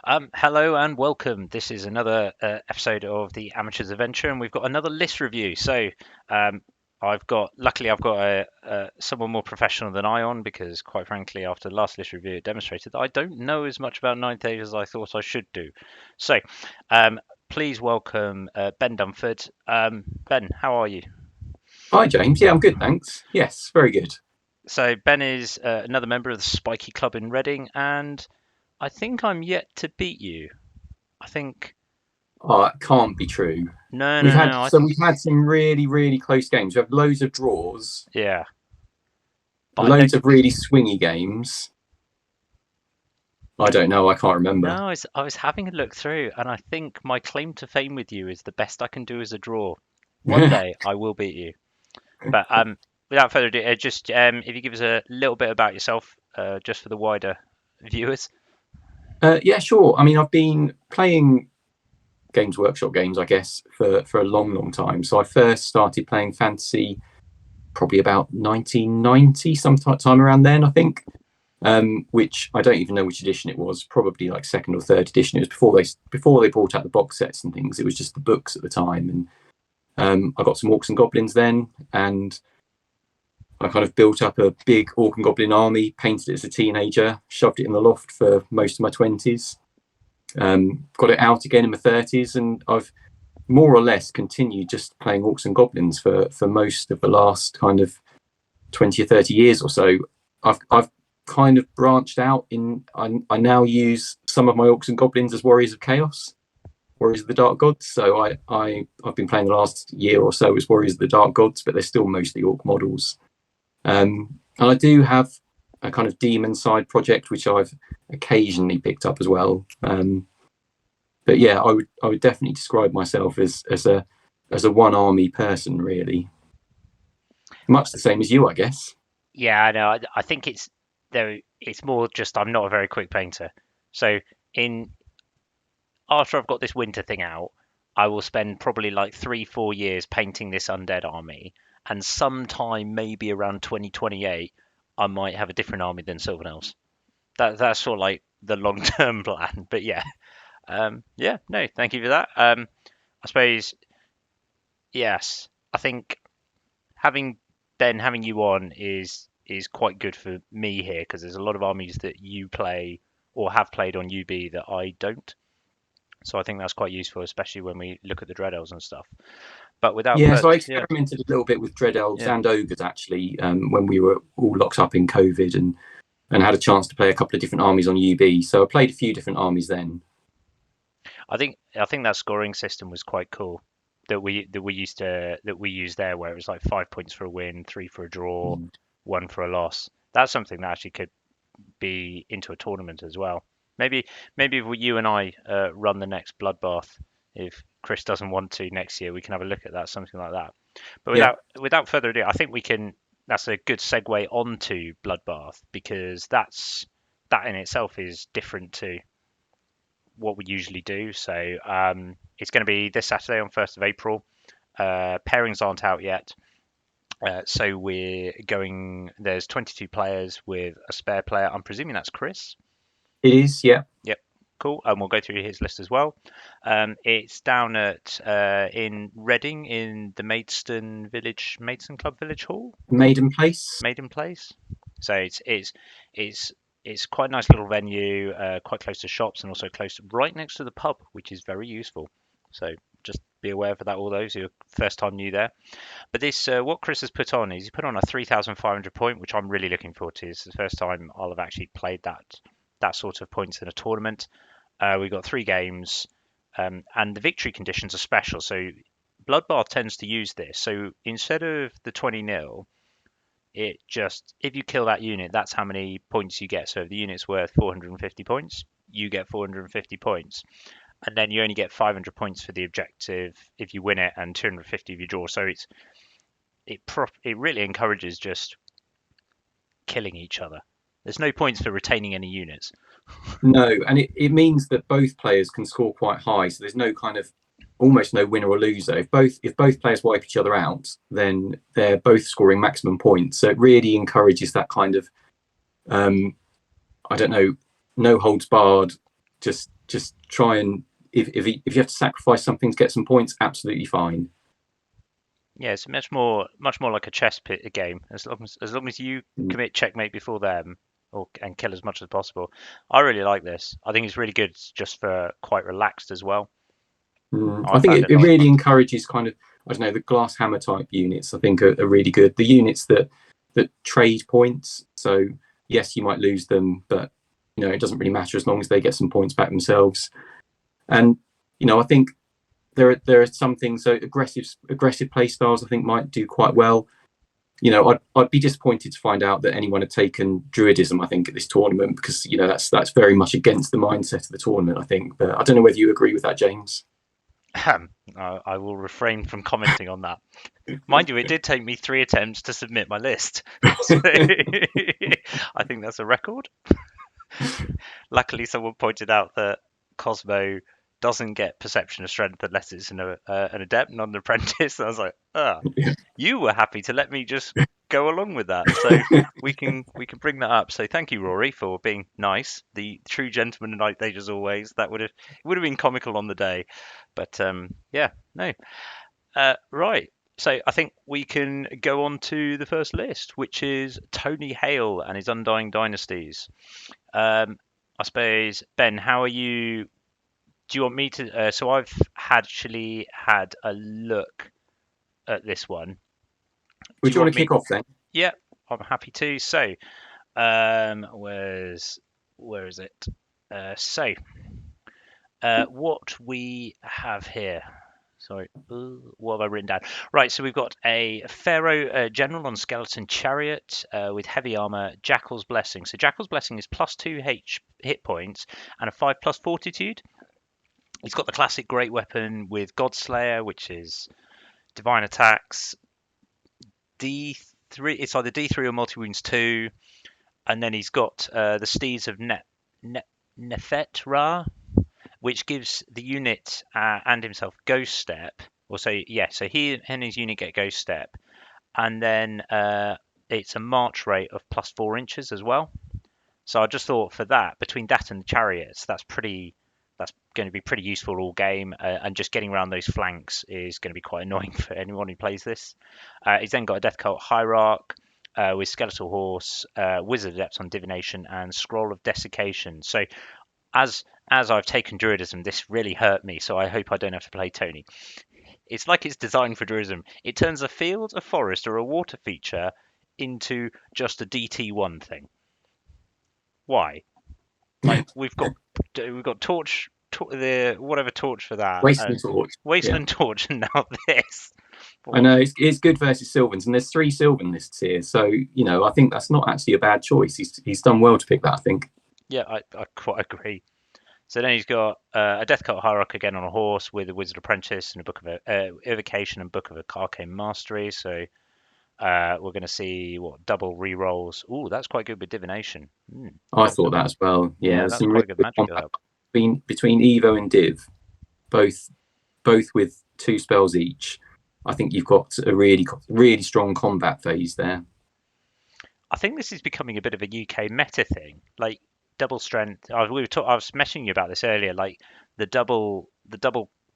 Hello and welcome. This is another episode of the Amateurs Adventure, and we've got another list review. Um, luckily, I've got someone more professional than I on because, quite frankly, after the last list review, it demonstrated that I don't know as much about Ninth Age as I thought I should do. So, um, please welcome Ben Dunford. Ben, how are you? Hi, James. Yeah, I'm good, thanks. Yes, very good. So, Ben is another member of the Spiky Club in Reading, and I think I'm yet to beat you. I think. Oh, it can't be true. No, We've no, had no. we've had some really, really close games. We have loads of draws, Yeah, but I don't. loads of really swingy games. I don't know. I can't remember. No, I was having a look through, and I think my claim to fame with you is the best I can do is a draw. One day I will beat you. But without further ado, just if you give us a little bit about yourself, just for the wider viewers. Yeah, sure. I mean, I've been playing Games Workshop games, I guess, for a long, long time. So I first started playing fantasy probably about 1990, sometime around then, I think. Which I don't even know which edition it was. Probably like second or third edition. It was before they brought out the box sets and things. It was just the books at the time, and I got some orcs and goblins then, and I kind of built up a big orc and goblin army. Painted it as a teenager, shoved it in the loft for most of my 20s. Got it out again in my 30s, and I've more or less continued just playing orcs and goblins for most of the last kind of 20 or 30 years or so. I've kind of branched out in. I now use some of my orcs and goblins as warriors of chaos, warriors of the dark gods. So I've been playing the last year or so as warriors of the dark gods, but they're still mostly orc models. And I do have a kind of demon side project which I've occasionally picked up as well. But yeah, I would definitely describe myself as a one army person, really. Much the same as you, I guess. Yeah, I know. I think it's there. It's more just I'm not a very quick painter. So in after I've got this winter thing out, I will spend probably like 3, 4 years painting this undead army, and sometime maybe around 2028, I might have a different army than Sylvan elves. That's sort of like the long term plan. But yeah, yeah, no, thank you for that. I suppose yes, I think having having you on is quite good for me here because there's a lot of armies that you play or have played on UB that I don't. So I think that's quite useful, especially when we look at the Dread Elves and stuff. But without Yeah, further, so I yeah, experimented a little bit with Dread Elves yeah, and Ogres actually when we were all locked up in COVID and had a chance to play a couple of different armies on UB. So I played a few different armies then. I think that scoring system was quite cool that we used there, where it was like 5 points for a win, three for a draw, Mm. one for a loss. That's something that actually could be into a tournament as well. Maybe if you and I run the next Bloodbath, if Chris doesn't want to next year, we can have a look at that, something like that. But Yeah. without further ado, I think we can. That's a good segue onto Bloodbath because that in itself is different to what we usually do. So it's going to be this Saturday on 1st of April. Pairings aren't out yet. So we're going. There's 22 players with a spare player. I'm presuming that's Chris. It is, yeah. Yep, cool. And we'll go through his list as well. It's down at in Reading in the Maidstone Club Village Hall, Maiden Place. Maiden Place. So it's it's quite a nice little venue, quite close to shops and also close right next to the pub, which is very useful. So just be aware for that, all those who are first time new there. But this, what Chris has put on is he put on a 3,500 point, which I'm really looking forward to. It's the first time I'll have actually played that sort of points in a tournament. We've got 3 games, and the victory conditions are special. So Bloodbath tends to use this. So instead of the 20 nil, it just if you kill that unit, that's how many points you get. So if the unit's worth 450 points, you get 450 points, and then you only get 500 points for the objective if you win it, and 250 if you draw. So it really encourages just killing each other. There's no points for retaining any units. No, and it means that both players can score quite high. So there's no kind of almost no winner or loser. If both players wipe each other out, then they're both scoring maximum points. So it really encourages that kind of I don't know, no holds barred, just just try and if you have to sacrifice something to get some points, absolutely fine. Yeah, it's much more like a chess pit game. As long as you commit checkmate before them, and kill as much as possible. I really like this. I think it's really good just for quite relaxed as well. I think Found it it a lot of really fun. encourages kind of, I don't know, the glass hammer type units. I think are really good. The units that trade points. So yes, you might lose them, but it doesn't really matter as long as they get some points back themselves. And I think there are some things. So aggressive play styles, I think, might do quite well. I'd be disappointed to find out that anyone had taken druidism, I think, at this tournament, because that's very much against the mindset of the tournament, I think. But I don't know whether you agree with that, James. I will refrain from commenting on that. Mind you, it did take me 3 attempts to submit my list, so I think that's a record. Luckily, someone pointed out that Cosmo doesn't get perception of strength unless it's an adept, not an apprentice. And I was like, you were happy to let me just go along with that, so we can bring that up. So thank you, Rory, for being nice, the true gentleman and knight as always. That would have been comical on the day, but yeah, no, right. So I think we can go on to the first list, which is Tony Hale and his Undying Dynasties. I suppose, Ben, how are you? Do you want me to? So I've actually had a look at this one. Do Would you you want want to kick me? off then? Yeah, I'm happy to. So, where is it? What we have here. Sorry, what have I written down? Right, so we've got a Pharaoh general on skeleton chariot with heavy armor, Jackal's Blessing. So Jackal's Blessing is +2 hit points and a 5+ fortitude. He's got the classic great weapon with Godslayer, which is divine attacks. D3, it's either D3 or multi wounds 2, and then he's got the Steeds of Nefet Ra, which gives the unit and himself Ghost Step. So he and his unit get Ghost Step, and then it's a march rate of +4 inches as well. So I just thought for that, between that and the chariots, that's going to be pretty useful all game, and just getting around those flanks is going to be quite annoying for anyone who plays this. He's then got a Death Cult Hierarch with Skeletal Horse, Wizard Adept on Divination, and Scroll of Desiccation. So as I've taken Druidism, this really hurt me, so I hope I don't have to play Tony. It's like it's designed for Druidism. It turns a field, a forest, or a water feature into just a DT1 thing. Why? Like we've got torch, the whatever torch for that, Wasteland Torch. Wasteland Torch, and now this. I know it's good versus Sylvans, and there's 3 Sylvan lists here, so I think that's not actually a bad choice. He's done well to pick that, I think. Yeah, I quite agree. So then he's got a Death Cult Hierarch again on a horse with a Wizard Apprentice and a Book of Evocation and Book of Arcane Mastery. So we're going to see double re-rolls. Ooh, that's quite good with Divination. I thought that as well. Yeah, there's that's some quite really good good magic combat help. between Evo and Div, both with 2 spells each. I think you've got a really strong combat phase there. I think this is becoming a bit of a UK meta thing, like double strength. I was messaging you about this earlier, like the double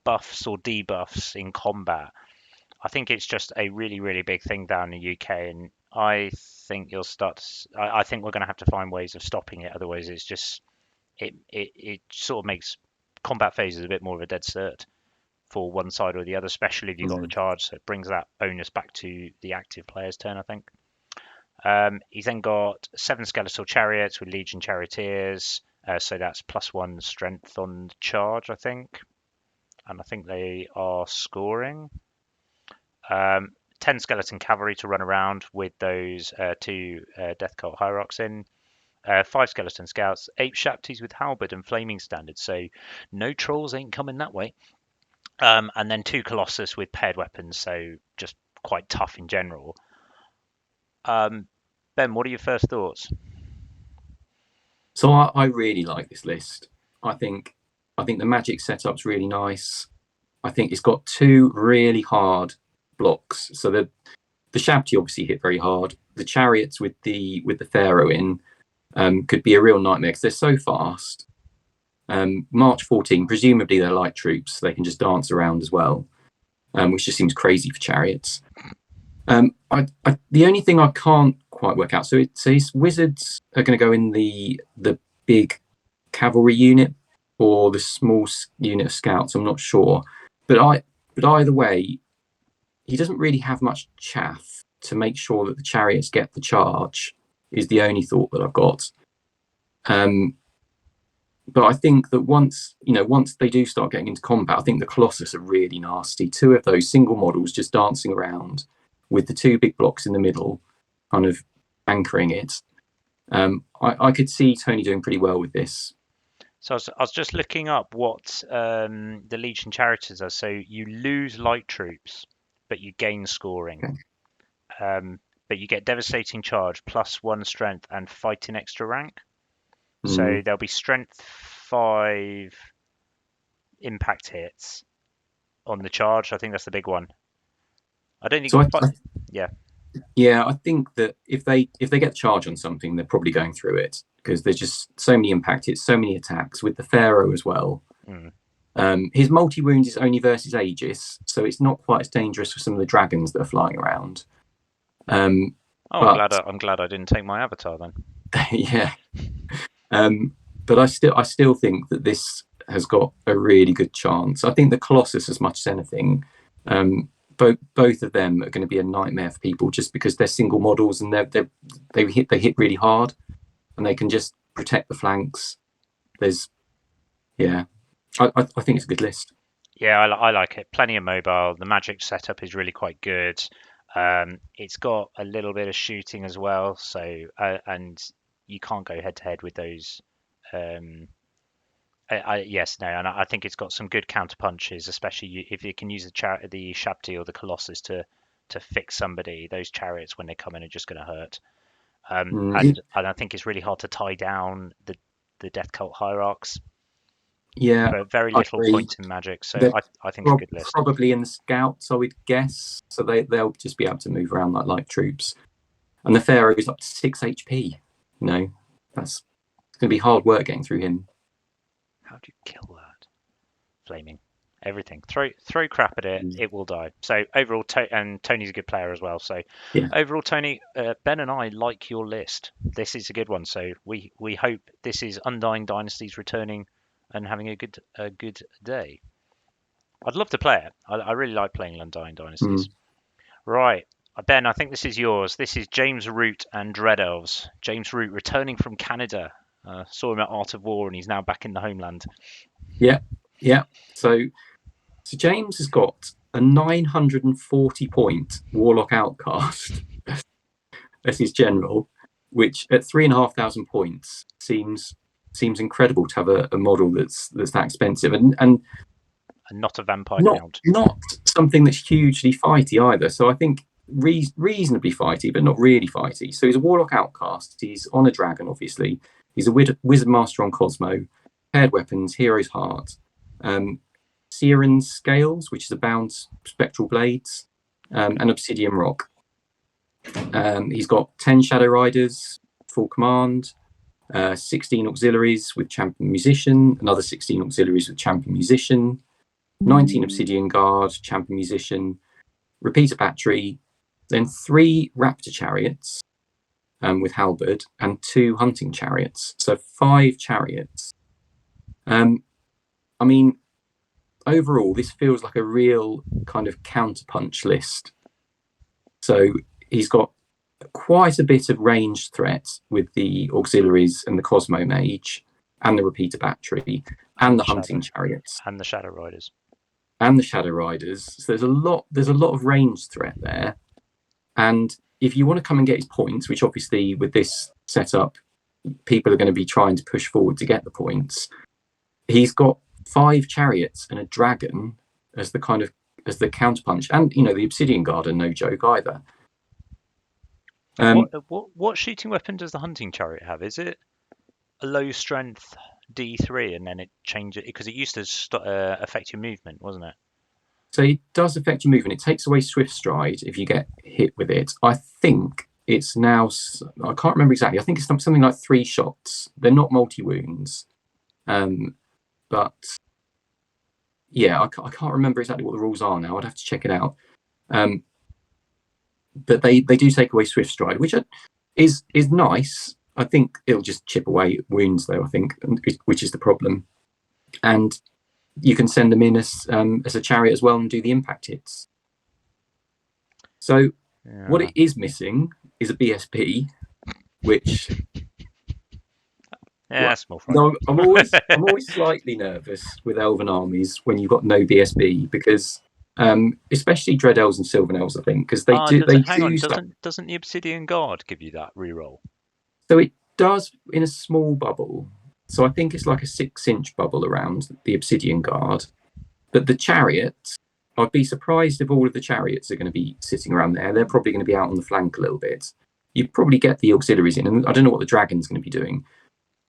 buffs or debuffs in combat. I think it's just a really, really big thing down in the UK, and I think you'll start. I think we're going to have to find ways of stopping it. Otherwise, it's just it sort of makes combat phases a bit more of a dead cert for one side or the other, especially if you've got the charge. So it brings that onus back to the active player's turn, I think. He's then got 7 skeletal chariots with Legion charioteers, so that's +1 strength on the charge, I think, and I think they are scoring. 10 skeleton cavalry to run around with those 2 Death Cult Hierarchs in. 5 skeleton scouts, 8 Shaptis with halberd and flaming standards, so no trolls ain't coming that way. And then 2 Colossus with paired weapons, so just quite tough in general. Ben, what are your first thoughts? So I really like this list. I think the magic setup's really nice. I think it's got 2 really hard blocks. So the Shabti obviously hit very hard. The chariots with the Pharaoh in could be a real nightmare because they're so fast. March 14, presumably they're light troops. They can just dance around as well, which just seems crazy for chariots. The only thing I can't quite work out, so his wizards are going to go in the big cavalry unit or the small unit of scouts. I'm not sure, but either way, he doesn't really have much chaff to make sure that the chariots get the charge. Is the only thought that I've got. But I think that once they do start getting into combat, I think the Colossus are really nasty. Two of those single models just dancing around with the two big blocks in the middle, kind of anchoring it. I could see Tony doing pretty well with this. So I was just looking up what the Legion Chariots are. So you lose light troops, but you gain scoring. Okay. But you get devastating charge, +1 strength, and fighting extra rank. So there'll be strength 5 impact hits on the charge. I think that's the big one. I don't think. Yeah. Yeah, I think that if they get charge on something, they're probably going through it because there's just so many impact hits, so many attacks with the Pharaoh as well. His multi-wounds is only versus Aegis, so it's not quite as dangerous for some of the dragons that are flying around. I'm glad I didn't take my avatar then. Yeah. But I still think that this has got a really good chance. I think the Colossus, as much as anything, both of them are going to be a nightmare for people just because they're single models and they hit really hard and they can just protect the flanks. I think it's a good list. Yeah, I like it. Plenty of mobile. The magic setup is really quite good. It's got a little bit of shooting as well, so and you can't go head to head with those. And I think it's got some good counter punches, especially if you can use the Shabti or the Colossus to fix somebody. Those chariots when they come in are just going to hurt. And I think it's really hard to tie down the Death Cult hierarchs. Yeah, for very little point in magic. So I think it's a good list. Probably in the scouts, I would guess. So they'll just be able to move around like light troops. And the Pharaoh is up to 6 HP. It's going to be hard work getting through him. How do you kill that? Flaming. Everything. Throw crap at it, it will die. So overall, and Tony's a good player as well. So overall, Tony, Ben and I like your list. This is a good one. So we hope this is Undying Dynasties returning and having a good day. I'd love to play it. I really like playing Undying Dynasties. Right. Ben, I think this is yours. This is James Root and Dread Elves. James Root returning from Canada. Saw him at Art of War and he's now back in the homeland. Yeah. So James has got a 940 point Warlock Outcast as his general, which at 3,500 points seems incredible to have a model that's that expensive and not a vampire count. Not something that's hugely fighty either. So I think reasonably fighty, but not really fighty. So he's a Warlock Outcast. He's on a dragon, obviously. He's a Wizard Master on Cosmo. Paired weapons, Hero's Heart. Siren's Scales, which is a bound spectral blades, and Obsidian Rock. He's got 10 Shadow Riders, full command, 16 auxiliaries with Champion Musician, another 16 auxiliaries with Champion Musician, 19 Obsidian Guard, Champion Musician, Repeater Battery, then 3 Raptor Chariots with Halberd, and 2 Hunting Chariots. So 5 chariots. I mean, overall, this feels like a real kind of counterpunch list. So he's got quite a bit of ranged threats with the auxiliaries and the Cosmo Mage and the Repeater Battery and the Hunting Chariots and the Shadow Riders. So there's a lot of ranged threat there. And if you want to come and get his points, which obviously with this setup, people are going to be trying to push forward to get the points, he's got 5 chariots and a dragon as the counterpunch, and the Obsidian Guard are no joke either. What shooting weapon does the Hunting Chariot have? Is it a low strength D3 and then it changes because it used to affect your movement, wasn't it? So it does affect your movement. It takes away Swift Stride if you get hit with it. I think it's now, I can't remember exactly. I think it's something like 3 shots. They're not multi-wounds. but yeah, I can't remember exactly what the rules are now. I'd have to check it out. Um, but they do take away Swift Stride, which is nice. I think it'll just chip away wounds, though. I think, which is the problem. And you can send them in as a chariot as well and do the impact hits. So what Yeah. it is missing is a BSP, which Yeah, well, that's more fun. no, I'm always slightly nervous with elven armies when you've got no BSB because especially dread elves and sylvan elves, I think, because Ah, does they it? Hang on, do stuff. doesn't the Obsidian Guard give you that reroll? So it does in a small bubble. So I think it's like a 6-inch bubble around the obsidian guard. But the chariots, I'd be surprised if all of the chariots are going to be sitting around there. They're probably going to be out on the flank a little bit. You probably get the auxiliaries in, and I don't know what the dragon's going to be doing,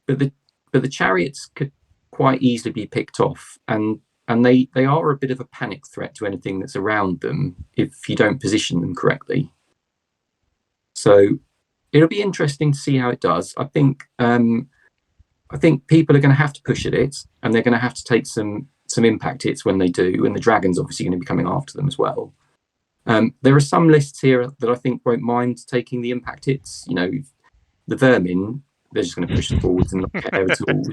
but the chariots could quite easily be picked off, and they are a bit of a panic threat to anything that's around them if you don't position them correctly. So it'll be interesting to see how it does. I think people are going to have to push at it, and they're going to have to take some impact hits when they do, and the dragon's obviously going to be coming after them as well. There are some lists here that I think won't mind taking the impact hits. You know, the vermin, they're just going to push them forwards and not care at all.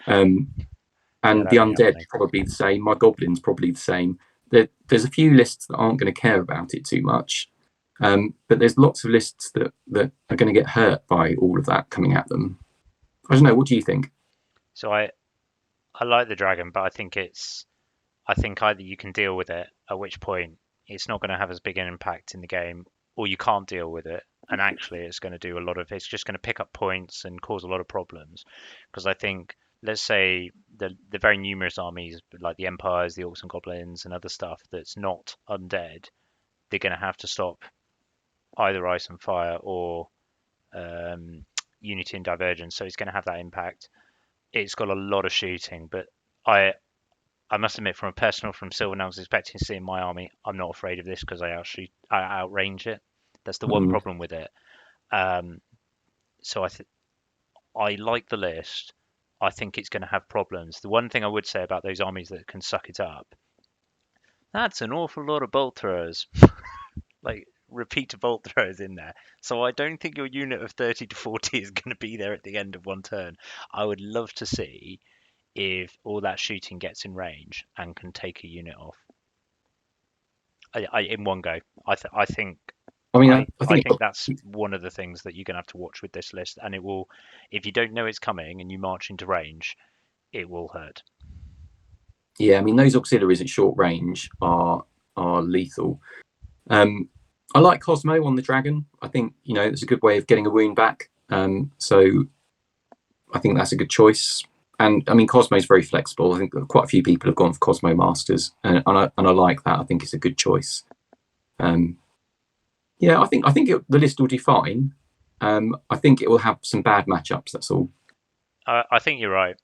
Yeah, And the that'd be undead happening. probably the same. My goblin's probably the same. There's a few lists that aren't going to care about it too much, but there's lots of lists that are going to get hurt by all of that coming at them. I don't know. What do you think? So I like the dragon, but I think either you can deal with it, at which point it's not going to have as big an impact in the game, or you can't deal with it, and actually it's going to do a lot of it's just going to pick up points and cause a lot of problems. Because I think, let's say the very numerous armies like the empires, the orcs and goblins, and other stuff that's not undead, they're going to have to stop either ice and fire or um, unity and divergence. So it's going to have that impact. It's got a lot of shooting, but I I must admit, from Sylvan, I was expecting to see in my army. I'm not afraid of this because I outrange it. That's the one Mm. problem with it. Um, so I like the list. I think it's going to have problems. The one thing I would say about those armies that can suck it up, that's an awful lot of bolt throwers, like repeat bolt throwers in there. So I don't think your unit of 30 to 40 is going to be there at the end of one turn. I would love to see if all that shooting gets in range and can take a unit off. In one go. I think I mean, I I think think that's one of the things that you're going to have to watch with this list, and it will, if you don't know it's coming and you march into range, it will hurt. yeah. I mean, those auxiliaries at short range are lethal. Um, I like Cosmo on the dragon. I think it's a good way of getting a wound back. So I think that's a good choice. And I mean, Cosmo is very flexible. I think quite a few people have gone for Cosmo Masters, and I like that. I think it's a good choice. Um, yeah, I think the list will do fine. I think it will have some bad matchups. That's all. I think you're right,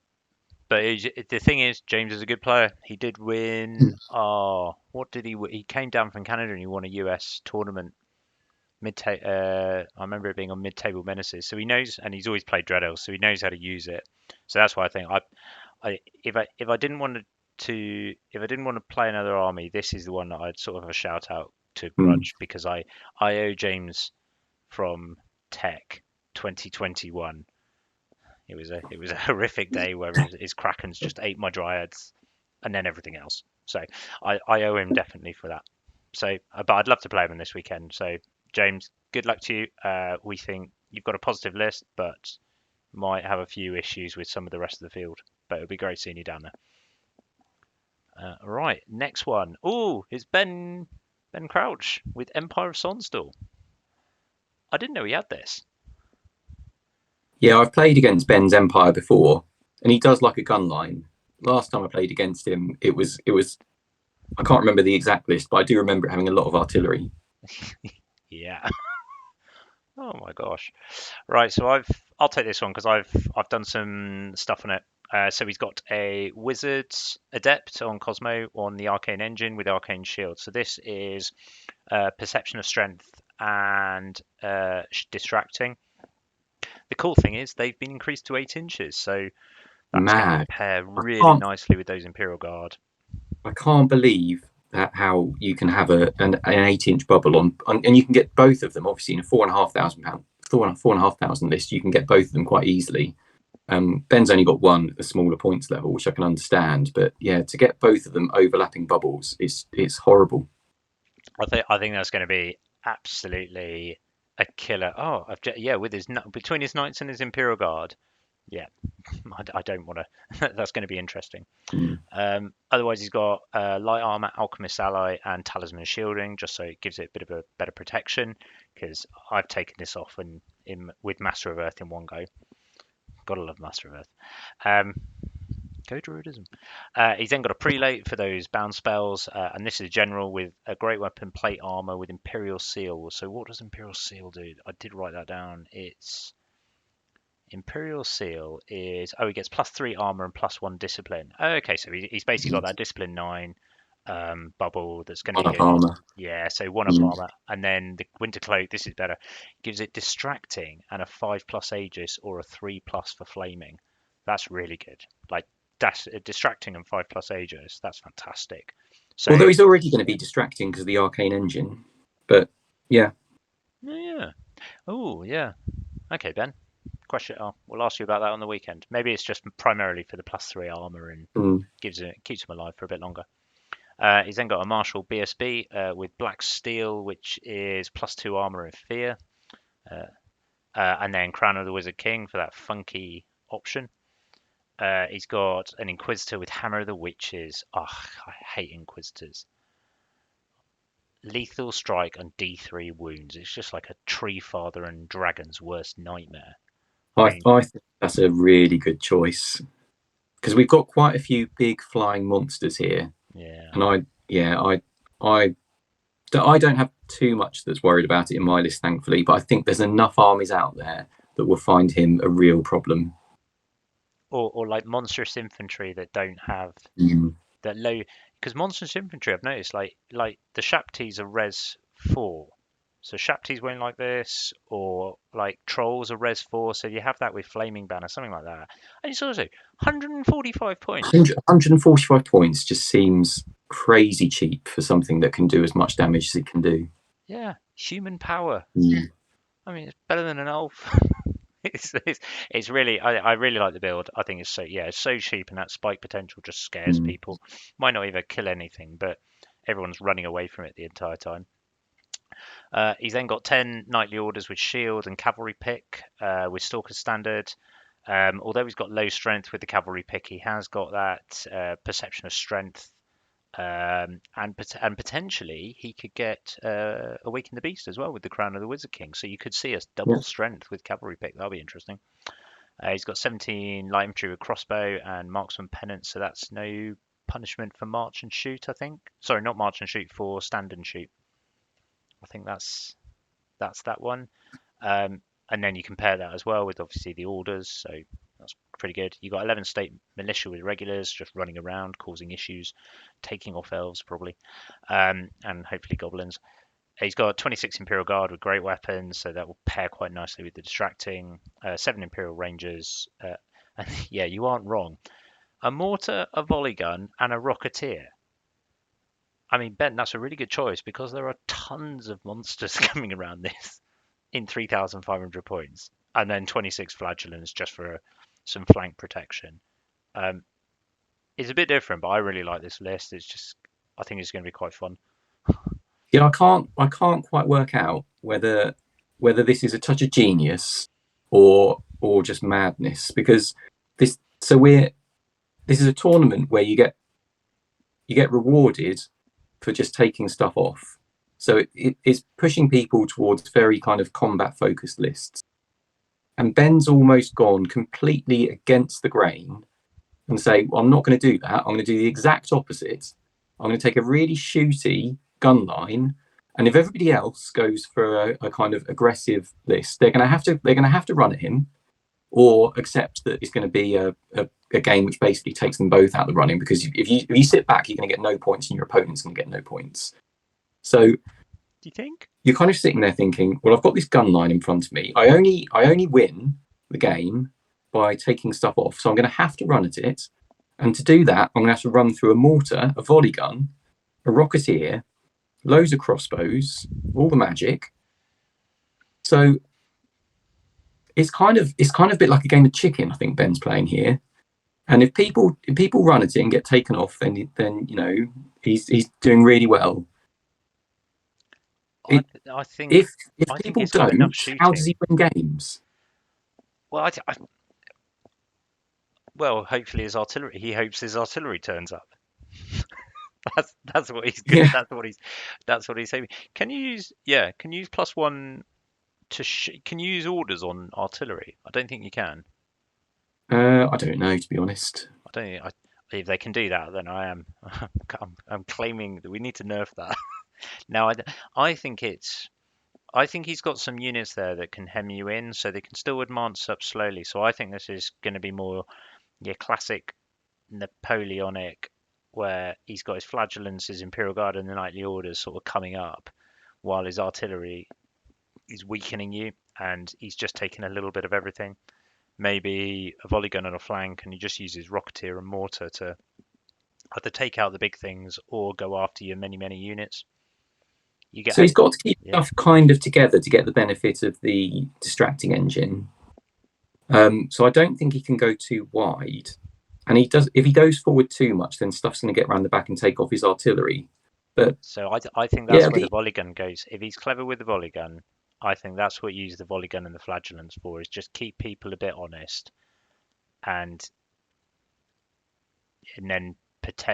but the thing is, James is a good player. He did win. Oh, what did he? He came down from Canada and he won a US tournament. I remember it being on mid-table menaces. So he knows, and he's always played Dread Elves, so he knows how to use it. So that's why I think if I didn't want if I didn't want to play another army, this is the one that I'd sort of a shout out to Mm. Grudge because I owe James from Tech 2021. It was a horrific day where his Krakens just ate my Dryads and then everything else. So I owe him definitely for that. So, but I'd love to play him this weekend. So James, good luck to you. We think you've got a positive list, but might have a few issues with some of the rest of the field. But it'll be great seeing you down there. Right, next one. Oh, it's Ben Crouch with Empire of Sonsthal. I didn't know he had this. Yeah, I've played against Ben's Empire before, and he does like a gun line. Last time I played against him, it was I can't remember the exact list, but I do remember it having a lot of artillery. Yeah. Oh my gosh. Right, so I'll take this one because I've done some stuff on it. So he's got a Wizard's Adept on Cosmo on the Arcane Engine with Arcane Shield. So this is Perception of Strength and Distracting. The cool thing is they've been increased to 8 inches. So That's going to Mad. pair I really can't nicely with those Imperial Guard. I can't believe that how you can have an 8-inch bubble on, and you can get both of them. Obviously, in a £4,500 £4,500 list, you can get both of them quite easily. Ben's only got one at the smaller points level, which I can understand, but yeah, to get both of them overlapping bubbles, it's horrible. I think that's going to be absolutely a killer. Oh, yeah, with his between his knights and his Imperial Guard. Yeah, I don't want to. That's going to be interesting. Mm. Otherwise, he's got light armor, alchemist ally, and talisman shielding, just so it gives it a bit of a better protection. Because I've taken this off with Master of Earth in one go. Gotta love Master of Earth. Go Druidism. He's then got a prelate for those bound spells, and this is a general with a great weapon, plate armor with Imperial Seal. So what does Imperial Seal do? I did write that down. It's Imperial Seal is he gets +3 armor and +1 discipline. Okay, so he's basically got that discipline 9 bubble that's going to One be up good. armor. Yeah, so 1 up Mm. armor, and then the Winter Cloak. This is better. Gives it distracting and a 5+ Aegis or a 3+ for flaming. That's really good. Like distracting and 5+ Aegis. That's fantastic. So Although he's already going to be distracting because of the arcane engine, but yeah. yeah. Oh yeah. Okay, Ben. Question. We'll ask you about that on the weekend. Maybe it's just primarily for the +3 armor and Mm. keeps him alive for a bit longer. He's then got a martial BSB with black steel, which is +2 armor and fear, and then Crown of the Wizard King for that funky option. He's got an Inquisitor with Hammer of the Witches. Oh, I hate Inquisitors. Lethal strike and D3 wounds. It's just like a Tree Father and Dragon's worst nightmare. I mean, I think that's a really good choice because we've got quite a few big flying monsters here, yeah. and I don't have too much that's worried about it in my list, thankfully. But I think there's enough armies out there that will find him a real problem. Or like monstrous infantry that don't have Mm. that low, because monstrous infantry I've noticed like the Shaptis are res 4, so Shaptis won't like this, or like trolls are res 4, so you have that with flaming banner, something like that, and it's also 145 points. 145 points just seems crazy cheap for something that can do as much damage as it can do. Yeah, human power. Mm. I mean, it's better than an elf. It's really I really like the build. I think it's so cheap, and that spike potential just scares Mm. people. Might not even kill anything, but everyone's running away from it the entire time. He's then got 10 knightly orders with shield and cavalry pick with Stalker standard. Although he's got low strength with the cavalry pick, he has got that perception of strength, and potentially he could get Awaken the Beast as well with the Crown of the Wizard King. So you could see us Yeah. double strength with cavalry pick. That'll be interesting. He's got 17 light infantry with crossbow and marksman penance, so that's no punishment for march and shoot. I think. Sorry, not march and shoot, for stand and shoot. I think that's that one. And then you compare that as well with obviously the orders, so that's pretty good. You got 11 state militia with regulars just running around causing issues, taking off elves probably, and hopefully goblins. He's got 26 Imperial Guard with great weapons, so that will pair quite nicely with the distracting. 7 Imperial Rangers, and yeah, you aren't wrong. A mortar, a volley gun, and a rocketeer. I mean, Ben, that's a really good choice because there are tons of monsters coming around this in 3,500 points, and then 26 flagellants just for some flank protection. Um, it's a bit different, but I really like this list. I think it's going to be quite fun. Yeah, I can't quite work out whether this is a touch of genius or just madness because this is a tournament where you get rewarded for just taking stuff off. So it's pushing people towards very kind of combat focused lists. And Ben's almost gone completely against the grain and say, well, I'm not going to do that. I'm going to do the exact opposite. I'm going to take a really shooty gun line. And if everybody else goes for a kind of aggressive list, they're going to have to run at him or accept that it's going to be a game which basically takes them both out of the running, because if you sit back, you're going to get no points and your opponent's going to get no points. So do you think you're kind of sitting there thinking, well, I've got this gun line in front of me. I only win the game by taking stuff off. So I'm going to have to run at it. And to do that, I'm going to have to run through a mortar, a volley gun, a rocketeer, loads of crossbows, all the magic. So it's kind of a bit like a game of chicken. I think Ben's playing here. And if people run at it and get taken off, then he's doing really well. I It, I think if I think people he's got enough don't, how does shooting. he win games? Well, well, hopefully he hopes his artillery turns up. That's what he's good. Yeah, That's what he's saying. Can you use +1 can you use orders on artillery? I don't think you can. I don't know, to be honest. I don't think if they can do that, then I am I'm claiming that we need to nerf that. No, I think I think he's got some units there that can hem you in, so they can still advance up slowly. So I think this is going to be more your classic Napoleonic, where he's got his flagellants, his Imperial Guard, and the Knightly Orders sort of coming up, while his artillery is weakening you, and he's just taking a little bit of everything. Maybe a volley gun on a flank, and he just uses Rocketeer and Mortar to either take out the big things or go after your many units. You get So he's got to keep yeah. stuff kind of together to get the benefit of the distracting engine. So I don't think he can go too wide. And he does. If he goes forward too much, then stuff's going to get around the back and take off his artillery. But So I think yeah, that's where the volley gun goes. If he's clever with the volley gun, I think that's what you use the volley gun and the flagellants for, is just keep people a bit honest, and then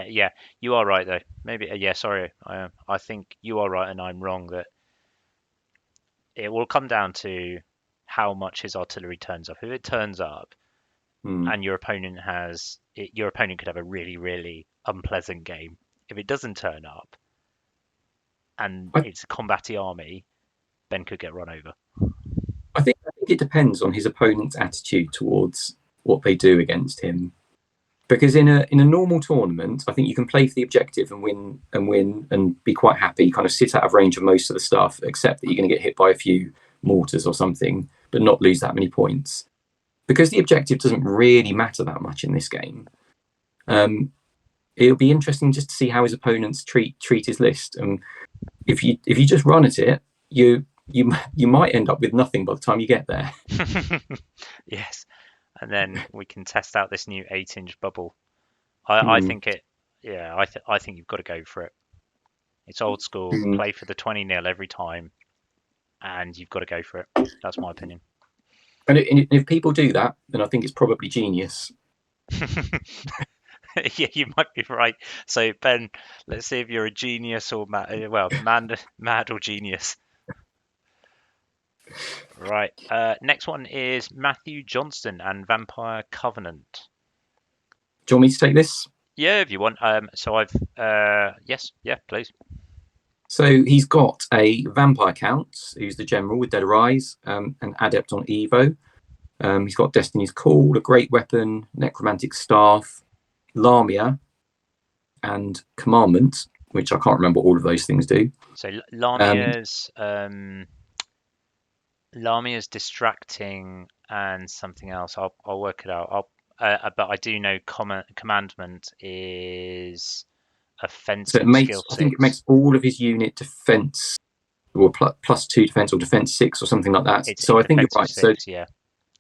yeah, you are right though. Maybe yeah, sorry, I think you are right and I'm wrong, that it will come down to how much his artillery turns up. If it turns up and your opponent could have a really unpleasant game. If it doesn't turn up and I, it's a combatty army, Ben could get run over. I think it depends on his opponent's attitude towards what they do against him. Because in a normal tournament, I think you can play for the objective and win and be quite happy, kind of sit out of range of most of the stuff, except that you're going to get hit by a few mortars or something, but not lose that many points. Because the objective doesn't really matter that much in this game. It'll be interesting just to see how his opponents treat his list. And if you just run at it, you might end up with nothing by the time you get there. Yes, and then we can test out this new 8-inch bubble. I Mm. think I think you've got to go for it. It's old school. Mm. Play for the 20-0 every time, and you've got to go for it. That's my opinion. And if people do that, then I think it's probably genius. Yeah, you might be right. So Ben, let's see if you're a genius or mad or genius. Right. Next one is Matthew Johnston and Vampire Covenant. Do you want me to take this? Yeah, if you want. So I've yes, yeah, please. So he's got a vampire count, who's the general with Dead Arise, an adept on Evo. He's got Destiny's Call, a great weapon, necromantic staff, Lamia, and commandment, which I can't remember what all of those things do. So Um, Lamia's distracting and something else. I'll work it out. But I do know commandment is so it offensive makes, skill I think it 6. makes all of his unit defense, or +2 defense or defense 6 or something like that. So It's I think you're defensive right. So 6, yeah.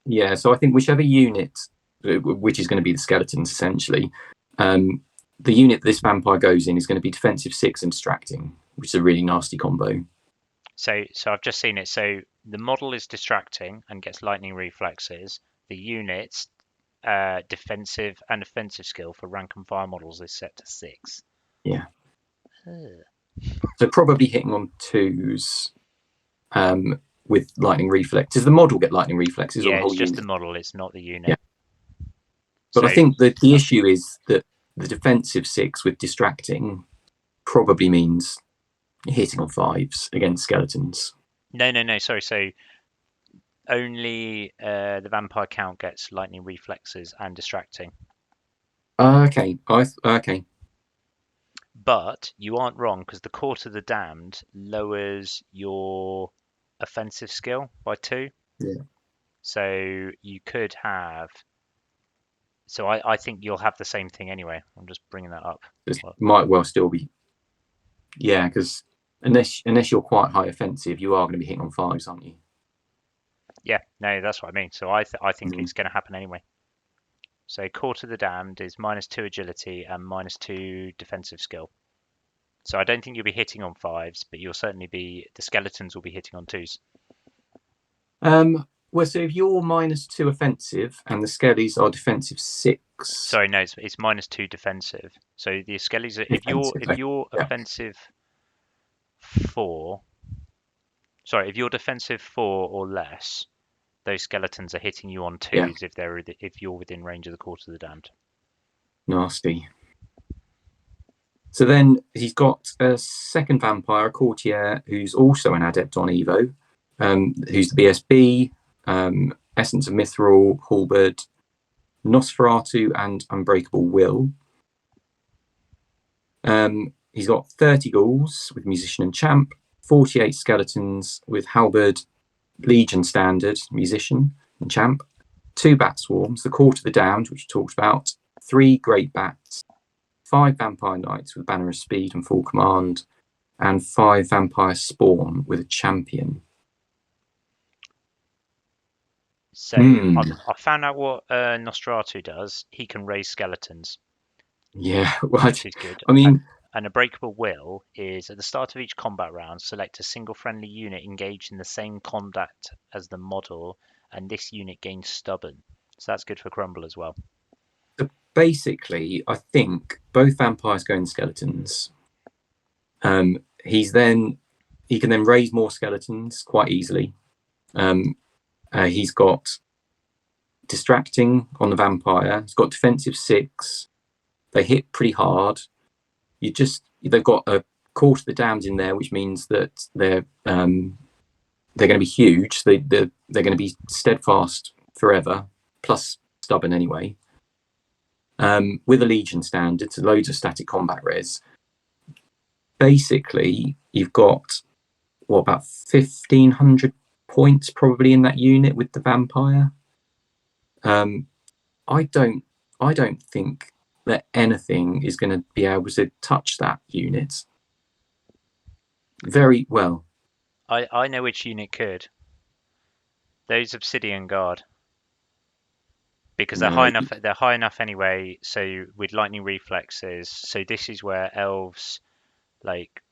yeah, so I think whichever unit, which is going to be the skeletons essentially, the unit this vampire goes in is going to be defensive 6 and distracting, which is a really nasty combo. So I've just seen it. So the model is distracting and gets lightning reflexes. The unit's defensive and offensive skill for rank and fire models is set to 6. Yeah. Ugh. So probably hitting on 2s with lightning reflex. Does the model get lightning reflexes or Yeah, the it's whole just the unit? model. It's not the Yeah. unit. But I So think that the issue is that the defensive 6 with distracting probably means hitting on 5s against skeletons. no. Sorry. So only the vampire count gets lightning reflexes and distracting. Okay. Okay. But you aren't wrong, because the Court of the Damned lowers your offensive skill by 2. Yeah. So you could have. So I think you'll have the same thing anyway. I'm just bringing that up. This Well, might well still be, yeah, because unless you're quite high offensive, you are going to be hitting on fives, aren't you? yeah, no, that's what I mean. So I think Mm. it's going to happen anyway. So Court of the Damned is -2 agility and -2 defensive skill. So I don't think you'll be hitting on fives, but you'll certainly be. The skeletons will be hitting on twos. Well, so if you're -2 offensive and the skellies are defensive 6, Sorry, no, it's -2 defensive. So the skellies, if you're defensive, if okay, you're yeah, offensive 4, sorry, if you're defensive 4 or less, those skeletons are hitting you on yeah, twos if you're within range of the Court of the Damned. nasty. So then he's got a second vampire, a courtier, who's also an adept on Evo, who's the BSB, Essence of Mithril, Halberd, Nosferatu, and Unbreakable Will. He's got 30 ghouls with Musician and Champ, 48 skeletons with Halberd, Legion Standard, Musician and Champ, 2 bat swarms, the Court of the Damned, which we talked about, 3 great bats, 5 vampire knights with Banner of Speed and Full Command, and 5 vampire spawn with a champion. So I found out what Nosferatu does. He can raise skeletons, Yeah, well, which is good. I mean, An Unbreakable Will is at the start of each combat round, select a single friendly unit engaged in the same combat as the model, and this unit gains Stubborn. So that's good for Crumble as well. basically, I think both vampires go in skeletons. He can then raise more skeletons quite easily. He's got distracting on the vampire. He's got defensive 6. They hit pretty hard. They've got a Court of the Damned in there, which means that they're going to be huge. They're going to be steadfast forever, plus stubborn anyway. With a Legion Standard, it's loads of static combat res. Basically, you've got about 1,500 points probably in that unit with the vampire. I don't think that anything is going to be able to touch that unit very well. I know which unit could. Those Obsidian Guard. Because they're high No, enough. They're high enough anyway. So with lightning reflexes, so this is where elves like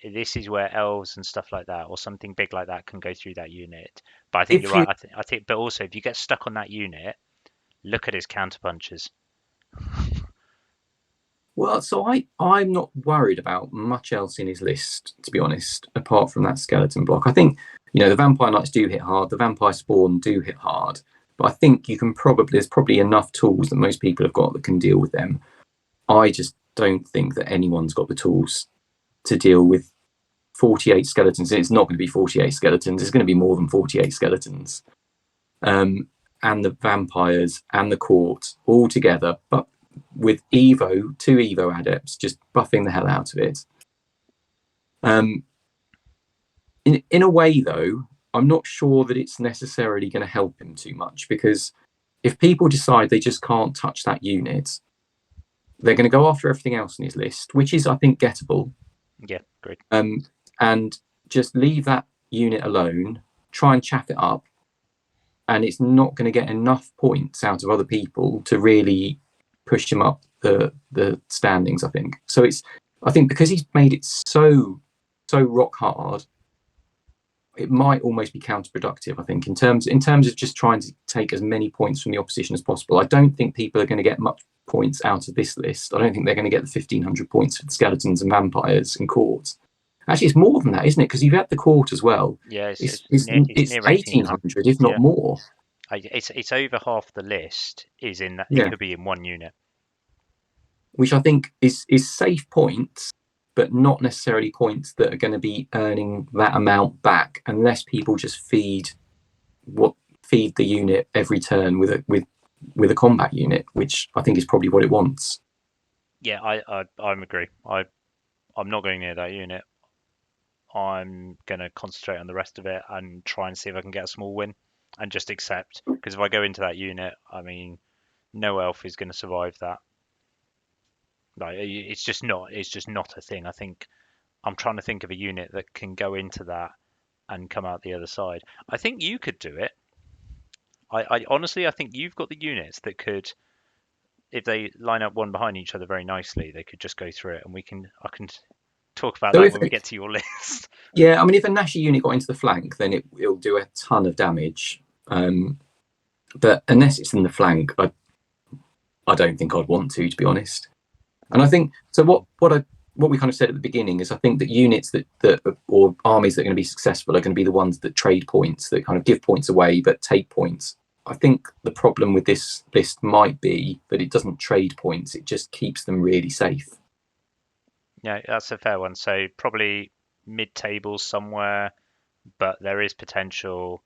this is where elves and stuff like that, or something big like that, can go through that unit. But I think you're if you right. I think, but also if you get stuck on that unit, look at his counterpunches. well, so I'm not worried about much else in his list, to be honest, apart from that skeleton block. I think the vampire knights do hit hard, the vampire spawn do hit hard, but I think there's probably enough tools that most people have got that can deal with them. I just don't think that anyone's got the tools to deal with 48 skeletons. It's not going to be 48 skeletons. It's going to be more than 48 skeletons. And the vampires and the court all together, but with two Evo adepts just buffing the hell out of it. In a way, though, I'm not sure that it's necessarily going to help him too much, because if people decide they just can't touch that unit, they're going to go after everything else in his list, which is, I think, gettable. Yeah, great. And just leave that unit alone, try and chaff it up, and it's not going to get enough points out of other people to really push him up the standings, I think. So I think because he's made it so rock hard, it might almost be counterproductive, I think, in terms of just trying to take as many points from the opposition as possible. I don't think people are going to get much points out of this list. I don't think they're going to get the 1,500 points for the skeletons and vampires and courts. Actually, it's more than that, isn't it? Because you've had the court as well. Yeah, It's near 1,800, if not Yeah, more. it's over half the list is in that. It Yeah, could be in one unit. which I think is safe points, but not necessarily points that are going to be earning that amount back, unless people just feed the unit every turn with a combat unit, which I think is probably what it wants. Yeah, I agree. I'm not going near that unit. I'm gonna concentrate on the rest of it and try and see if I can get a small win. and just accept. Because if I go into that unit, I mean, no elf is going to survive that. Like it's just not a thing. I think I'm trying to think of a unit that can go into that and come out the other side. I think you could do it. I honestly, I think you've got the units that could, if they line up one behind each other very nicely, they could just go through it, and I can talk about So that if when we get to your list. yeah, I mean, if a Nashi unit got into the flank, then it'll do a ton of damage. But unless it's in the flank, I don't think I'd want to be honest. And I think so. What we kind of said at the beginning is I think that units that or armies that are going to be successful are going to be the ones that trade points, that kind of give points away but take points. I think the problem with this list might be that it doesn't trade points; it just keeps them really safe. Yeah, that's a fair one. So probably mid-table somewhere, but there is potential.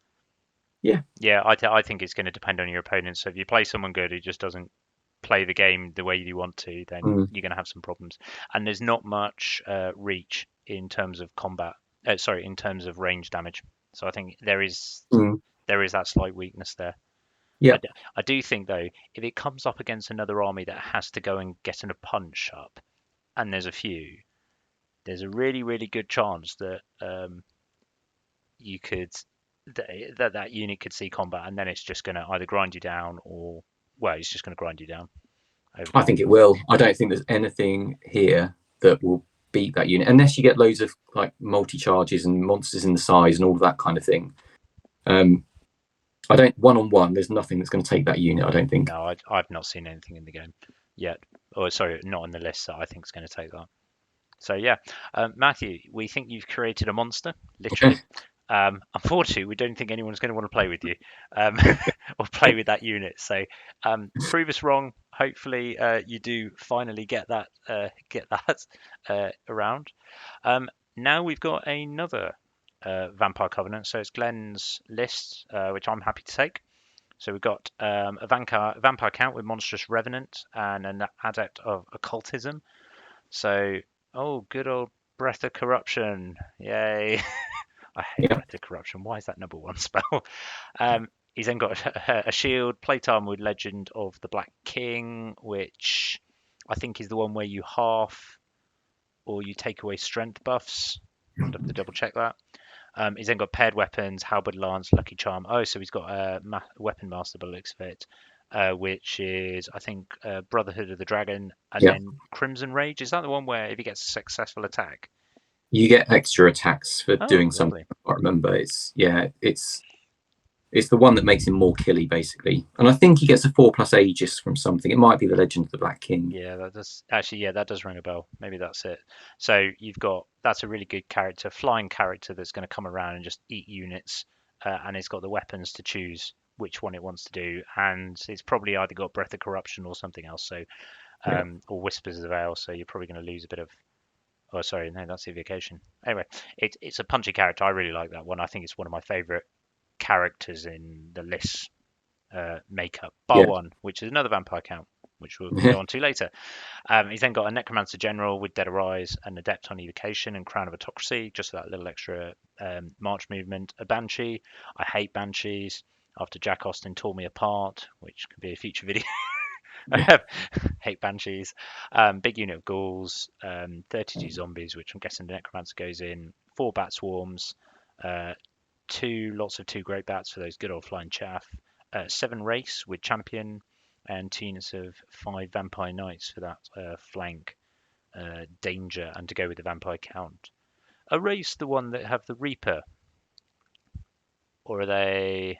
Yeah. Yeah, I think it's going to depend on your opponent. So if you play someone good who just doesn't play the game the way you want to, then Mm. you're going to have some problems. And there's not much reach in terms of combat. Sorry, in terms of range damage. So I think Mm. there is that slight weakness there. Yeah. I do think though, if it comes up against another army that has to go and get in a punch up, and there's a few, there's a really good chance that you could that unit could see combat, and then it's just going to either grind you down or well, it's just going to grind you down over I time. think it will. I don't think there's anything here that will beat that unit unless you get loads of like multi charges and monsters in the size and all of that kind of thing. I don't one on one. There's nothing that's going to take that unit. I don't think. No, I've not seen anything in the game yet. Or sorry, not on the list that I think is going to take that. So yeah, Matthew, we think you've created a monster, literally. Unfortunately, we don't think anyone's going to want to play with you or play with that unit. So prove us wrong. Hopefully, you do finally get that around. Now we've got another Vampire Covenant. So it's Glenn's list, which I'm happy to take. So we've got a vampire count with Monstrous Revenant and an Adept of Occultism. So, oh, good old Breath of Corruption. Yay. I hate Yeah. Breath of Corruption. Why is that number one spell? He's then got a shield, plate armor with Legend of the Black King, which I think is the one where you half or you take away strength buffs. I'd have to double check that. He's then got paired weapons, halberd, lance, lucky charm. Oh, so he's got a weapon master by the looks of it, which is I think Brotherhood of the Dragon, and Yeah. then Crimson Rage. Is that the one where if he gets a successful attack? You get extra attacks for Oh, doing something. lovely. I can't remember. It's the one that makes him more killy, basically. And I think he gets a 4+ Aegis from something. It might be the Legend of the Black King. Yeah, that does actually. Yeah, that does ring a bell. Maybe that's it. So that's a really good character, flying character that's going to come around and just eat units, and it's got the weapons to choose which one it wants to do, and it's probably either got Breath of Corruption or something else. So Yeah. or Whispers of the Veil. So you're probably going to lose a bit of. Oh, sorry, no, that's Evocation. Anyway, it's a punchy character. I really like that one. I think it's one of my favorite characters in the list makeup, bar Yeah. one, which is another vampire count, which we'll go on to later. He's then got a Necromancer General with Dead Arise, an Adept on Evocation, and Crown of Autocracy, just for that little extra march movement. A Banshee. I hate Banshees. After Jack Austin tore me apart, which could be a future video. Yeah. Hate Banshees. Big unit of ghouls, 32 zombies, which I'm guessing the Necromancer goes in. 4 Bat Swarms, lots of 2 Great Bats for those good old flying chaff. 7 Race with Champion, and 2 units of 5 Vampire Knights for that flank danger and to go with the Vampire count. Are Race the one that have the Reaper? Or are they...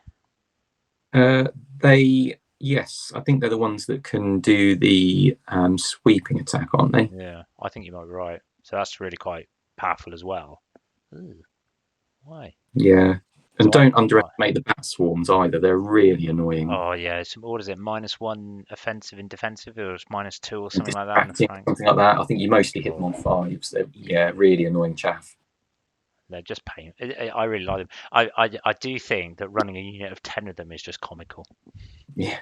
Yes, I think they're the ones that can do the sweeping attack, aren't they? Yeah, I think you might be right. So that's really quite powerful as well. Ooh, why? Yeah. And So don't underestimate the bat swarms either. They're really annoying. oh yeah, what is it? -1 offensive and defensive, or it's -2 or And something like that in the distracting, flank. something like that. I think you mostly hit them Oh, on 5s. They're, yeah, yeah, really annoying chaff. they're just pain. I really like them. I do think that running a unit of 10 of them is just comical. Yeah.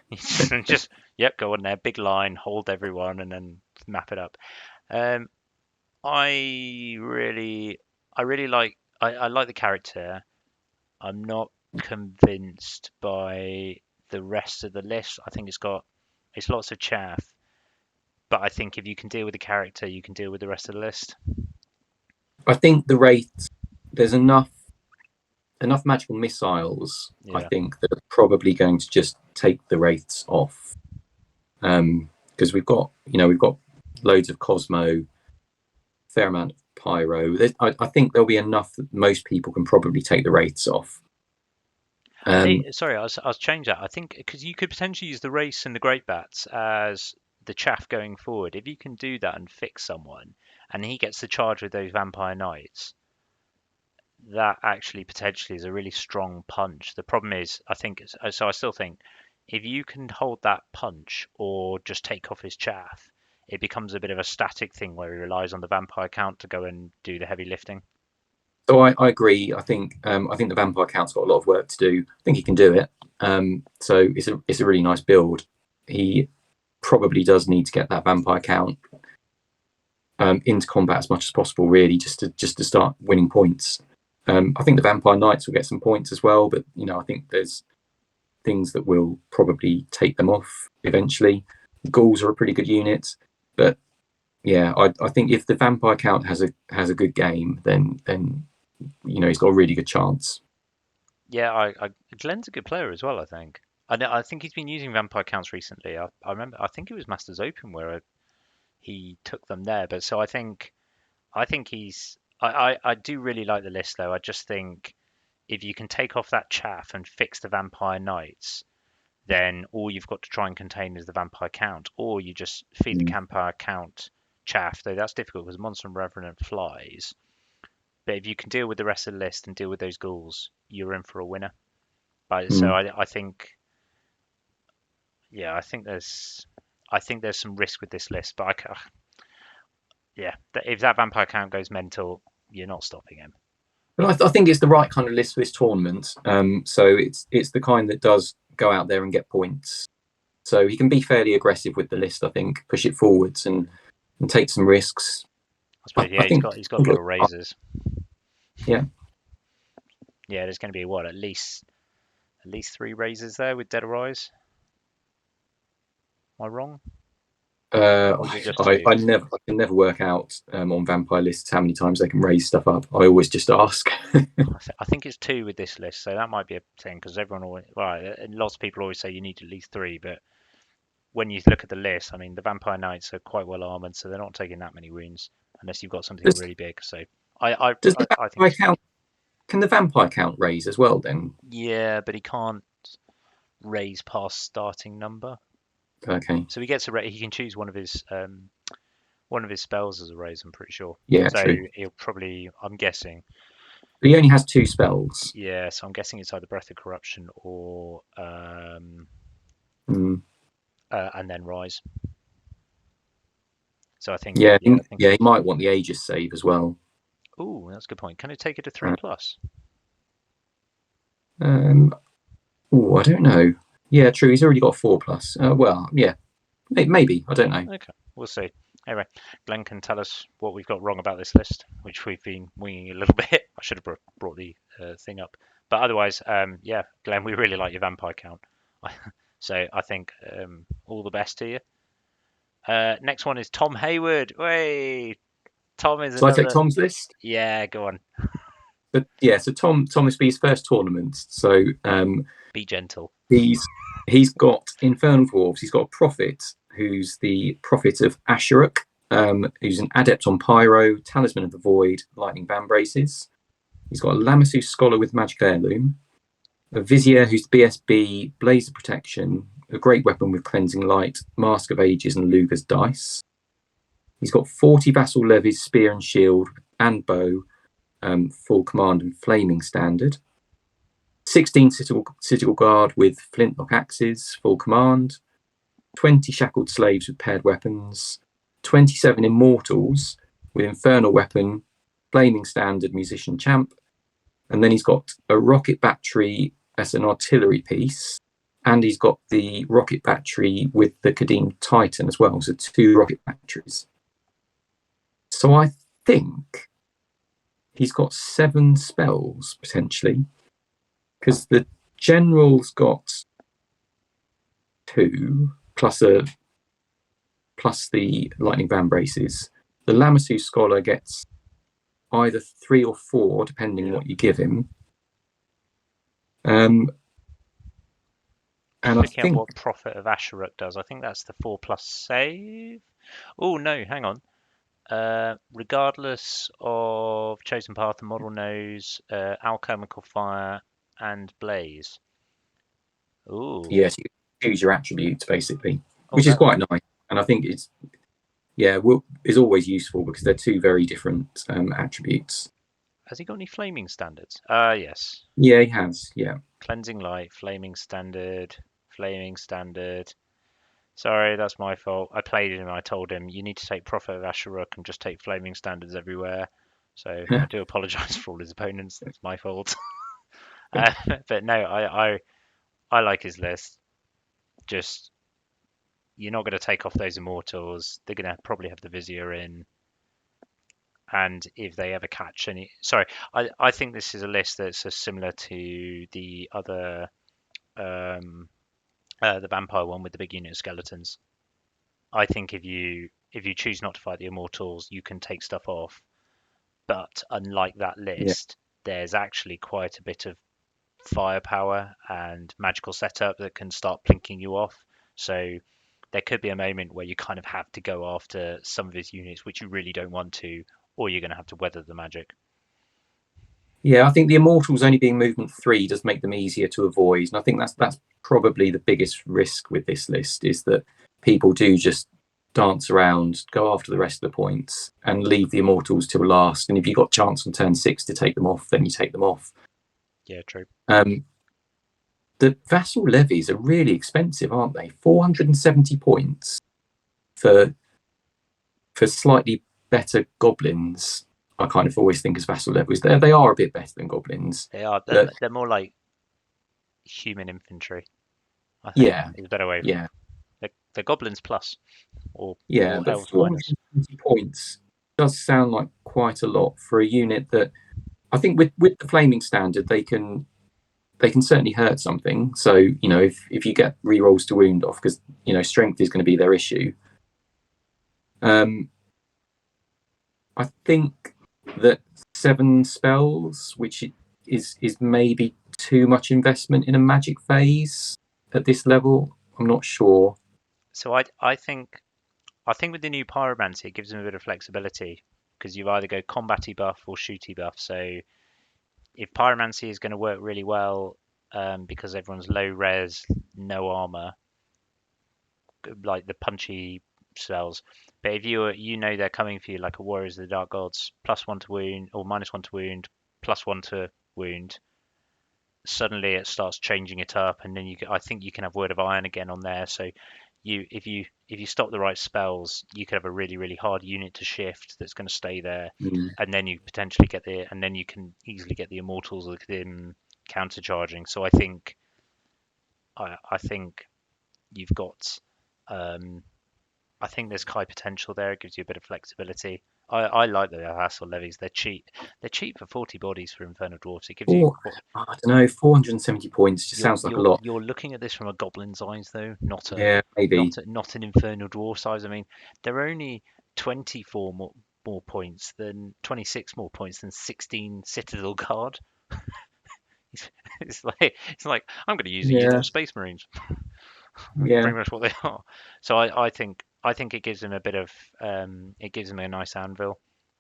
Just yep, go on there, big line, hold everyone, and then map it up. Um, I really, I really like. I like the character. I'm not convinced by the rest of the list. I think it's lots of chaff, but I think if you can deal with the character, you can deal with the rest of the list. I think the wraiths, there's enough magical missiles. I Yeah. think that are probably going to just take the wraiths off, because we've got loads of Cosmo, fair amount of Pyro. I think there'll be enough that most people can probably take the wraiths off. I think, sorry, I was change that. I think because you could potentially use the race and the great bats as the chaff going forward. If you can do that and fix someone, and he gets the charge with those vampire knights, that actually potentially is a really strong punch. The problem is, I think, so I still think if you can hold that punch or just take off his chaff, it becomes a bit of a static thing where he relies on the vampire count to go and do the heavy lifting. So I agree. I think the vampire count's got a lot of work to do. I think he can do it. So it's a really nice build. He probably does need to get that vampire count into combat as much as possible, really, just to start winning points. I think the vampire knights will get some points as well, but I think there's things that will probably take them off eventually. Ghouls are a pretty good unit, but yeah, I think if the vampire count has a good game, then he's got a really good chance. Yeah, Glenn's a good player as well. I think. I think he's been using vampire counts recently. I remember. I think it was Masters Open where he took them there. But so I think he's. I do really like the list though. I just think if you can take off that chaff and fix the vampire knights, then all you've got to try and contain is the vampire count, or you just feed the Mm. vampire count chaff. Though that's difficult because Monster and Revenant flies. But if you can deal with the rest of the list and deal with those ghouls, you're in for a winner. But so Mm. I think, yeah, I think there's some risk with this list. But yeah, if that vampire count goes mental, you're not stopping him. But I think it's the right kind of list for this tournament. So it's the kind that does go out there and get points. So he can be fairly aggressive with the list. I think push it forwards and take some risks. I suppose, yeah, I think he's got little razors. yeah. Yeah, there's going to be what at least 3 razors there with Dead Arise. Am I wrong? Or is it just 2? I can never work out on vampire lists how many times they can raise stuff up. I always just ask. I think it's 2 with this list, so that might be a thing because everyone always, right, and lots of people always say you need at least 3, but when you look at the list, I mean, the Vampire Knights are quite well armored, so they're not taking that many wounds unless you've got something does, really big. So I does the I think vampire count? Can the vampire count raise as well then? yeah, but he can't raise past starting number, Okay. so he gets he can choose one of his spells as a raise. I'm pretty sure. Yeah, So true. he'll probably, I'm guessing, But he only has 2 spells. yeah. So I'm guessing it's either Breath of Corruption or Mm. and then Rise. So I think Yeah, yeah, I think. yeah. He might want the Aegis save as well. Oh, that's a good point. Can it take it to 3 Uh, plus? oh, I don't know. Yeah, true. He's already got 4 plus. Well, yeah, maybe. I don't know. Okay, we'll see. Anyway, Glenn can tell us what we've got wrong about this list, which we've been winging a little bit. I should have brought the thing up, but otherwise, yeah, Glenn, we really like your vampire count. So I think all the best to you. Next one is Tom Hayward. Wait, Tom is So I take another. Tom's list. Yeah, go on. But yeah, so Thomas B's first tournament. So Be gentle. he's got Infernal Dwarves. He's got a Prophet who's the Prophet of Asheruk, who's an adept on Pyro, Talisman of the Void, Lightning Band Braces. He's got a Lamassu Scholar with Magic Heirloom, a Vizier who's BSB, Blaze of Protection, a great weapon with Cleansing Light, Mask of Ages, and Luger's Dice. He's got 40 Vassal Levies, Spear and Shield, and Bow, full command and flaming standard. 16 Citadel Guard with Flintlock Axes, full command. 20 Shackled Slaves with paired weapons. 27 Immortals with Infernal Weapon, Flaming Standard, Musician Champ. And then he's got a Rocket Battery as an artillery piece. And he's got the Rocket Battery with the Kadim Titan as well. So 2 rocket batteries. So I think he's got 7 spells potentially. because the general's got 2 plus the lightning van braces. The Lamassu scholar gets either 3 or 4, depending what you give him. And I Looking at think what Prophet of Asheruk does, I think that's the 4+ save. Oh no, hang on. Regardless of chosen path, the model knows alchemical fire and blaze. Ooh, yes, you choose your attributes basically, oh which is that quite nice. And I think it's is always useful because they're 2 very different attributes. has he got any flaming standards? Yes. Yeah, he has. Yeah, Cleansing light, flaming standard, flaming standard. Sorry, that's my fault. I played him and I told him you need to take Prophet of Asheruk and just take flaming standards everywhere. So I do apologise for all his opponents. That's my fault. uh, but no, I like his list. Just you're not going to take off those immortals. They're going to probably have the vizier in, and if they ever catch any, sorry, I think this is a list that's similar to the other the vampire one with the big unit of skeletons. I think if you choose not to fight the immortals, you can take stuff off. But unlike that yeah, list, there's actually quite a bit of firepower and magical setup that can start plinking you off. So there could be a moment where you kind of have to go after some of his units, which you really don't want to, or you're going to have to weather the magic. yeah. I think the immortals only being movement 3 does make them easier to avoid, and I think that's probably the biggest risk with this list is that people do just dance around, go after the rest of the points, and leave the immortals till last. And if you've got chance on turn 6 to take them off, then you take them off. Yeah, true. The vassal levies are really expensive, aren't they? 470 points for slightly better goblins. I kind of always think as vassal levies, they are a bit better than goblins. They are. But They're more like human infantry, I think, yeah, is a better way of. yeah, They're goblins plus, or yeah. or But elves minus. 470 points does sound like quite a lot for a unit that I think with the flaming standard they can certainly hurt something. So if you get rerolls to wound off, because strength is going to be their issue. I think that 7 spells, which is maybe too much investment in a magic phase at this level. I'm not sure. So I think with the new pyromancy, it gives them a bit of flexibility because you either go combaty buff or shooty buff. So if pyromancy is going to work really well because everyone's low res, no armor, like the punchy spells. But if you know they're coming for you like a Warriors of the Dark Gods, +1 to wound or -1 to wound, +1 to wound, suddenly it starts changing it up, and then I think you can have Word of Iron again on there. So if you stop the right spells, you could have a really really hard unit to shift that's going to stay there, and then you potentially and then you can easily get the immortals with them countercharging. So I think you've got I think there's high potential there. It gives you a bit of flexibility. I like the hassle levies. They're cheap. They're cheap for 40 bodies for Infernal Dwarfs. It gives you I don't know. 470 points just you're sounds like a you're lot. you're looking at this from a goblin's eyes though, not a Yeah, maybe. not an Infernal Dwarf's eyes. I mean, they're only 24 more points than 26 more points than 16 Citadel Guard. It's like I'm going to use a unit Yeah, of Space Marines. yeah, Pretty much what they are. So I think it gives him a bit of it gives him a nice anvil.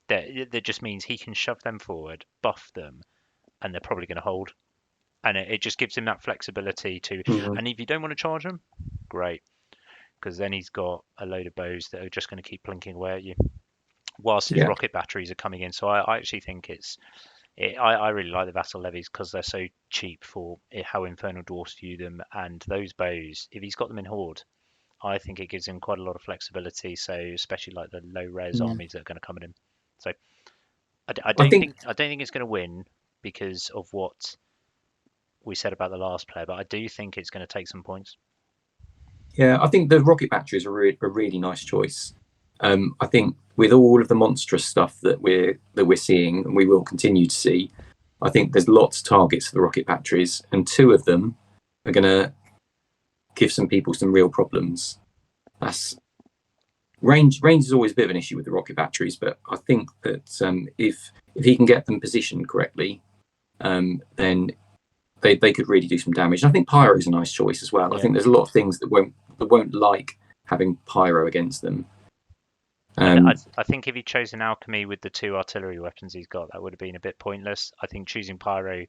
That just means he can shove them forward, buff them, and they're probably going to hold. And it just gives him that flexibility to. mm, And if you don't want to charge him, great, because then he's got a load of bows that are just going to keep plinking away at you, whilst his yeah. rocket batteries are coming in. So I actually think I really like the vassal levies because they're so cheap for how Infernal Dwarfs view them, and those bows. If he's got them in horde, I think it gives him quite a lot of flexibility. So especially like the low res Mm. armies that are going to come at him. So I I don't think, think it's going to win because of what we said about the last player, but I do think it's going to take some points. yeah, I think the rocket battery is a really nice choice. I think with all of the monstrous stuff that we're seeing, and we will continue to see, I think there's lots of targets for the rocket batteries, and 2 of them are going to give some people some real problems. That's range is always a bit of an issue with the rocket batteries, but I think that if he can get them positioned correctly, then they could really do some damage. And I think pyro is a nice choice as well. Yeah. I think there's a lot of things that won't like having pyro against them. I think if he'd chosen alchemy with the 2 artillery weapons he's got, that would have been a bit pointless. I think choosing pyro,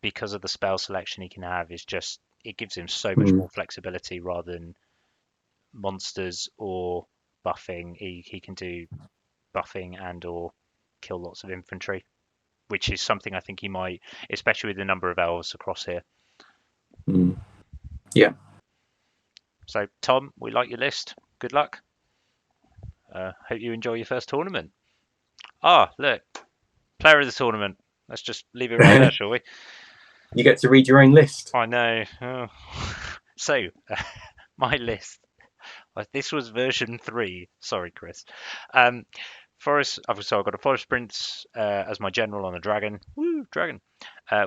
because of the spell selection he can have, is just, it gives him so much more flexibility rather than monsters or buffing. He can do buffing and or kill lots of infantry, which is something I think he might, especially with the number of elves across here. Yeah. So Tom, we like your list. Good luck. Hope you enjoy your first tournament. Look, player of the tournament. Let's just leave it right there, shall we? You get to read your own list. I know. Oh. So, my list. This was version 3. Sorry, Chris. Forest. So I've got a Forest Prince as my general on a dragon. Woo, dragon.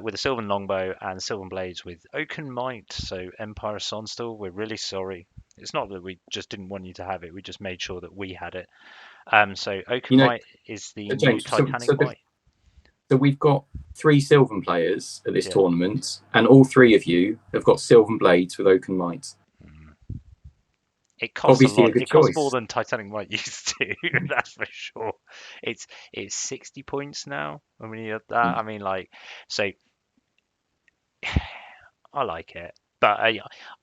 With a Sylvan longbow and Sylvan blades with Oaken Might. So Empire of Sonsthal. We're really sorry. It's not that we just didn't want you to have it. We just made sure that we had it. So Oaken Might is the James, new Titanic Might. So we've got 3 Sylvan players at this tournament, and all 3 of you have got Sylvan blades with Oaken Might. It costs obviously a lot. A good It costs choice. more than Titanic Might used to. That's for sure. It's 60 points now. I mean, I mean, like, so I like it, but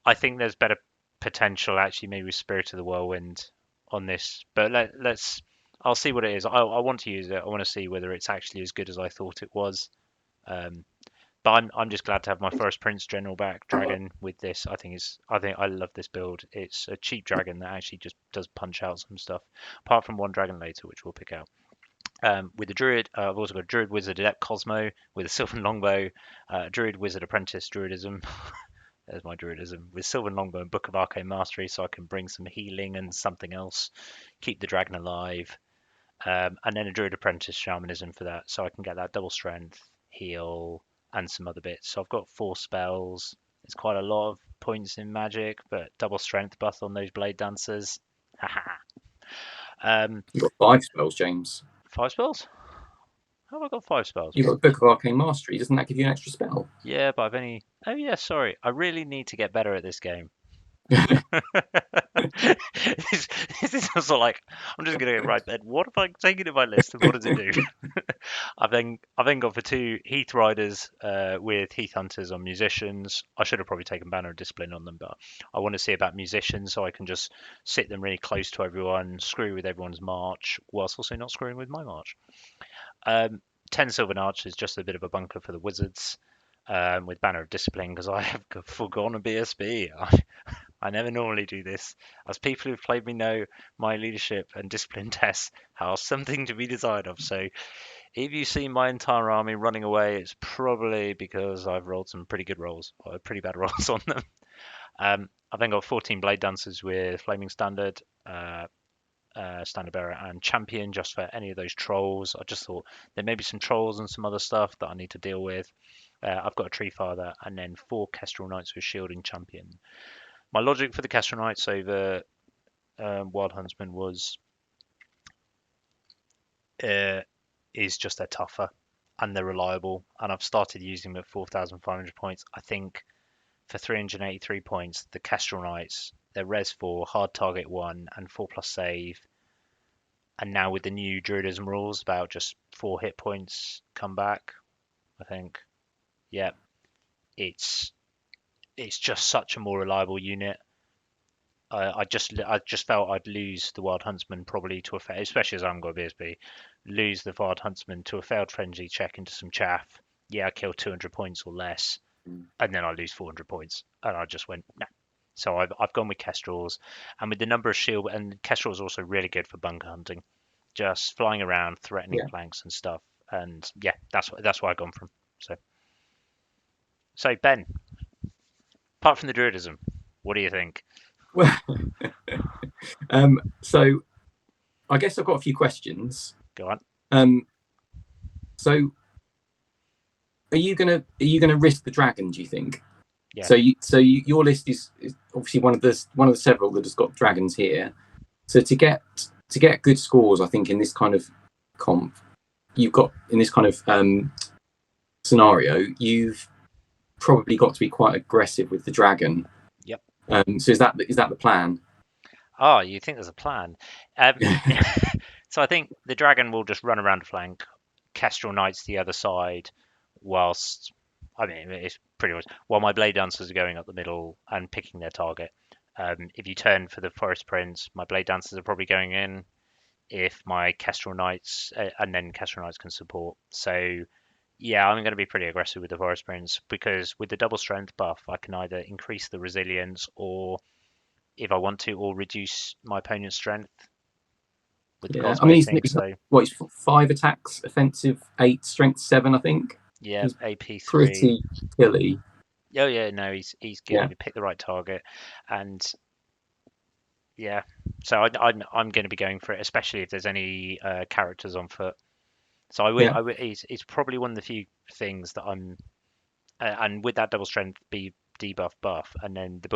I think there's better potential actually, maybe with Spirit of the Whirlwind on this. But let's. I'll see what it is. I want to use it. I want to see whether it's actually as good as I thought it was. But I'm just glad to have my first Prince General back dragon with this. I think I love this build. It's a cheap dragon that actually just does punch out some stuff. Apart from one dragon later, which we'll pick out. With the Druid, I've also got a Druid Wizard Adept Cosmo with a Sylvan Longbow, Druid Wizard Apprentice Druidism. There's my Druidism with Sylvan Longbow and Book of Arcane Mastery, so I can bring some healing and something else, keep the dragon alive, and then a Druid Apprentice Shamanism for that, so I can get that double strength, heal, and some other bits. So I've got 4 spells. It's quite a lot of points in Magic, but double strength buff on those Blade Dancers. You've got 5 spells, James. 5 spells? How have I got 5 spells? You've got the Book of Arcane Mastery. Doesn't that give you an extra spell? Yeah, but I've only... Oh yeah, sorry. I really need to get better at this game. this is also like, I'm just gonna get right then. What have I taken in my list and what does it do? I've then got for 2 Heath Riders with Heath Hunters on musicians. I should have probably taken Banner of Discipline on them, but I want to see about musicians so I can just sit them really close to everyone, screw with everyone's march, whilst also not screwing with my march. 10 Sylvan Archers, just a bit of a bunker for the wizards. With Banner of Discipline because I have forgone a BSB. I never normally do this. As people who've played me know, my leadership and discipline tests have something to be desired of. So if you see my entire army running away, it's probably because I've rolled some pretty good rolls, or pretty bad rolls on them. I've then got 14 Blade Dancers with Flaming Standard, Standard Bearer, and Champion, just for any of those trolls. I just thought there may be some trolls and some other stuff that I need to deal with. I've got a Tree Father, and then 4 Kestrel Knights with Shield and Champion. My logic for the Kestrel Knights over Wild Huntsman was is just they're tougher and they're reliable, and I've started using them at 4,500 points. I think for 383 points, the Kestrel Knights, they're res 4, hard target 1, and 4+ save. And now with the new Druidism rules about just 4 hit points come back, I think, yeah, it's just such a more reliable unit. I just felt I'd lose the Wild Huntsman probably to a especially as I haven't got a BSB, lose the Wild Huntsman to a failed frenzy check into some chaff. Yeah, I kill 200 points or less, and then I lose 400 points, and I just went nah. So I've gone with Kestrels, and with the number of shield, and Kestrels also really good for bunker hunting, just flying around, threatening flanks and stuff. And yeah, that's where I've gone from. So Ben, apart from the Druidism, what do you think? Well, so I guess I've got a few questions. Go on. So are you gonna risk the dragon? Do you think? Yeah. Your list is obviously one of the several that has got dragons here. So to get good scores, I think in this kind of comp, you've got in this kind of scenario, you've probably got to be quite aggressive with the dragon. Yep. So is that the plan? Oh, you think there's a plan? So I think the dragon will just run around the flank, Kestrel Knights the other side, whilst I mean it's pretty much while my Blade Dancers are going up the middle and picking their target. If you turn for the Forest Prince, my Blade Dancers are probably going in. If my Kestrel Knights and then Kestrel Knights can support. So yeah, I'm going to be pretty aggressive with the Forest Prince because with the double strength buff, I can either increase the resilience or if I want to, or reduce my opponent's strength with the Yeah, I mean cosmo thing. So he's 5 attacks, offensive 8, strength 7, I think. yeah, He's AP3. pretty killy. Oh yeah, no, he's good Yeah, if you pick the right target, and yeah. So I'm going to be going for it, especially if there's any characters on foot. So yeah, it's probably one of the few things that I'm and with that double strength be debuff buff, and then the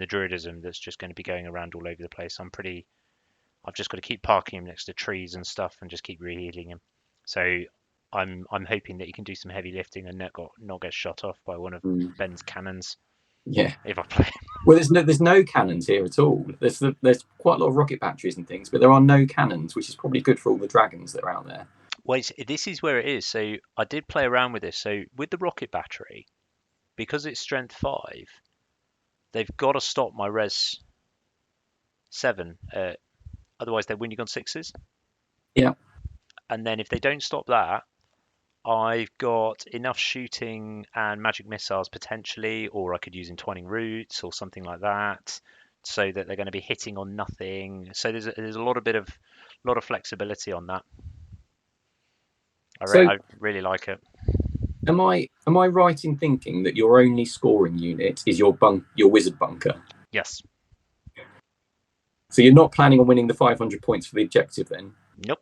druidism that's just going to be going around all over the place. I've just got to keep parking him next to trees and stuff, and just keep rehealing him. So I'm hoping that he can do some heavy lifting and not get shot off by one of mm, Ben's cannons yeah. if I play. Well, there's no cannons here at all. There's quite a lot of rocket batteries and things, but there are no cannons, which is probably good for all the dragons that are out there. Well, this is where it is. So I did play around with this. So with the rocket battery, because it's strength 5, they've got to stop my res 7. Otherwise, they're winning on 6s. Yeah, And then if they don't stop that, I've got enough shooting and magic missiles potentially, or I could use entwining roots or something like that, so that they're going to be hitting on nothing. So there's a lot of flexibility on that. so I really like it. am I right in thinking that your only scoring unit is your wizard bunker? Yes. So you're not planning on winning the 500 points for the objective then? Nope.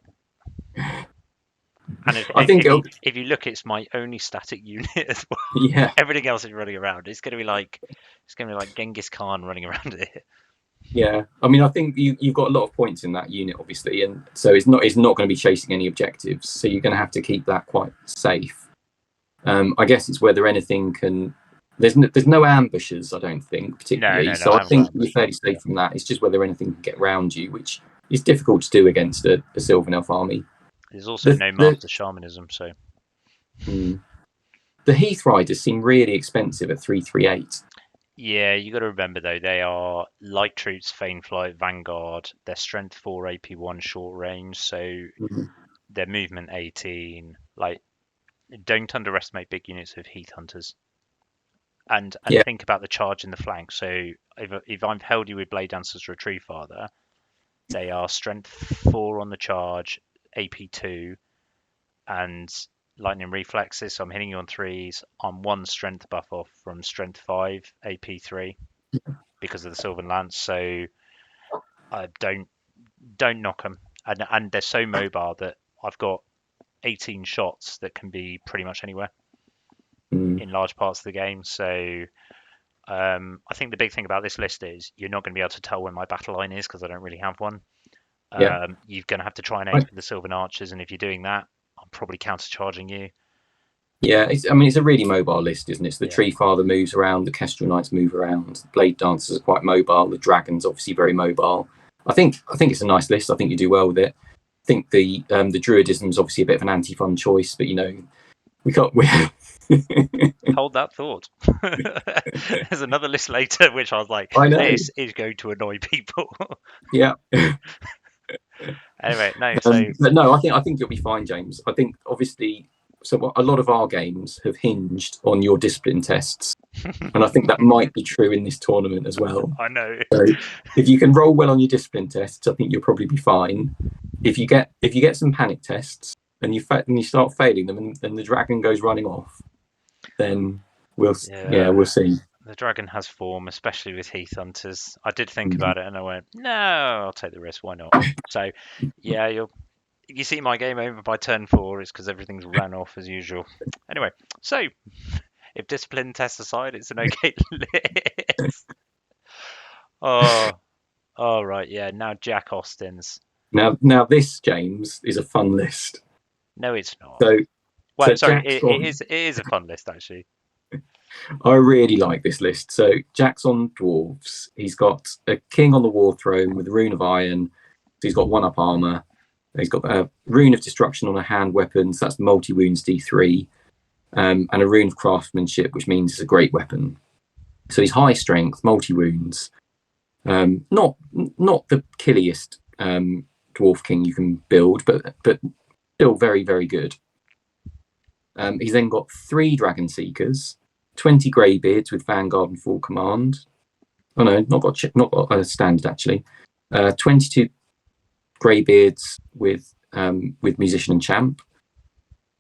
And I think if you look, it's my only static unit as well. yeah, Everything else is running around. It's gonna be like Genghis Khan running around it. yeah. I mean, I think you've got a lot of points in that unit, obviously, and so it's not going to be chasing any objectives. So you're going to have to keep that quite safe. I guess it's whether anything can. There's no ambushes, I don't think, particularly. No, So I I haven't got think you're ambushes. fairly safe from that. It's just whether anything can get around you, which is difficult to do against a Sylvan Elf army. There's also The no the master shamanism, so hmm, the Heath Riders seem really expensive at 338. yeah, you got to remember though they are light troops, Feign Flight, Vanguard. They're strength 4, AP1, short range, so Mhm. their movement 18. Like, don't underestimate big units of Heath Hunters, and Yeah, think about the charge in the flank. So if I've held you with Blade Dancers Retrieve Father, they are strength 4 on the charge, AP2, and lightning reflexes. So I'm hitting you on 3s. I'm 1 strength buff off from strength 5, AP3 because of the Sylvan Lance. So don't knock them, and they're so mobile that I've got 18 shots that can be pretty much anywhere mm, in large parts of the game. So I think the big thing about this list is you're not going to be able to tell when my battle line is because I don't really have one. yeah. You're going to have to try and I, ace with the Sylvan Archers, and if you're doing that, I'm probably countercharging you. Yeah, I mean, it's a really mobile list, isn't it? So the Yeah, Tree Father moves around, the Kestrel Knights move around, the Blade Dancers are quite mobile, the Dragons obviously very mobile. I think it's a nice list. I think you do well with it. I think the Druidism is obviously a bit of an anti-fun choice, but we can't. hold that thought. There's another list later which I was like, I know. this is going to annoy people. Yeah. Anyway, no, so But no, I think you'll be fine, James. I think obviously, so a lot of our games have hinged on your discipline tests, and I think that might be true in this tournament as well. I know. So if you can roll well on your discipline tests, I think you'll probably be fine. If you get some panic tests and you start failing them, and the dragon goes running off, then Yeah, we'll see. the dragon has form, especially with Heath Hunters. I did think Mhm. about it and I went, no, I'll take the risk. Why not? So, yeah, if you see my game over by turn 4, it's because everything's ran off as usual. Anyway, so if discipline tests aside, it's an okay list. Oh, all right, yeah. Now Jack Austin's. Now this, James, is a fun list. No, it's not. So Well, sorry, Jack's it on. is. It is a fun list actually. I really like this list. So Jack's on dwarves. He's got a king on the war throne with a rune of iron. So he's got 1-up armor. He's got a rune of destruction on a hand weapon. So that's multi wounds D3, and a rune of craftsmanship, which means it's a great weapon. So he's high strength, multi wounds. Not the killiest dwarf king you can build, but still very, very good. He's then got 3 dragon seekers, 20 greybeards with vanguard and full command. Oh no, not got a standard actually. 22 greybeards with musician and champ.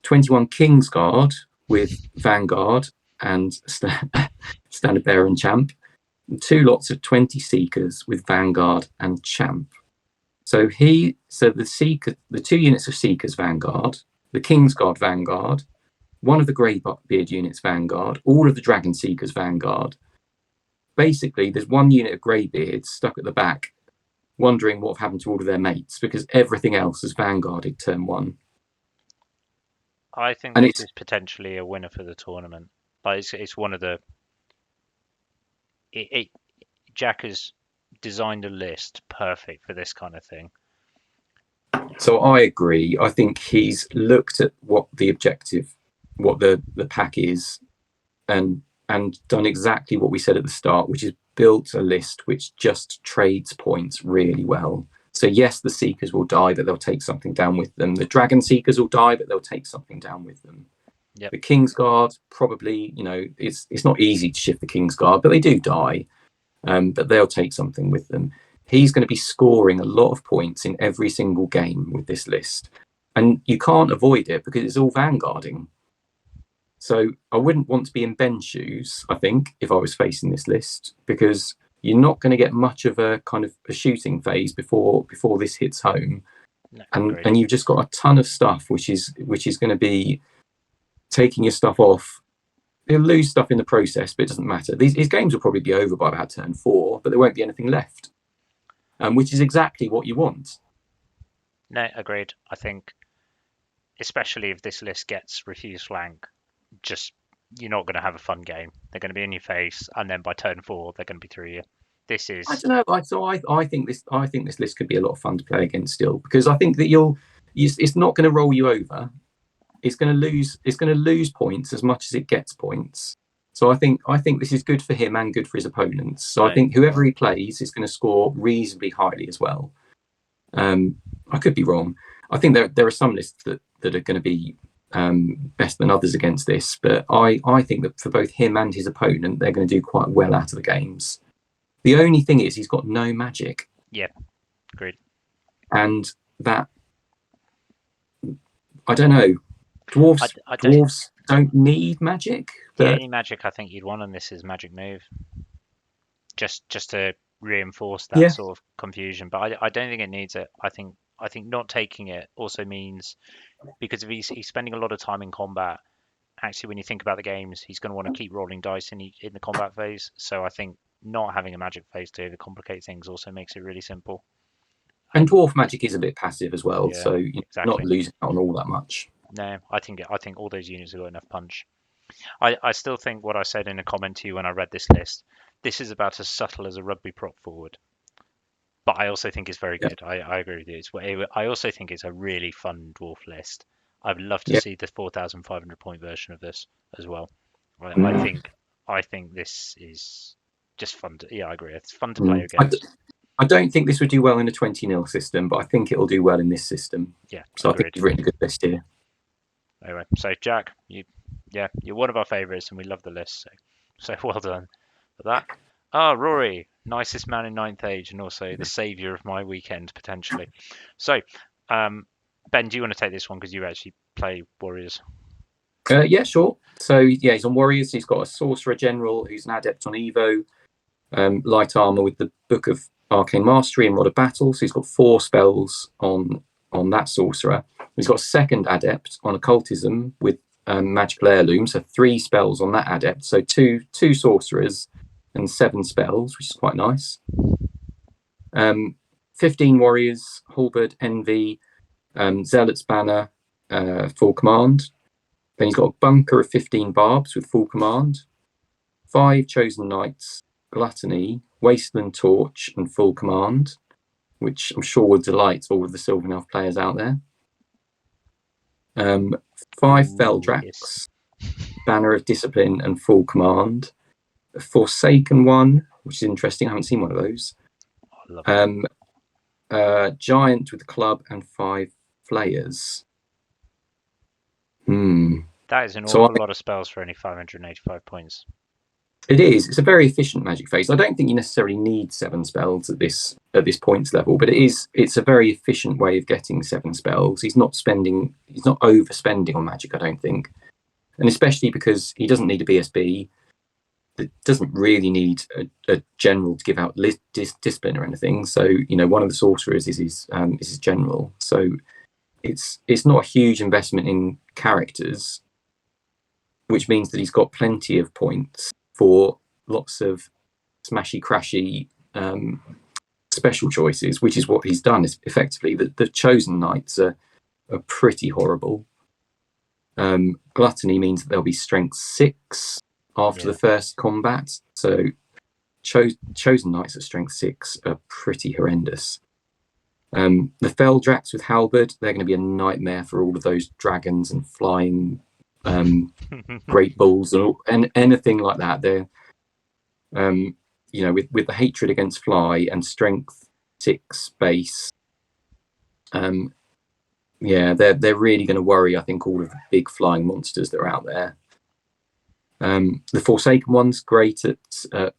21 kingsguard with vanguard and standard bearer and champ. 2 lots of 20 seekers with vanguard and champ. So the 2 units of seekers vanguard, the kingsguard vanguard, 1 of the greybeard units vanguard, all of the dragon seekers vanguard. Basically, there's 1 unit of greybeards stuck at the back, wondering what happened to all of their mates because everything else is vanguarded turn 1. I think this is potentially a winner for the tournament. But it's one of the. Jack has designed a list perfect for this kind of thing. So I agree. I think he's looked at what the objective, what the pack is, and done exactly what we said at the start, which is built a list which just trades points really well. So yes, the seekers will die, but they'll take something down with them. The dragon seekers will die, but they'll take something down with them. Yep. The kingsguard probably, it's not easy to shift the kingsguard, but they do die. But they'll take something with them. He's going to be scoring a lot of points in every single game with this list. And you can't avoid it because it's all vanguarding. So I wouldn't want to be in Ben's shoes, I think, if I was facing this list, because you're not going to get much of a kind of a shooting phase before this hits home. No, and you've just got a ton of stuff which is going to be taking your stuff off. He'll lose stuff in the process, but it doesn't matter. His games will probably be over by about turn 4, but there won't be anything left, which is exactly what you want. No, agreed. I think, especially if this list gets refused flank, you're not going to have a fun game. They're going to be in your face, and then by turn 4, they're going to be through you. This is. I don't know. I think this list could be a lot of fun to play against still, because I think that it's not going to roll you over. It's going to lose points as much as it gets points. So I think this is good for him and good for his opponents. So I think whoever he plays is going to score reasonably highly as well. I could be wrong. I think there are some lists that are going to be better than others against this, but I think that for both him and his opponent, they're going to do quite well out of the games. The only thing is he's got no magic. Yeah, agreed. And that, I don't know. Dwarves don't need magic. The only magic I think you'd want on this is magic move, just to reinforce that sort of confusion. But I don't think it needs it. I think not taking it also means, because if he's spending a lot of time in combat, actually when you think about the games, he's going to want to keep rolling dice in the combat phase. So I think not having a magic phase to overcomplicate things also makes it really simple. And dwarf magic is a bit passive as well, so you're exactly. not losing out on all that much. No, I think all those units have got enough punch. I still think what I said in a comment to you when I read this list, this is about as subtle as a rugby prop forward. But I also think it's very good. I agree with you. I also think it's a really fun dwarf list. I'd love to see the 4,500 point version of this as well. I think this is just fun. I agree. It's fun to play against. I don't think this would do well in a 20-0 system, but I think it'll do well in this system. Yeah. So agreed. I think you've written a good list here. Anyway, so Jack, you're one of our favourites, and we love the list. So well done for that. Rory, nicest man in ninth age, and also the saviour of my weekend potentially. So, Ben, do you want to take this one because you actually play warriors? Yeah, sure. So he's on warriors. He's got a sorcerer general who's an adept on Evo, light armor with the Book of Arcane Mastery and Rod of Battle. So he's got 4 spells on on that sorcerer. He's got a second adept on occultism with magical heirloom, so 3 spells on that adept. So two sorcerers and 7 spells, which is quite nice. 15 warriors, halberd, envy, zealot's banner, full command. Then he's got a bunker of 15 barbs with full command, 5 chosen knights, gluttony, wasteland torch, and full command, which I'm sure will delight all of the Sylvan Elf players out there. 5 Feldrax, yes. banner of discipline and full command. A Forsaken one, which is interesting. I haven't seen one of those. I love it. Giant with a club and 5 flayers. That is an awful lot of spells for only 585 points. It is. It's a very efficient magic phase. I don't think you necessarily need 7 spells at this points level, but it's a very efficient way of getting 7 spells. He's not overspending on magic, I don't think. And especially because he doesn't need a BSB, that doesn't really need a general to give out discipline or anything. So, one of the sorcerers is his general. So it's not a huge investment in characters, which means that he's got plenty of points for lots of smashy crashy special choices, which is what he's done. Is effectively the chosen knights are pretty horrible. Gluttony means that there'll be strength 6 after the first combat, so chosen knights at strength 6 are pretty horrendous. The Feldrax with halberd, they're going to be a nightmare for all of those dragons and flying great bulls and anything like that. They're with the hatred against fly and strength 6 base, they're really going to worry, I think, all of the big flying monsters that are out there. The Forsaken one's great at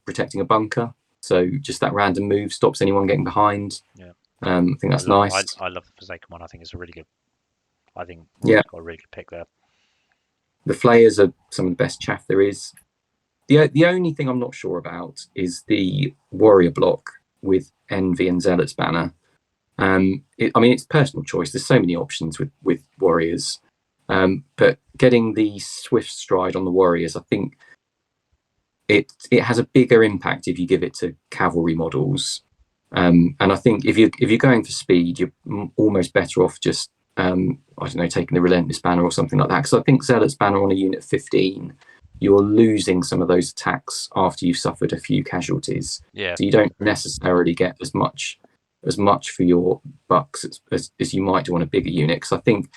protecting a bunker, so just that random move stops anyone getting behind. I think that's nice. I love the Forsaken one. I think it's a really good. I think got a really good pick there. The Flayers are some of the best chaff there is. The only thing I'm not sure about is the warrior block with Envy and Zealot's banner. It's personal choice. There's so many options with warriors, but getting the swift stride on the warriors, I think it has a bigger impact if you give it to cavalry models. And I think if you're going for speed, you're almost better off just taking the Relentless banner or something like that. Because I think Zealot's banner on a unit of 15, you're losing some of those attacks after you've suffered a few casualties. Yeah. So you don't necessarily get as much for your bucks as you might do on a bigger unit. Because I think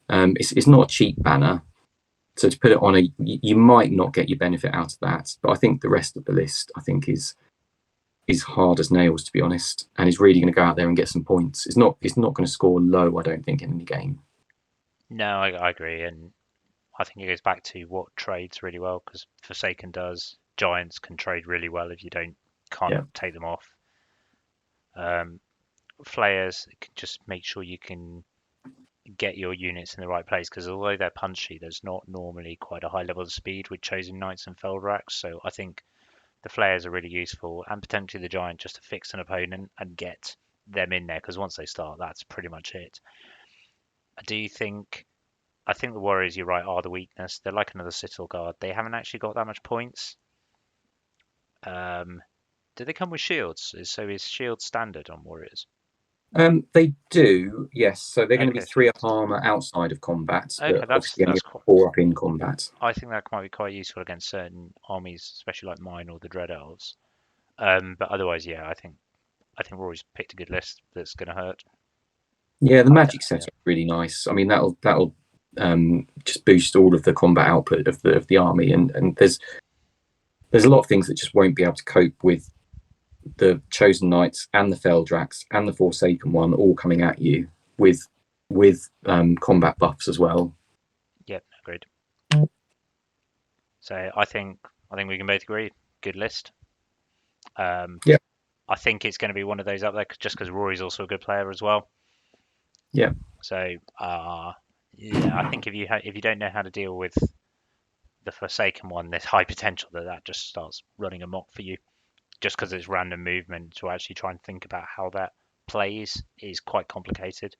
it's not a cheap banner. So to put it on you might not get your benefit out of that. But I think the rest of the list, I think, is hard as nails, to be honest, and he's really going to go out there and get some points. It's not going to score low, I don't think, in any game. No, I agree, and I think it goes back to what trades really well, because Forsaken does. Giants can trade really well if you can't take them off. Flayers can just make sure you can get your units in the right place, because although they're punchy, there's not normally quite a high level of speed with chosen knights and Feldrax. So I think the Flayers are really useful, and potentially the Giant just to fix an opponent and get them in there, because once they start, that's pretty much it. I think the Warriors, you're right, are the weakness. They're like another Citadel Guard. They haven't actually got that much points. Do they come with shields? So is shield standard on Warriors? They do, yes. So they're going to be 3 up armor outside of combat, but obviously only 4 up in combat. I think that might be quite useful against certain armies, especially like mine or the Dread Elves. But otherwise, I think Rory's picked a good list that's going to hurt. Yeah, the magic set are really nice. I mean, that'll just boost all of the combat output of the army, and there's a lot of things that just won't be able to cope with the chosen knights and the Feldrax and the Forsaken one all coming at you with combat buffs as well. Yep, agreed. So I think we can both agree. Good list. I think it's going to be one of those up there just because Rory's also a good player as well. Yeah. So I think if you don't know how to deal with the Forsaken one, there's high potential that just starts running amok for you. Just because it's random movement, to actually try and think about how that plays is quite complicated.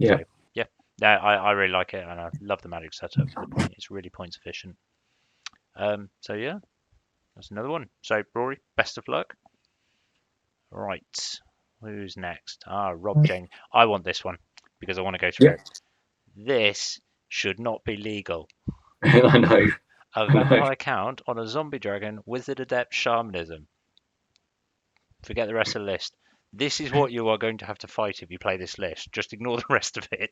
Yeah. So yeah, yeah, I really like it, and I love the magic setup for the point. It's really points efficient. So yeah, that's another one. So Rory, best of luck. Right, who's next? Rob Jane. I want this one because I want to go through Yeah. it. This should not be legal. I know. A I know. vampire count on a zombie dragon, wizard adept shamanism. Forget the rest of the list. This is what you are going to have to fight if you play this list. Just ignore the rest of it.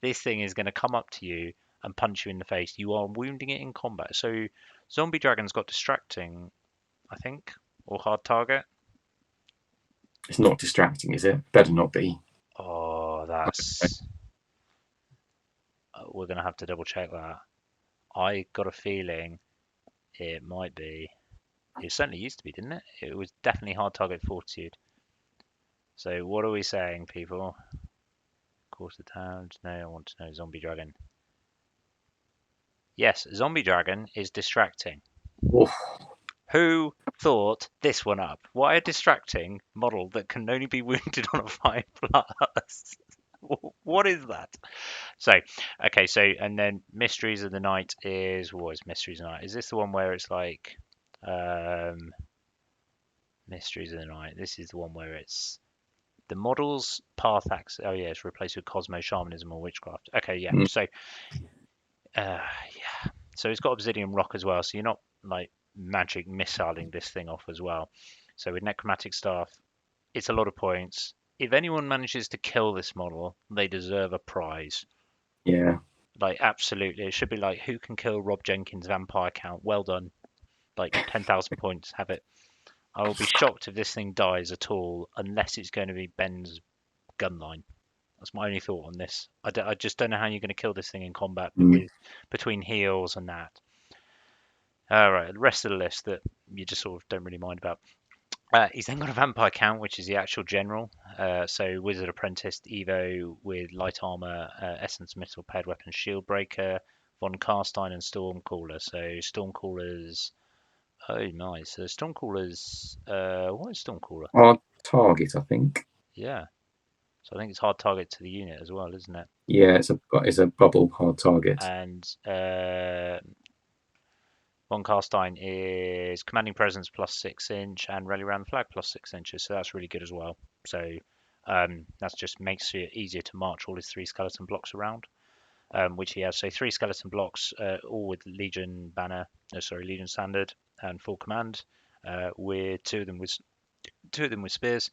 This thing is going to come up to you and punch you in the face. You are wounding it in combat. So zombie dragon's got distracting, I think, or hard target. It's not distracting, is it? Better not be. Oh, we're going to have to double check that. I got a feeling it might be. It certainly used to be, didn't it? It was definitely hard target fortitude. So what are we saying, people? Course of towns. No, I want to know zombie dragon. Yes, zombie dragon is distracting. Oh, Who thought this one up? Why a distracting model that can only be wounded on a 5+? What is that? So, okay, so and then Mysteries of the Night is what is Mysteries of the Night? Is this the one where it's like Mysteries of the Night? This is the one where it's the model's path access. Oh yeah, it's replaced with Cosmo Shamanism or Witchcraft. Okay, yeah. mm, So, yeah. So it's got Obsidian Rock as well. So you're not like magic missiling this thing off as well. So with Necromantic Staff, it's a lot of points. If anyone manages to kill this model, they deserve a prize. yeah. Like absolutely, it should be like who can kill Rob Jenkins' vampire count? Well done. Like 10,000 points. Have it. I will be shocked if this thing dies at all, unless it's going to be Ben's gunline. That's my only thought on this. I just don't know how you're going to kill this thing in combat Mm, with between heals and that. All right, the rest of the list that you just sort of don't really mind about. He's then got a vampire count, which is the actual general. So wizard apprentice Evo with light armor, essence missile, paired weapon, shield breaker, von Carstein, and stormcaller. So stormcallers. Oh nice. So stormcallers. What is stormcaller? hard target, I think. Yeah. So I think it's hard target to the unit as well, isn't it? Yeah, it's a bubble hard target. And Von Carstein is commanding presence plus 6 inch and rally around the flag plus 6 inches, so that's really good as well. So that just makes it easier to march all his 3 skeleton blocks around, which he has. So 3 skeleton blocks, all with Legion banner, Legion standard and full command, with two of them with spears.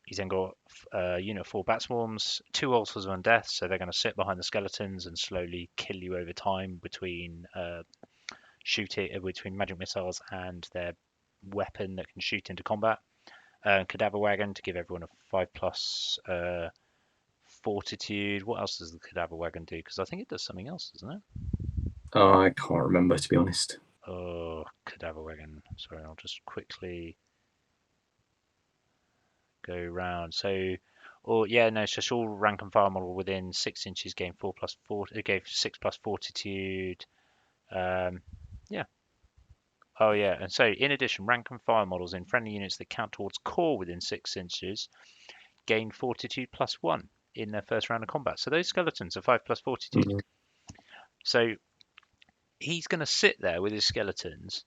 He's then got a unit of 4 bat swarms, 2 altars of undeath, so they're going to sit behind the skeletons and slowly kill you over time between shoot it between magic missiles and their weapon that can shoot into combat. Cadaver wagon to give everyone a 5+ fortitude. What else does the cadaver wagon do? Because I think it does something else, doesn't it? I can't remember, to be honest. Oh, cadaver wagon. Sorry, I'll just quickly go round. So, or yeah, no, it's just all rank and file model within 6 inches gain 4+4. It gave 6+ fortitude. Yeah, Oh yeah, and so in addition, rank and file models in friendly units that count towards core within 6 inches gain fortitude +1 in their first round of combat. So those skeletons are 5+ fortitude. Mm, So he's going to sit there with his skeletons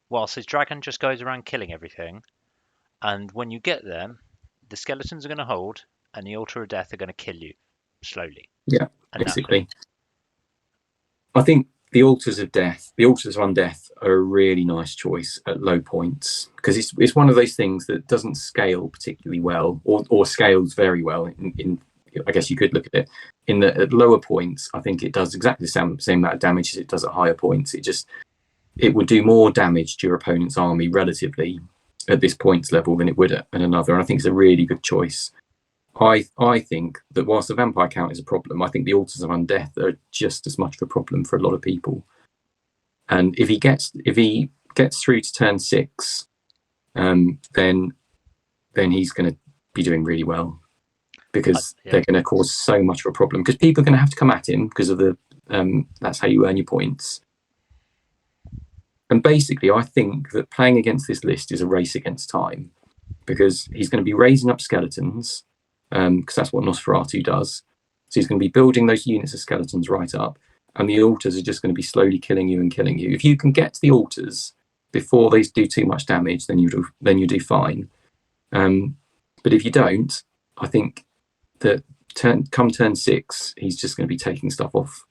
whilst his dragon just goes around killing everything. And when you get them, the skeletons are going to hold, and the altar of death are going to kill you slowly. yeah, And that's it. basically. I think the altars of undeath are a really nice choice at low points because it's one of those things that doesn't scale particularly well or scales very well in I guess you could look at it in the at lower points. I think it does exactly the same amount of damage as it does at higher points. It would do more damage to your opponent's army relatively at this points level than it would at another. And I think it's a really good choice. I think that whilst the vampire count is a problem, I think the altars of undeath are just as much of a problem for a lot of people. And if he gets through to turn 6, then he's going to be doing really well because Yeah. they're going to cause so much of a problem because people are going to have to come at him because of the that's how you earn your points. And basically, I think that playing against this list is a race against time because he's going to be raising up skeletons. because that's what Nosferatu does. So he's going to be building those units of skeletons right up, and the altars are just going to be slowly killing you and killing you. If you can get to the altars before they do too much damage, then you do fine. But if you don't, I think that come turn 6, he's just going to be taking stuff off.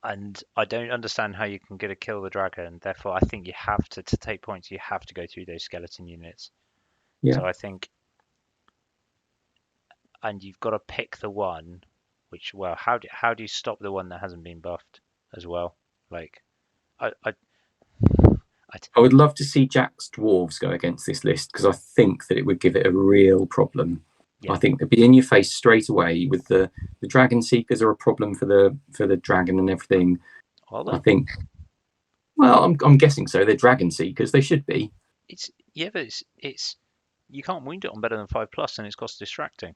And I don't understand how you can get a kill the dragon. Therefore, I think you have to take points. You have to go through those skeleton units. Yeah. So I think, and you've got to pick the one, which how do you stop the one that hasn't been buffed as well? Like, I would love to see Jack's dwarves go against this list, because I think that it would give it a real problem. Yeah. I think they'd be in your face straight away with the dragon seekers are a problem for the dragon and everything. I think. Well, I'm guessing so. They're dragon seekers. They should be. But it's you can't wound it on better than 5+, and it's cost distracting.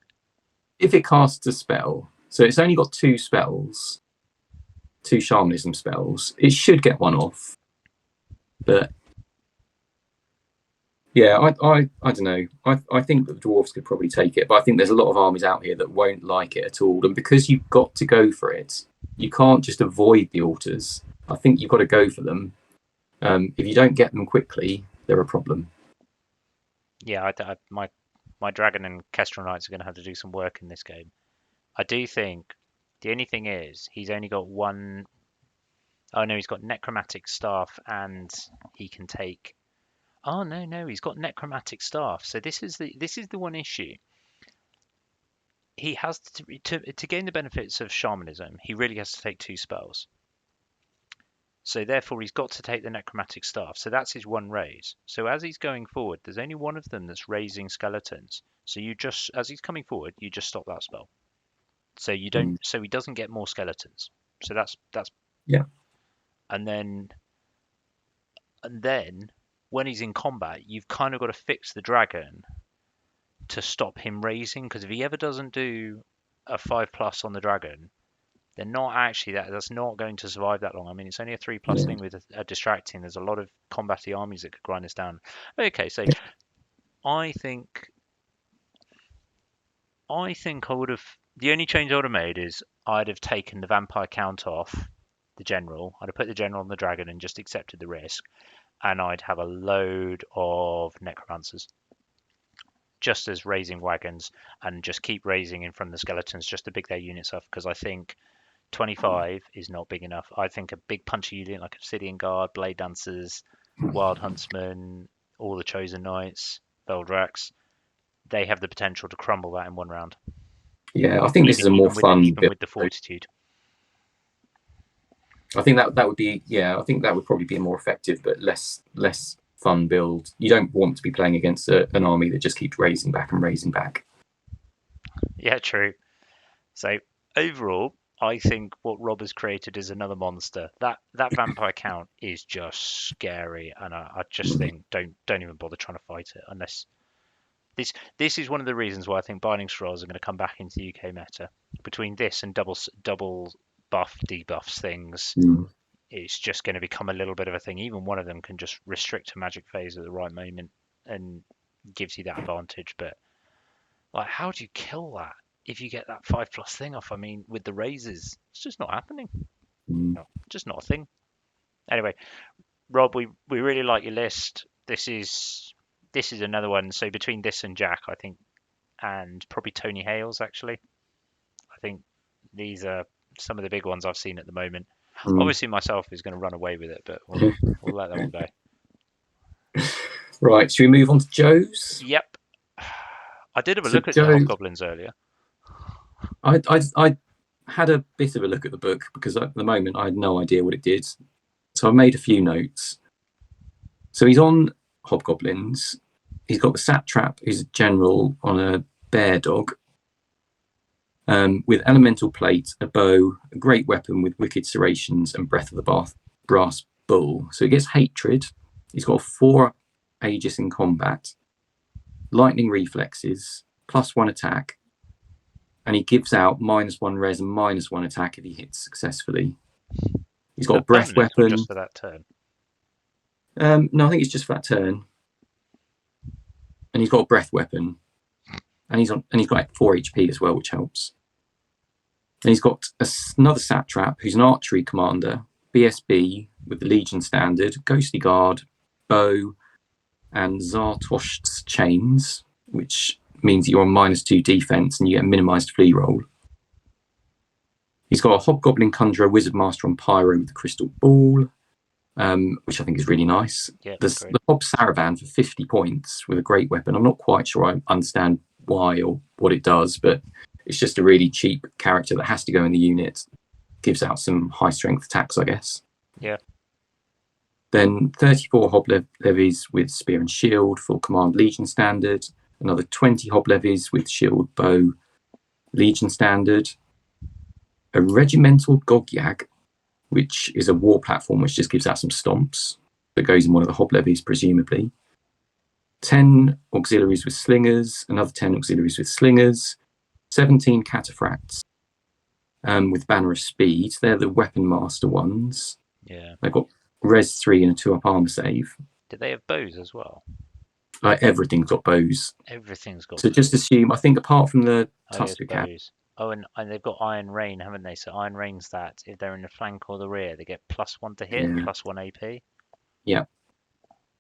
If it casts a spell, so it's only got 2 spells, 2 shamanism spells, it should get one off. But yeah, I don't know. I think that the dwarves could probably take it, but I think there's a lot of armies out here that won't like it at all. And because you've got to go for it, you can't just avoid the altars. I think you've got to go for them. If you don't get them quickly, they're a problem. Yeah, my dragon and Kestrel Knights are going to have to do some work in this game. I do think the only thing is he's only got one. Oh no, he's got necromantic staff, and he can take. Oh no, he's got necromantic staff. So this is the one issue. He has to gain the benefits of shamanism. He really has to take 2 spells. So therefore, he's got to take the necromantic staff. So that's his one raise. So as he's going forward, there's only one of them that's raising skeletons. So as he's coming forward, you just stop that spell. So you don't. So he doesn't get more skeletons. So that's yeah. And then when he's in combat, you've kind of got to fix the dragon to stop him raising, because if he ever doesn't do a 5+ on the dragon, they're not actually that's not going to survive that long. I mean, it's only a 3+ thing with a distracting. There's a lot of combaty armies that could grind this down. Okay, so I think I would have, the only change I would have made is I'd have taken the vampire count off the general. I'd have put the general on the dragon and just accepted the risk, and I'd have a load of necromancers just as raising wagons, and just keep raising in front of the skeletons just to big their units up, because I think 25 is not big enough. I think a big punchy unit like Obsidian Guard, Blade Dancers, Wild Huntsmen, all the Chosen Knights, Veldrax, they have the potential to crumble that in one round. Yeah, I think this is a more fun even with the fortitude. I think that would be, I think that would probably be a more effective but less fun build. You don't want to be playing against an army that just keeps raising back and raising back. Yeah, true. So overall, I think what Rob has created is another monster. That vampire count is just scary, and I just think don't even bother trying to fight it unless this is one of the reasons why I think Binding Scrolls are going to come back into the UK meta. Between this and double buff debuffs things, it's just going to become a little bit of a thing. Even one of them can just restrict a magic phase at the right moment and gives you that advantage. But like, how do you kill that if you get that 5+ thing off? I mean, with the raises, it's just not happening. No, just not a thing. Anyway, Rob, we really like your list. This is another one. So between this and Jack, I think, and probably Tony Hales, actually, I think these are some of the big ones I've seen at the moment. Obviously, myself is going to run away with it, but we'll let that one go. Right, should we move on to Joe's? Yep. I did have a look at the Hobgoblins earlier. I had a bit of a look at the book, because at the moment I had no idea what it did. So I made a few notes. So he's on Hobgoblins. He's got the Satrap, who's a general on a bear dog, with elemental plate, a bow, a great weapon with wicked serrations, and breath of the brass bull. So he gets hatred. He's got 4 Aegis in combat, lightning reflexes, +1 attack, and he gives out -1 res and -1 attack if he hits successfully. He's got a breath weapon. Just for that turn. No, I think it's just for that turn. And he's got a breath weapon. and he's got 4 HP as well, which helps. And he's got another satrap who's an archery commander, BSB with the Legion standard, Ghostly Guard, bow, and Zartosht's chains, which means you're on -2 defense and you get a minimized flee roll. He's got a Hobgoblin Conjurer Wizard Master on Pyro with the Crystal Ball, which I think is really nice. Yeah, There's the Hob Saravan for 50 points with a great weapon. I'm not quite sure I understand why or what it does, but it's just a really cheap character that has to go in the unit. Gives out some high strength attacks, I guess. Yeah. Then 34 Hob levies with Spear and Shield, full command Legion standard. Another 20 Hob levies with Shield, Bow, Legion standard. A Regimental Gogyag, which is a war platform which just gives out some stomps that goes in one of the Hob levies, presumably. 10 auxiliaries with slingers, another 10 auxiliaries with slingers, 17 cataphracts with Banner of Speed. They're the weapon master ones. Yeah. They've got res 3 and a 2-up armor save. Do they have bows as well? Everything's got bows. Everything's got So bows. just assume, I think apart from the Tusker Cat. Oh, and they've got Iron Rain, haven't they? So Iron Rain's that if they're in the flank or the rear, they get +1 to hit, +1 AP. Yeah.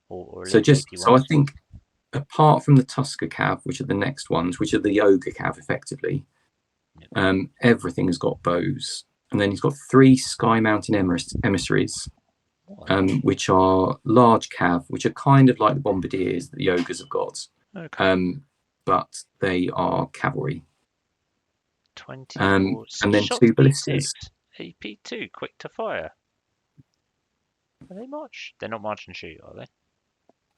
Or so I think apart from the Tusker Cav, which are the next ones, which are the Ogre Cav effectively, everything has got bows. And then he's got 3 Sky Mountain emissaries, which are large cav, which are kind of like the bombardiers that the ogres have got. Okay. But they are cavalry. 20 and then 2 ballistas. AP2, quick to fire. Are they march? They're not march and shoot, are they?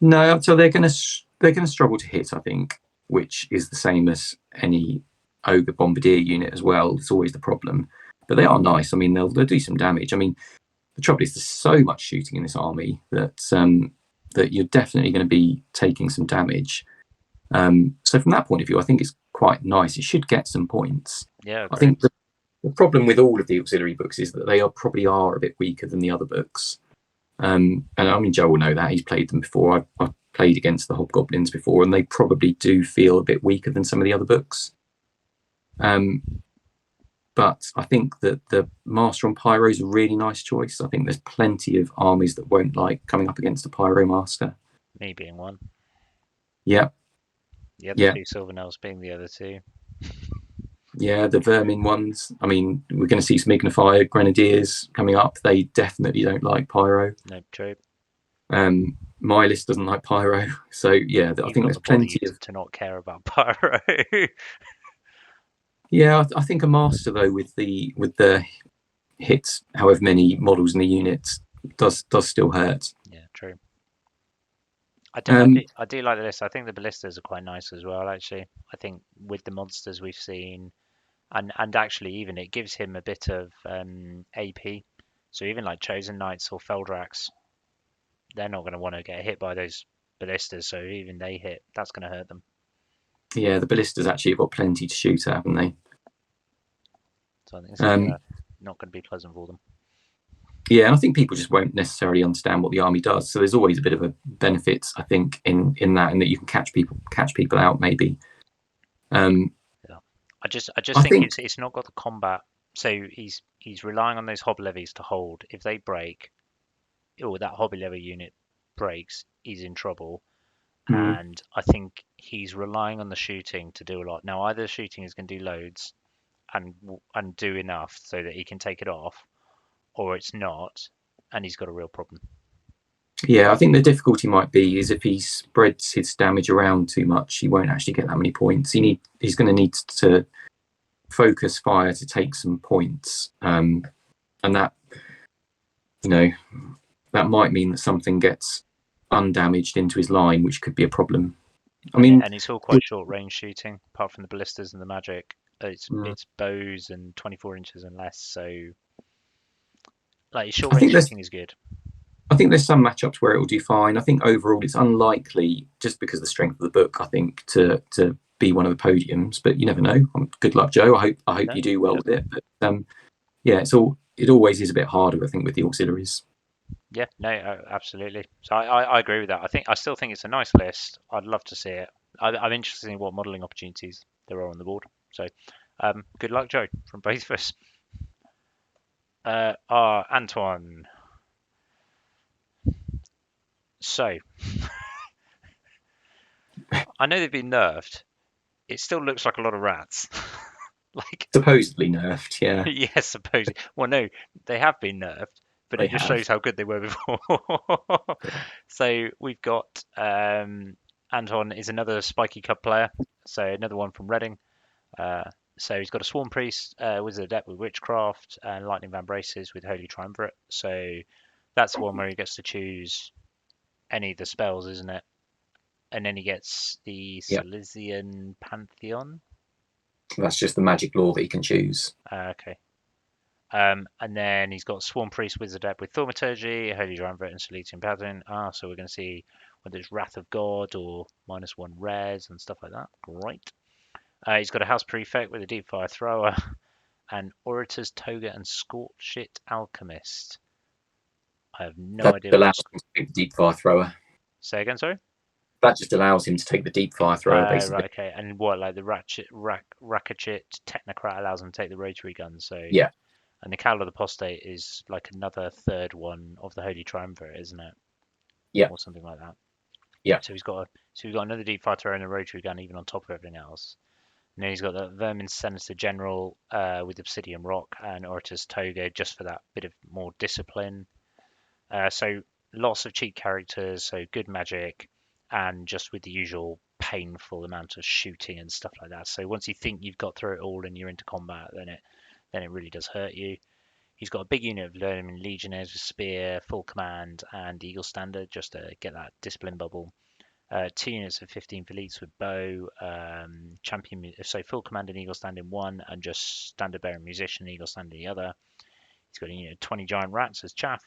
No, so they're gonna struggle to hit, I think, which is the same as any ogre bombardier unit as well. It's always the problem, but they are nice. I mean, they'll do some damage. I mean, the trouble is there's so much shooting in this army that that you're definitely going to be taking some damage. So from that point of view, I think it's quite nice. It should get some points. Yeah, I think the problem with all of the auxiliary books is that they probably are a bit weaker than the other books. And I mean, Joe will know that. He's played them before. I've played against the Hobgoblins before, and they probably do feel a bit weaker than some of the other books. But I think that the Master on Pyro is a really nice choice. I think there's plenty of armies that won't like coming up against a Pyro Master. Me being one. Yeah. The other 2 Sylvan elves being the other 2. Yeah, the Vermin ones. I mean, we're going to see some Ignifier Grenadiers coming up. They definitely don't like Pyro. No, true. My list doesn't like Pyro. So, yeah, I think there's plenty to not care about Pyro. Yeah, I think a Master, though, with the hits, however many models in the unit, does still hurt. Yeah, true. I do like the list. I think the ballistas are quite nice as well, actually. I think with the monsters we've seen, and actually even it gives him a bit of AP. So even like Chosen Knights or Feldrax, they're not going to want to get hit by those ballistas. So even they hit, that's going to hurt them. Yeah, the ballistas actually have got plenty to shoot at, haven't they? So I think it's not going to be pleasant for them. Yeah, and I think people just won't necessarily understand what the army does. So there's always a bit of a benefit, I think, in that you can catch people out maybe. Yeah. I just think it's not got the combat. So he's relying on those hob levies to hold. If they break, or that hobby levy unit breaks, he's in trouble. And I think he's relying on the shooting to do a lot. Now either the shooting is going to do loads and do enough so that he can take it off, or it's not, and he's got a real problem. Yeah, I think the difficulty might be is if he spreads his damage around too much, he won't actually get that many points. He's going to need to focus fire to take some points, and that that might mean that something gets undamaged into his line, which could be a problem. I mean, and it's all quite short range shooting, apart from the ballistas and the magic. It's bows and 24 inches and less, so like short range shooting is good. I think there's some matchups where it will do fine. I think overall it's unlikely, just because of the strength of the book, I think, to be one of the podiums. But you never know. Good luck, Joe. I hope you do well with it. But yeah, it always is a bit harder, I think, with the auxiliaries. Yeah, no, absolutely. So I agree with that. I still think it's a nice list. I'd love to see it. I'm interested in what modelling opportunities there are on the board. So, good luck, Joe, from both of us. Antoine. So, I know they've been nerfed. It still looks like a lot of rats. Like, Supposedly nerfed, yeah, yes, supposedly. Well, no, they have been nerfed, but they it just have. shows how good they were before. So we've got Anton is another Spiky Cub player, so another one from Reading. Uh, so he's got a Swarm Priest, Wizard Adept with Witchcraft, and Lightning Van Braces with Holy Triumvirate. So that's the one where he gets to choose any of the spells, isn't it? And then he gets the Yeah, Silesian Pantheon. that's just the magic law that you can choose. Okay. And then he's got Swarm Priest, Wizard Adept with Thaumaturgy, Holy Triumvirate, and Silesian Paladin. So we're going to see whether it's Wrath of God or -1 rares and stuff like that. Great. He's got a House Prefect with a Deep Fire Thrower, and Orator's Toga and Scorchit Alchemist. I have no That idea what. allows him to take the deep fire thrower. Say again, sorry. That just allows him to take the deep fire thrower, basically. Right, okay. And what, like the Rakachit Technocrat allows him to take the rotary gun. So, Yeah, and the Cowl of the Apostate is like another third one of the Holy Triumvirate, isn't it? yeah, Or something like that. yeah. So we've got another deep fire thrower and a rotary gun, even on top of everything else. And then he's got the Vermin Senator General with Obsidian Rock and Orator's Toga just for that bit of more discipline. So lots of cheap characters, so good magic, and just with the usual painful amount of shooting and stuff like that. So once you think you've got through it all and you're into combat, then it really does hurt you. He's got a big unit of Vermin Legionnaires with Spear, Full Command, and Eagle Standard just to get that discipline bubble. 2 units of 15 elites with bow, champion, so full command and eagle stand in one, and just standard bearer musician, eagle stand in the other. He's got a unit of 20 giant rats as chaff,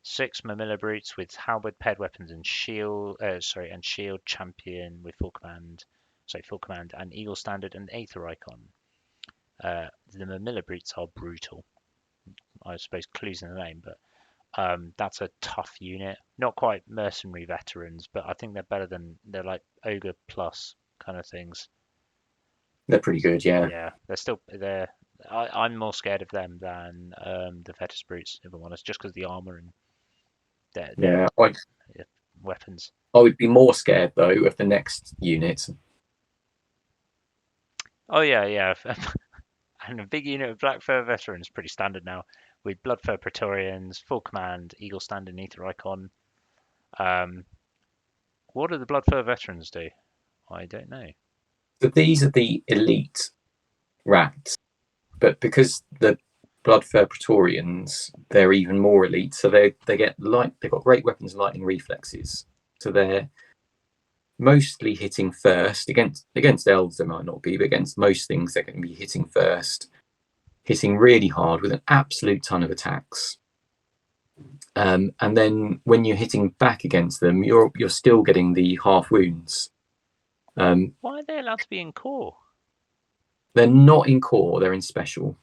6 Mamilla brutes with halberd, paired weapons, and shield champion with full command and eagle standard and aether icon. The Mamilla brutes are brutal. I suppose clues in the name, but that's a tough unit. Not quite mercenary veterans, but I think they're like ogre plus kind of things. They're pretty good, yeah. Yeah, I'm more scared of them than the Fetus Brutes, if I'm honest, just because the armor and their Yeah, weapons. I would be more scared though of the next unit. Oh yeah. And a big unit of Black Fur veterans, pretty standard now, with Blood Fur Praetorians, full command, Eagle Stand and Ether Icon. What do the Blood Fur veterans do? I don't know. So these are the elite rats, but because the Bloodfur Praetorians, they're even more elite. So they've got great weapons, lightning reflexes. So they're mostly hitting first against elves. They might not be, but against most things they're going to be hitting first, hitting really hard with an absolute ton of attacks. And then when you're hitting back against them, you're still getting the half wounds. Why are they allowed to be in core? They're not in core; they're in special.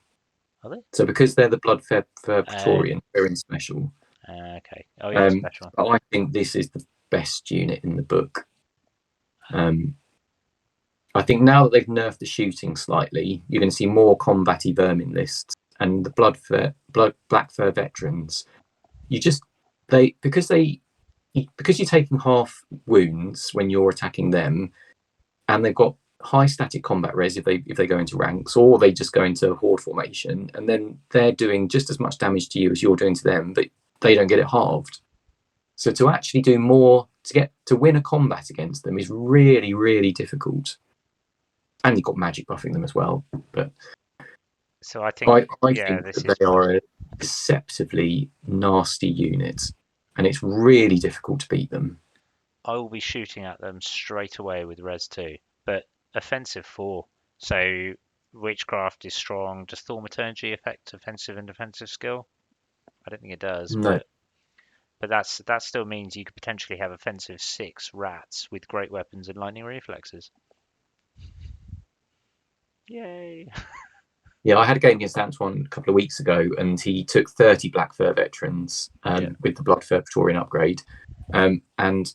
Are they? So because they're the Bloodfur Praetorian, they're in special. Okay. Oh yeah, special. I think this is the best unit in the book. I think now that they've nerfed the shooting slightly, you're going to see more combat-y vermin lists, and the Black Fur veterans. Because you're taking half wounds when you're attacking them, and they've got high static combat res if they go into ranks, or they just go into horde formation, and then they're doing just as much damage to you as you're doing to them, but they don't get it halved. So to actually do more to win a combat against them is really, really difficult. And you've got magic buffing them as well. But so I think that they are a deceptively nasty unit, and it's really difficult to beat them. I will be shooting at them straight away with res 2, but offensive 4. So witchcraft is strong. Does thaumaturgy affect offensive and defensive skill? I don't think it does. No. But that still means you could potentially have offensive 6 rats with great weapons and lightning reflexes. Yay! Yeah, I had a game against Antoine a couple of weeks ago, and he took 30 Black Fur veterans with the Blood Fur Praetorian upgrade. And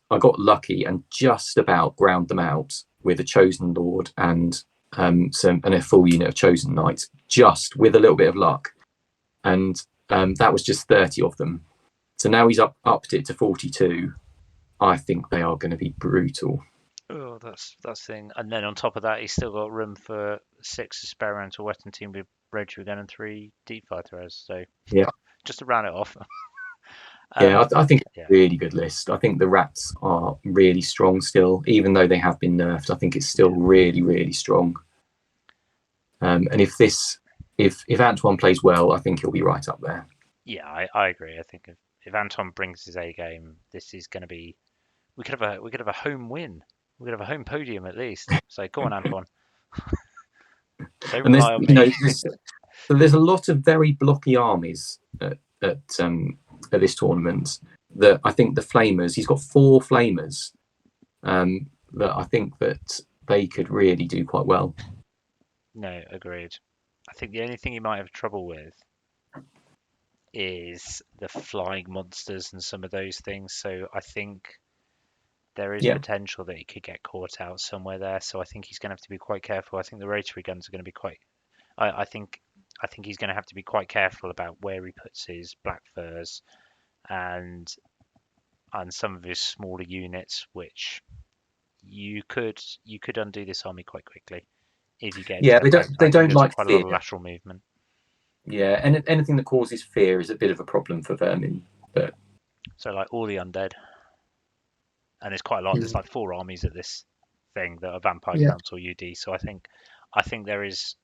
I got lucky and just about ground them out with a chosen lord and a full unit of chosen knights, just with a little bit of luck, and that was just 30 of them. So now he's upped it to 42. I think they are going to be brutal. Oh, that's the thing. And then on top of that, he's still got room for 6 experimental Western team with rotary gun and 3 deep fire throws. So Yeah, just to round it off. yeah, I think it's yeah. a really good list. I think the rats are really strong still, even though they have been nerfed. I think it's still really, really strong. And if Antoine plays well, I think he'll be right up there. Yeah, I agree. I think if Anton brings his A game, this is going to be. We could have a home win. We could have a home podium at least. So go on, Antoine. Don't And rely on me. there's a lot of very blocky armies at this tournament. That I think the Flamers. He's got 4 Flamers. That I think that they could really do quite well. No, agreed. I think the only thing you might have trouble with is the flying monsters and some of those things. So I think there is Yeah, potential that he could get caught out somewhere there. So I think he's going to have to be quite careful. I think the rotary guns are going to be quite. I think he's going to have to be quite careful about where he puts his black furs and some of his smaller units, which you could undo this army quite quickly if you get into yeah. their flank. I They think don't there's like quite a lot fear. of lateral movement. Yeah, and anything that causes fear is a bit of a problem for Vermin. But So like all the undead, and there's quite a lot. There's like 4 armies at this thing that are Vampire yeah, Council UD. So I think there's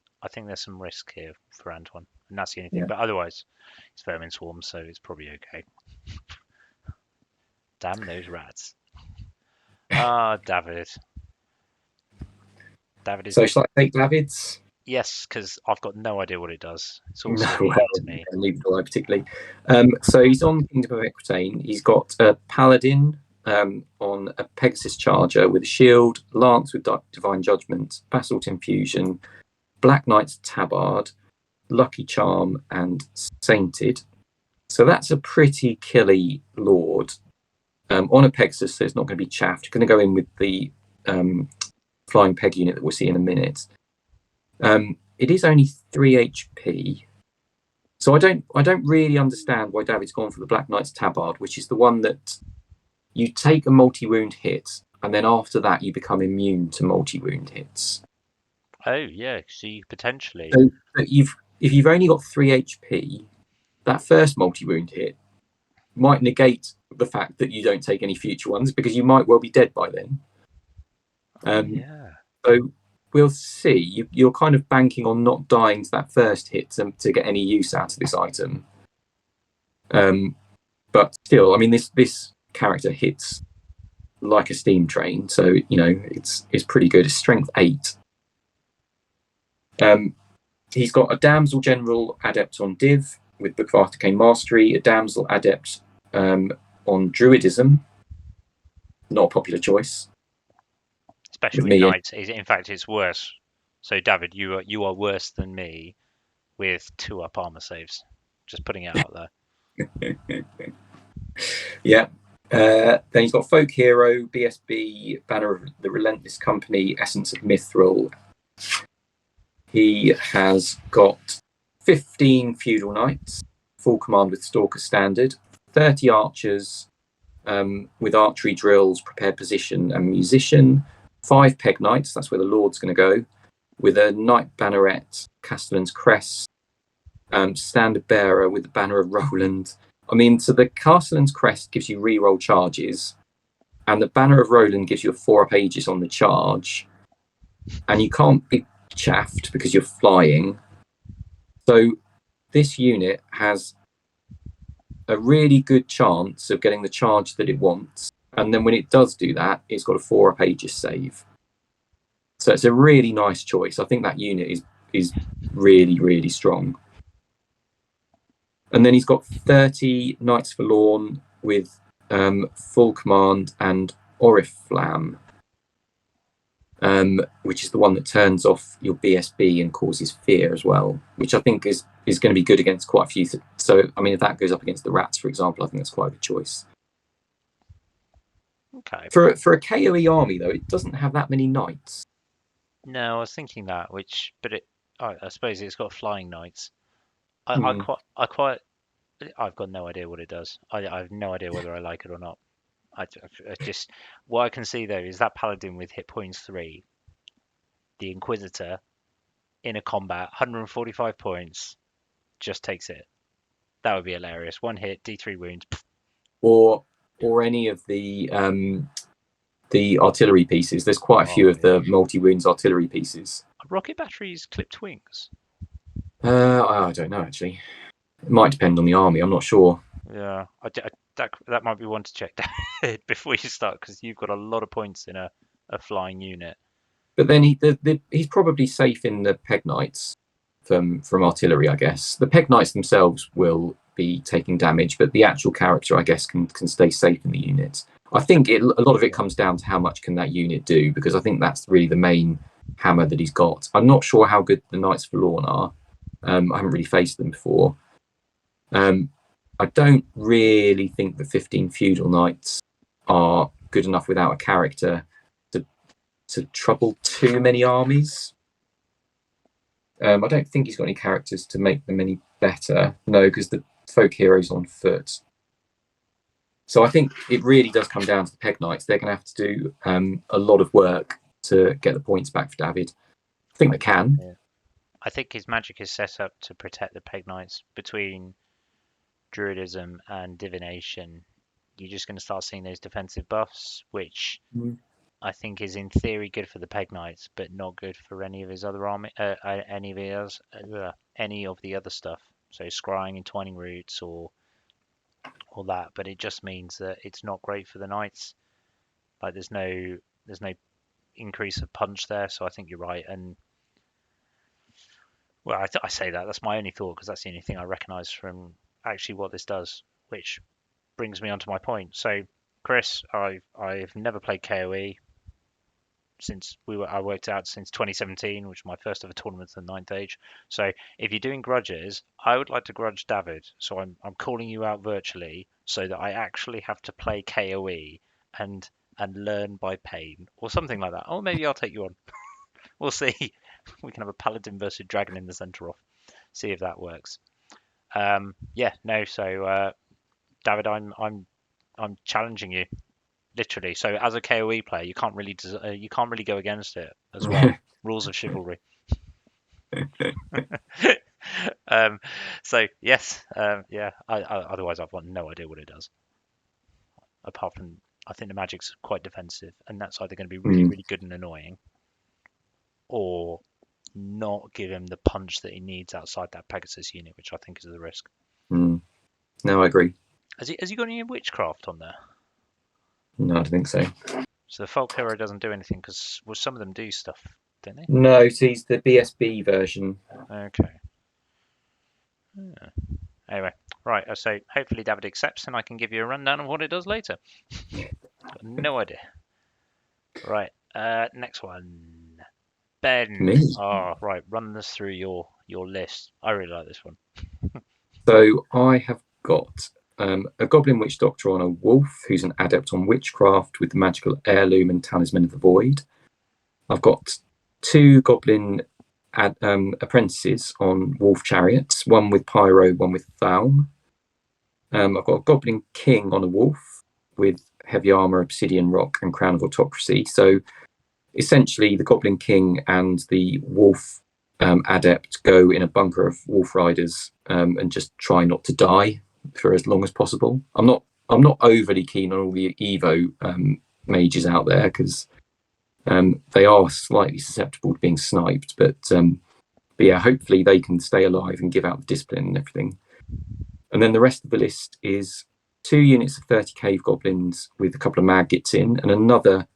some risk here for Antoine, and that's the only thing. yeah. But otherwise, it's Vermin Swarm, so it's probably okay. Damn those rats! Ah, David. David is So shall I take David's? yes, because I've got no idea what it does. It's all No, CE well, to me. neither do I particularly. So he's on Kingdom of Equitaine. He's got a Paladin on a Pegasus Charger with a shield, Lance with Divine Judgment, Basalt Infusion, Black Knight's Tabard, Lucky Charm, and Sainted. So that's a pretty killy Lord. On a Pegasus, so it's not going to be chaffed. You're going to go in with the Flying Peg unit that we'll see in a minute. It is only 3 HP. So I don't really understand why David's gone for the Black Knight's Tabard, which is the one that you take a multi-wound hit, and then after that you become immune to multi-wound hits. Oh yeah, see potentially. So if you've only got 3 HP, that first multi-wound hit might negate the fact that you don't take any future ones because you might well be dead by then. Yeah. So we'll see. You're kind of banking on not dying to that first hit to get any use out of this item. But still, I mean, this character hits like a steam train, so it's pretty good. It's strength 8. He's got a damsel general adept on Div with Book of Arcane Mastery, a damsel adept on Druidism. Not a popular choice. Especially with knights. In fact, it's worse. So, David, you are worse than me with 2 up armor saves. Just putting it out there. Yeah. Then he's got Folk Hero, BSB, Banner of the Relentless Company, Essence of Mithril. He has got 15 Feudal Knights, full command with Stalker Standard, 30 Archers with Archery Drills, Prepared Position, and Musician, 5 Peg Knights, that's where the Lord's going to go, with a Knight Banneret, Castellan's Crest, Standard Bearer with the Banner of Roland. I mean, so the Castellan's Crest gives you reroll charges, and the Banner of Roland gives you a 4 pages on the charge, and you can't be chaffed because you're flying. So this unit has a really good chance of getting the charge that it wants, and then when it does do that, it's got a 4 pages save. So it's a really nice choice. I think that unit is really, really strong. And then he's got 30 Knights Forlorn with full command and Oriflamme, which is the one that turns off your BSB and causes fear as well, which I think is going to be good against quite a few. So, I mean, if that goes up against the rats, for example, I think that's quite a good choice. Okay. For a KOE army though, it doesn't have that many knights. No, I was thinking that, but I suppose it's got flying knights. I Hmm. quite, I've got no idea what it does. I have no idea whether I like it or not. I just, what I can see though is that paladin with hit points 3, the Inquisitor in a combat, 145 points, just takes it. That would be hilarious. One hit, D3 wounds. Or any of the artillery pieces. There's quite a few Oh of yeah. the multi-wounds artillery pieces. Rocket batteries, clipped wings. I don't know actually. It might depend on the army. I'm not sure. Yeah, that might be one to check down before you start because you've got a lot of points in a flying unit. But then he's probably safe in the peg knights from artillery, I guess. The peg knights themselves will be taking damage, but the actual character, I guess, can stay safe in the unit. I think a lot of it comes down to how much can that unit do, because I think that's really the main hammer that he's got. I'm not sure how good the Knights Forlorn are. I haven't really faced them before. I don't really think the 15 feudal knights are good enough without a character to trouble too many armies. I don't think he's got any characters to make them any better. No, because the folk hero's on foot. So I think it really does come down to the peg knights. They're going to have to do a lot of work to get the points back for David. I think they can. Yeah. I think his magic is set up to protect the peg knights between druidism and divination. You're just going to start seeing those defensive buffs, which I think is in theory good for the peg knights, but not good for any of his other army, any of the other stuff. So scrying, entwining roots, or that. But it just means that it's not great for the knights. Like there's no increase of punch there. So I think you're right. And well, I say that's my only thought because that's the only thing I recognise from actually what this does, which brings me on to my point. So, Chris, I've never played KOE since I worked out since 2017, which was my first ever tournament at the ninth age. So, if you're doing grudges, I would like to grudge David. So I'm calling you out virtually so that I actually have to play KOE and learn by pain or something like that. Or maybe I'll take you on. We'll see. We can have a paladin versus dragon in the center off. See if that works. Yeah, no. So David, I'm challenging you literally. So as a KOE player, you can't really go against it as well. Rules of chivalry. um, so yes, yeah. Otherwise, I've got no idea what it does. Apart from, I think the magic's quite defensive, and that's either going to be really, really good and annoying, or not give him the punch that he needs outside that Pegasus unit, which I think is the risk. No, I agree. Has he got any witchcraft on there? No, I don't think so. So the folk hero doesn't do anything because some of them do stuff, don't they? No, he's the BSB version. Okay. Yeah. Anyway, right. So hopefully David accepts, and I can give you a rundown of what it does later. Got no idea. Right. Next one. Ben. Me. Oh, right. Run this through your list. I really like this one. So I have got a Goblin Witch Doctor on a wolf who's an adept on witchcraft with the magical heirloom and talisman of the void. I've got 2 Goblin apprentices on wolf chariots, one with pyro, one with thalm. I've got a Goblin King on a wolf with heavy armor, obsidian rock, and crown of autocracy. So essentially, the Goblin King and the wolf adept go in a bunker of wolf riders and just try not to die for as long as possible. I'm not overly keen on all the Evo mages out there because they are slightly susceptible to being sniped, but yeah, hopefully they can stay alive and give out the discipline and everything. And then the rest of the list is 2 units of 30 cave goblins with a couple of mad gits in, and another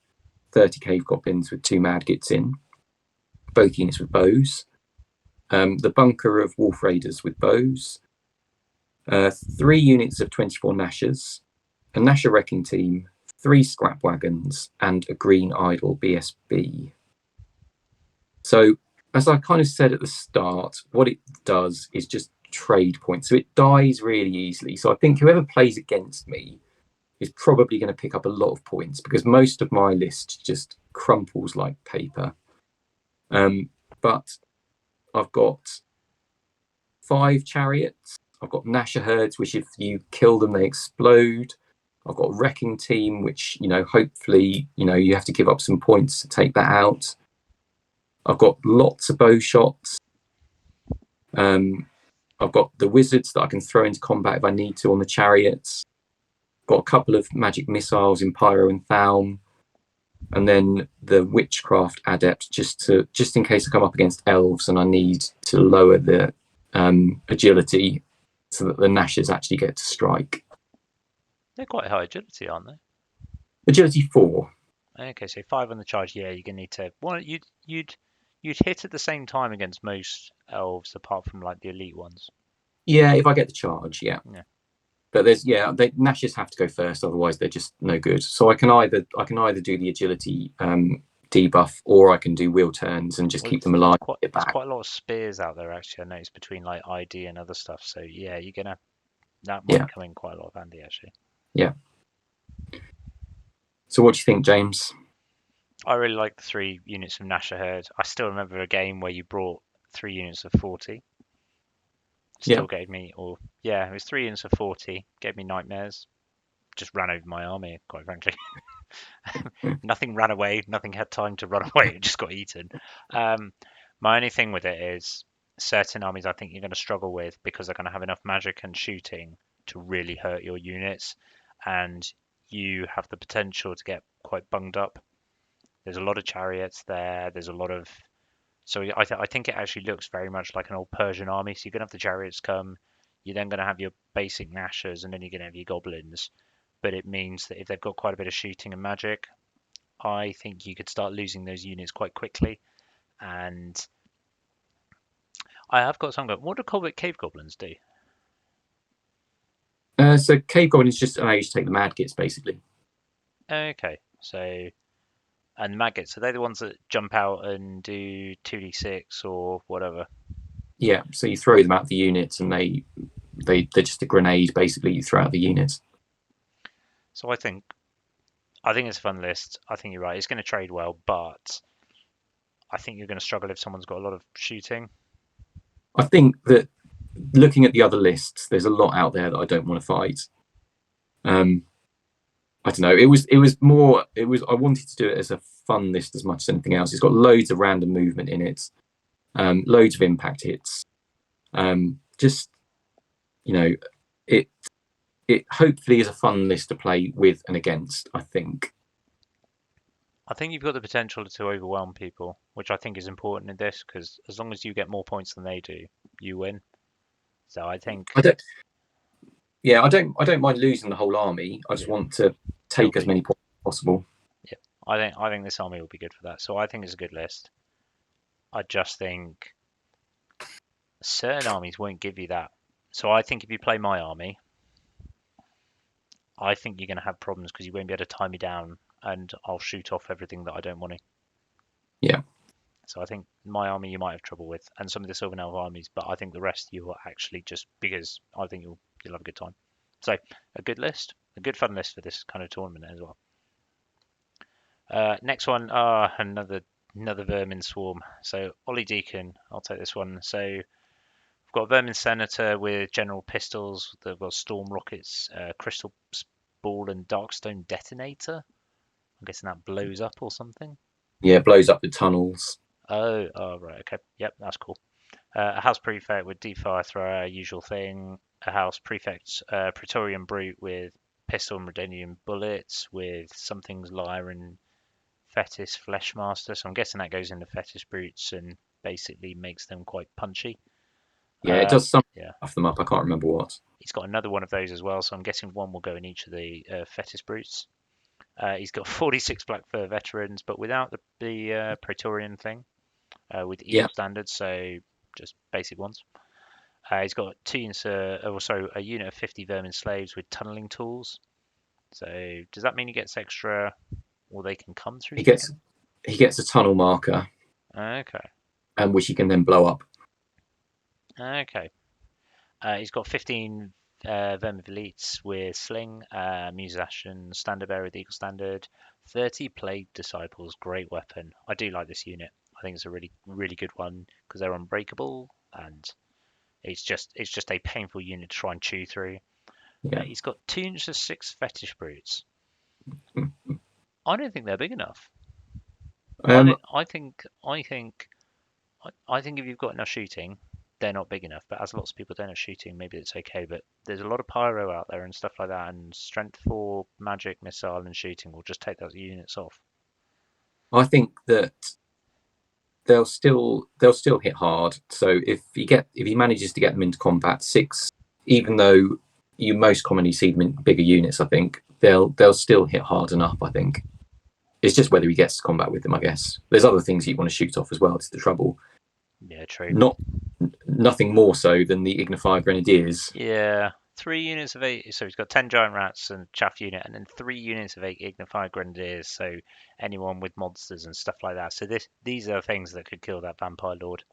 30 cave goblins with 2 mad gits in, both units with bows. The bunker of wolf raiders with bows. 3 units of 24 Nashers, a Nasher wrecking team, 3 scrap wagons, and a green idol BSB. So, as I kind of said at the start, what it does is just trade points. So it dies really easily. So I think whoever plays against me is probably going to pick up a lot of points because most of my list just crumples like paper. But I've got 5 chariots. I've got Gnasher herds, which if you kill them, they explode. I've got a wrecking team, which, hopefully, you have to give up some points to take that out. I've got lots of bow shots. I've got the wizards that I can throw into combat if I need to on the chariots. Got a couple of magic missiles in Pyro and Thalm. And then the witchcraft adept, just in case I come up against elves and I need to lower the agility so that the Gnashers actually get to strike. They're quite high agility, aren't they? Agility 4. Okay, so 5 on the charge. Yeah, you're gonna need to. Well, you'd hit at the same time against most elves, apart from like the elite ones. Yeah, if I get the charge, yeah. Yeah. But Gnashers have to go first, otherwise they're just no good. So I can either do the agility debuff, or I can do wheel turns and just keep them alive. There's quite a lot of spears out there actually. I noticed between like ID and other stuff. So yeah, that might come in quite a lot of handy actually. Yeah. So what do you think, James? I really like the 3 units of Gnasher herd. I still remember a game where you brought 3 units of 40. Still gave me, it was 3 units of 40. Gave me nightmares. Just ran over my army, quite frankly. Nothing ran away. Nothing had time to run away. It just got eaten. My only thing with it is certain armies I think you're going to struggle with because they're going to have enough magic and shooting to really hurt your units, and you have the potential to get quite bunged up. There's a lot of chariots there. There's a lot of So I think it actually looks very much like an old Persian army. So you're going to have the chariots come. You're then going to have your basic Gnashers, and then you're going to have your goblins. But it means that if they've got quite a bit of shooting and magic, I think you could start losing those units quite quickly. And I have got some. What do cave goblins do? So cave goblins just allow you to take the maggots, basically. Okay, so and maggots, are they the ones that jump out and do 2d6 or whatever? Yeah, so you throw them out the units, and they're just a grenade, basically. You throw out the units. So I think it's a fun list. I think you're right. It's going to trade well, but I think you're going to struggle if someone's got a lot of shooting. I think that looking at the other lists, there's a lot out there that I don't want to fight. I don't know. I wanted to do it as a fun list as much as anything else. It's got loads of random movement in it, loads of impact hits. It hopefully is a fun list to play with and against, I think. I think you've got the potential to overwhelm people, which I think is important in this, because as long as you get more points than they do, you win. So I think I don't mind losing the whole army. I just want to take as many points as possible. Yeah, I think this army will be good for that. So I think it's a good list. I just think certain armies won't give you that. So I think if you play my army, I think you're going to have problems because you won't be able to tie me down, and I'll shoot off everything that I don't want to. Yeah. So I think my army you might have trouble with, and some of the Sylvan elf armies, but I think the rest you will actually just because I think you'll have a good time. So a good list, a good fun list for this kind of tournament as well. Next one, another Vermin swarm. So Ollie Deacon, I'll take this one. So we've got a Vermin Senator with General Pistols. They've got Storm Rockets, Crystal Ball, and Darkstone Detonator. I'm guessing that blows up or something. Yeah, it blows up the tunnels. Oh, right, okay. Yep, that's cool. A House Prefect with Defire Thrower, usual thing. A House Prefect Praetorian Brute with Pistol and Redenium Bullets with Something's Lyre and Fetis Fleshmaster. So I'm guessing that goes into Fetis Brutes and basically makes them quite punchy. Yeah, it does something off them up. I can't remember what. He's got another one of those as well, so I'm guessing one will go in each of the Fetis Brutes. He's got 46 Black Fur Veterans, but without the Praetorian thing, with Eagle standards, so just basic ones. He's got a unit of 50 Vermin Slaves with tunneling tools. So does that mean he gets extra, or they can come through? He gets a tunnel marker. Okay. Which he can then blow up. Okay. He's got 15 Vermin elites with sling, musician, standard bearer with eagle standard, 30 plague disciples, great weapon. I do like this unit. I think it's a really good one because they're unbreakable and it's just a painful unit to try and chew through. Yeah. He's got 206 fetish brutes. Mm. I don't think they're big enough. I Um, don't. I think if you've got enough shooting, they're not big enough. But as lots of people don't have shooting, maybe it's okay. But there's a lot of pyro out there and stuff like that, and strength 4, magic, missile, and shooting will just take those units off. I think that they'll still hit hard. So if he manages to get them into combat, 6, even though you most commonly see them in bigger units, I think they'll still hit hard enough. I think it's just whether he gets to combat with them. I guess there's other things you want to shoot off as well. It's the trouble. Yeah, true. Not nothing more so than the Ignifier Grenadiers. Yeah, 3 units of 8. So he's got 10 giant rats and chaff unit, and then 3 units of 8 ignified grenadiers. So anyone with monsters and stuff like that. So these are things that could kill that vampire lord.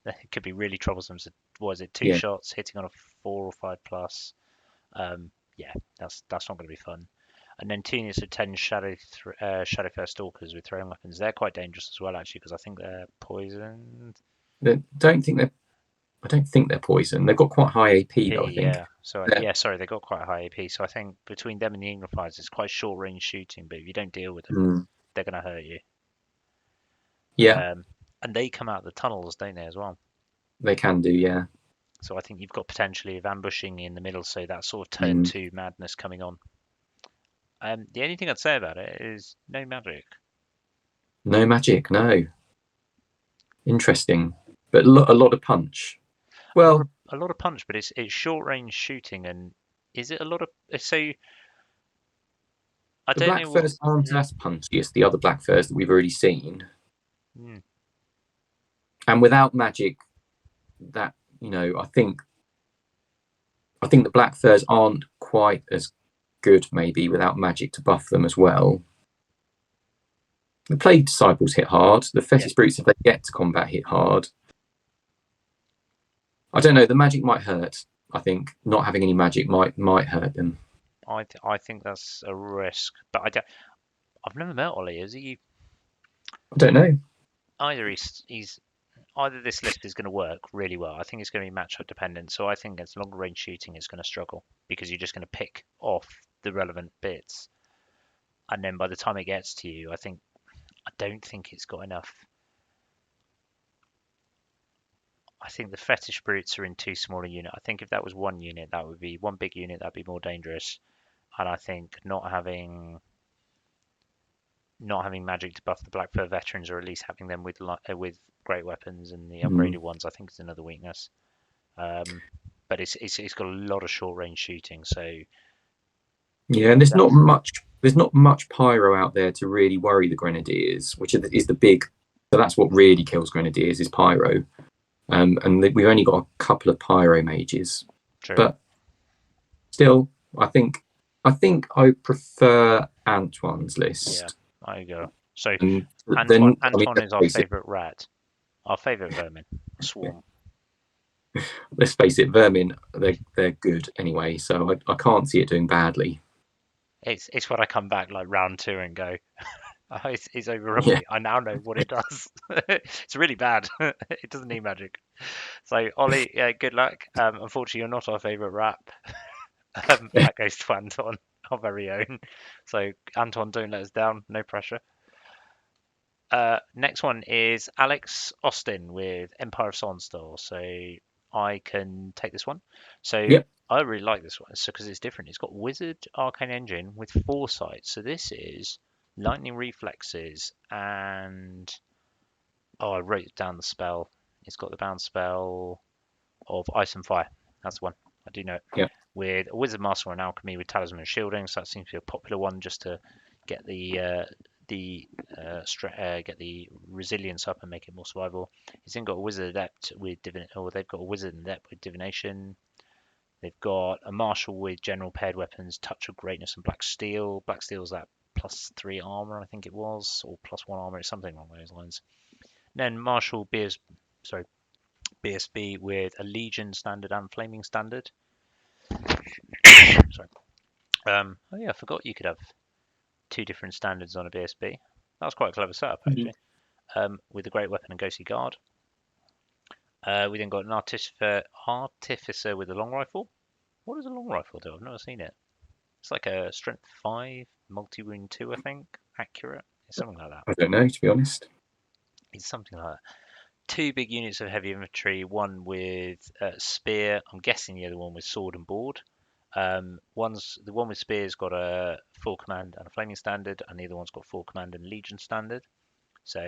It could be really troublesome. So was it two Yeah, shots hitting on a 4 or 5 plus? Yeah, that's not going to be fun. And then 2 units of 10 Shadowfair Stalkers with throwing weapons. They're quite dangerous as well, actually, because I think they're poisoned. they don't think they're. I don't think they're poison. They've got quite high AP though. I think. Yeah. So They're, yeah, sorry, they got quite a high AP. So I think between them and the Ignifiers, it's quite short range shooting. But if you don't deal with them, mm, they're going to hurt you. yeah, Um, and they come out the tunnels, don't they, as well? they can do. Yeah. So I think you've got potentially of ambushing in the middle. So that sort of turn Mm. 2 madness coming on. The only thing I'd say about it is no magic. No magic. No. Interesting, but a lot of punch. A lot of Well, punch, but it's short range shooting. And is it a lot of so? I the don't black know what. furs aren't as punchy as the other black furs that we've already seen, Hmm, and without magic, that I think the black furs aren't quite as good maybe without magic to buff them as well. The plague disciples hit hard. The yeah, fetish brutes, if they get to combat, hit hard. I don't know. The magic might hurt. I think not having any magic might hurt them. I think that's a risk. But I've never met Ollie. Is he I don't know. either? He's either this list is going to work really well. I think it's going to be matchup dependent. So I think against longer range shooting, it's going to struggle because you're just going to pick off the relevant bits, and then by the time it gets to you, I don't think it's got enough. I think the fetish brutes are in too small a unit. I think if that was one unit, that would be one big unit, that'd be more dangerous. And I think not having magic to buff the Black Fur veterans, or at least having them with great weapons and the Mm. upgraded ones, I think is another weakness. Um, but it's got a lot of short range shooting, so Yeah, and that's there's not much pyro out there to really worry the grenadiers, which is the big. So that's what really kills grenadiers is pyro. And we've only got a couple of pyro mages, true. but still, I think I prefer Antoine's Yeah, list. I go. So And Anton then, I mean, Anton is our favorite rat, our favorite vermin, swarm. let's face it, Vermin, they're good anyway, so I can't see it doing badly. It's when I come back like round 2 and go, oh, it's overrun Yeah, me. I now know what it does. It's really bad. It doesn't need magic. So Ollie, yeah, good luck. Unfortunately, you're not our favourite rap. That goes to Anton, our very own. So Anton, don't let us down. No pressure. Next one is Alex Austin with Empire of Sonsthal. So I can take this one. So yep, I really like this one. So because it's different, it's got Wizard Arcane Engine with Foresight. So this is Lightning Reflexes and I wrote down the spell. It's got the bound spell of Ice and Fire. That's the one. I do know it. yep, With a Wizard Master and Alchemy with Talisman and Shielding. So that seems to be a popular one just to get get the resilience up and make it more survivable. He's then got a Wizard Adept with or they've got a Wizard Adept with Divination. They've got a Marshal with General Paired Weapons, Touch of Greatness, and Black Steel. Black Steel's that +3 armor, I think it was, or +1 armor. It's something along those lines. Then Marshal BSB with a Legion standard and Flaming standard. Sorry. Oh yeah, I forgot you could have two different standards on a BSB. That was quite a clever setup Mhm. actually. With a great weapon and ghostly guard. We then got an artificer with a long rifle. What does a long rifle do? I've never seen it. It's like a strength 5, multi wound 2, I think. Accurate. It's something like that. I don't know, to be honest. It's something like that. Two big units of heavy infantry, one with spear. I'm guessing the other one with sword and board. The one with spear's got a full command and a flaming standard, and the other one's got full command and legion standard. So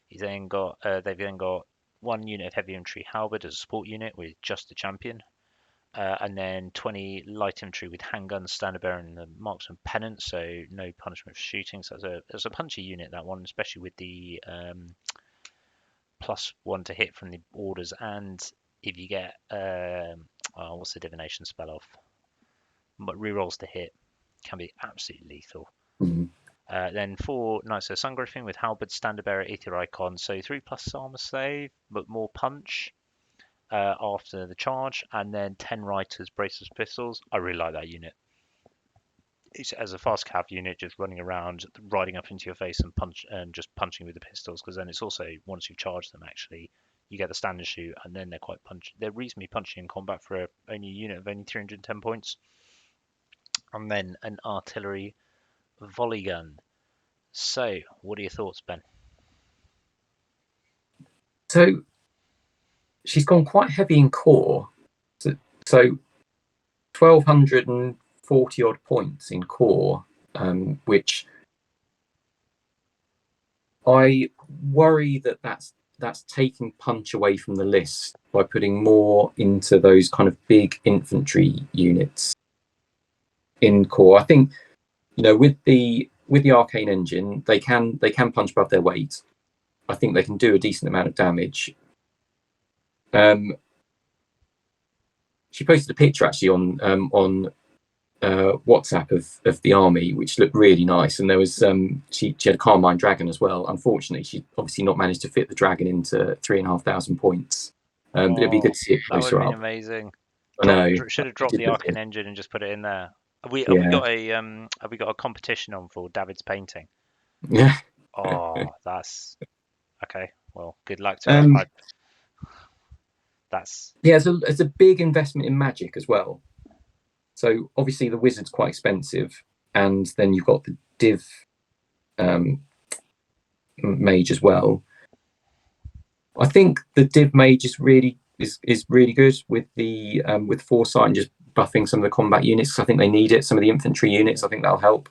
they've then got one unit of heavy infantry halberd as a support unit with just a champion, and then 20 light infantry with handguns, standard bearer, and the marksman pennant. So no punishment for shooting. So it's a punchy unit, that one, especially with the +1 to hit from the orders, and if you get what's the divination spell off? But rerolls to hit can be absolutely lethal. Mhm. Then 4 Knights of the Sun Griffin with Halberd, Standard Bearer, Aether Icon, so 3+ armor save, but more punch after the charge, and then 10 Riders, Bracers, Pistols. I really like that unit. It's as a fast cav unit, just running around, riding up into your face and just punching with the pistols. Because then it's also, once you've charged them, actually, you get the stand and shoot, and then they're quite punch. They're reasonably punchy in combat for only a unit of only 310 points. And then an artillery volley gun. So, what are your thoughts, Ben? So she's gone quite heavy in core. So 1,240 odd points in core, which I worry that that's taking punch away from the list by putting more into those kind of big infantry units in core. I think, with the arcane engine, they can punch above their weight. I think they can do a decent amount of damage. She posted a picture actually on WhatsApp of the army, which looked really nice. And there was she had a Carmine dragon as well. Unfortunately, she obviously not managed to fit the dragon into 3,500 points. But it'd be good Oh, to see it that would have closer been up. amazing. I know. Should have It dropped did the look Arcane good. engine and just put it in there. Yeah. Have we got a competition on for David's painting? Yeah. Oh, that's okay. Well, good luck to her. Um, That's yeah, it's a big investment in magic as well. So obviously the wizard's quite expensive, and then you've got the div um, mage as well. I think the div mage is really good with foresight and just buffing some of the combat units. I think they need it. Some of the infantry units, I think that'll help.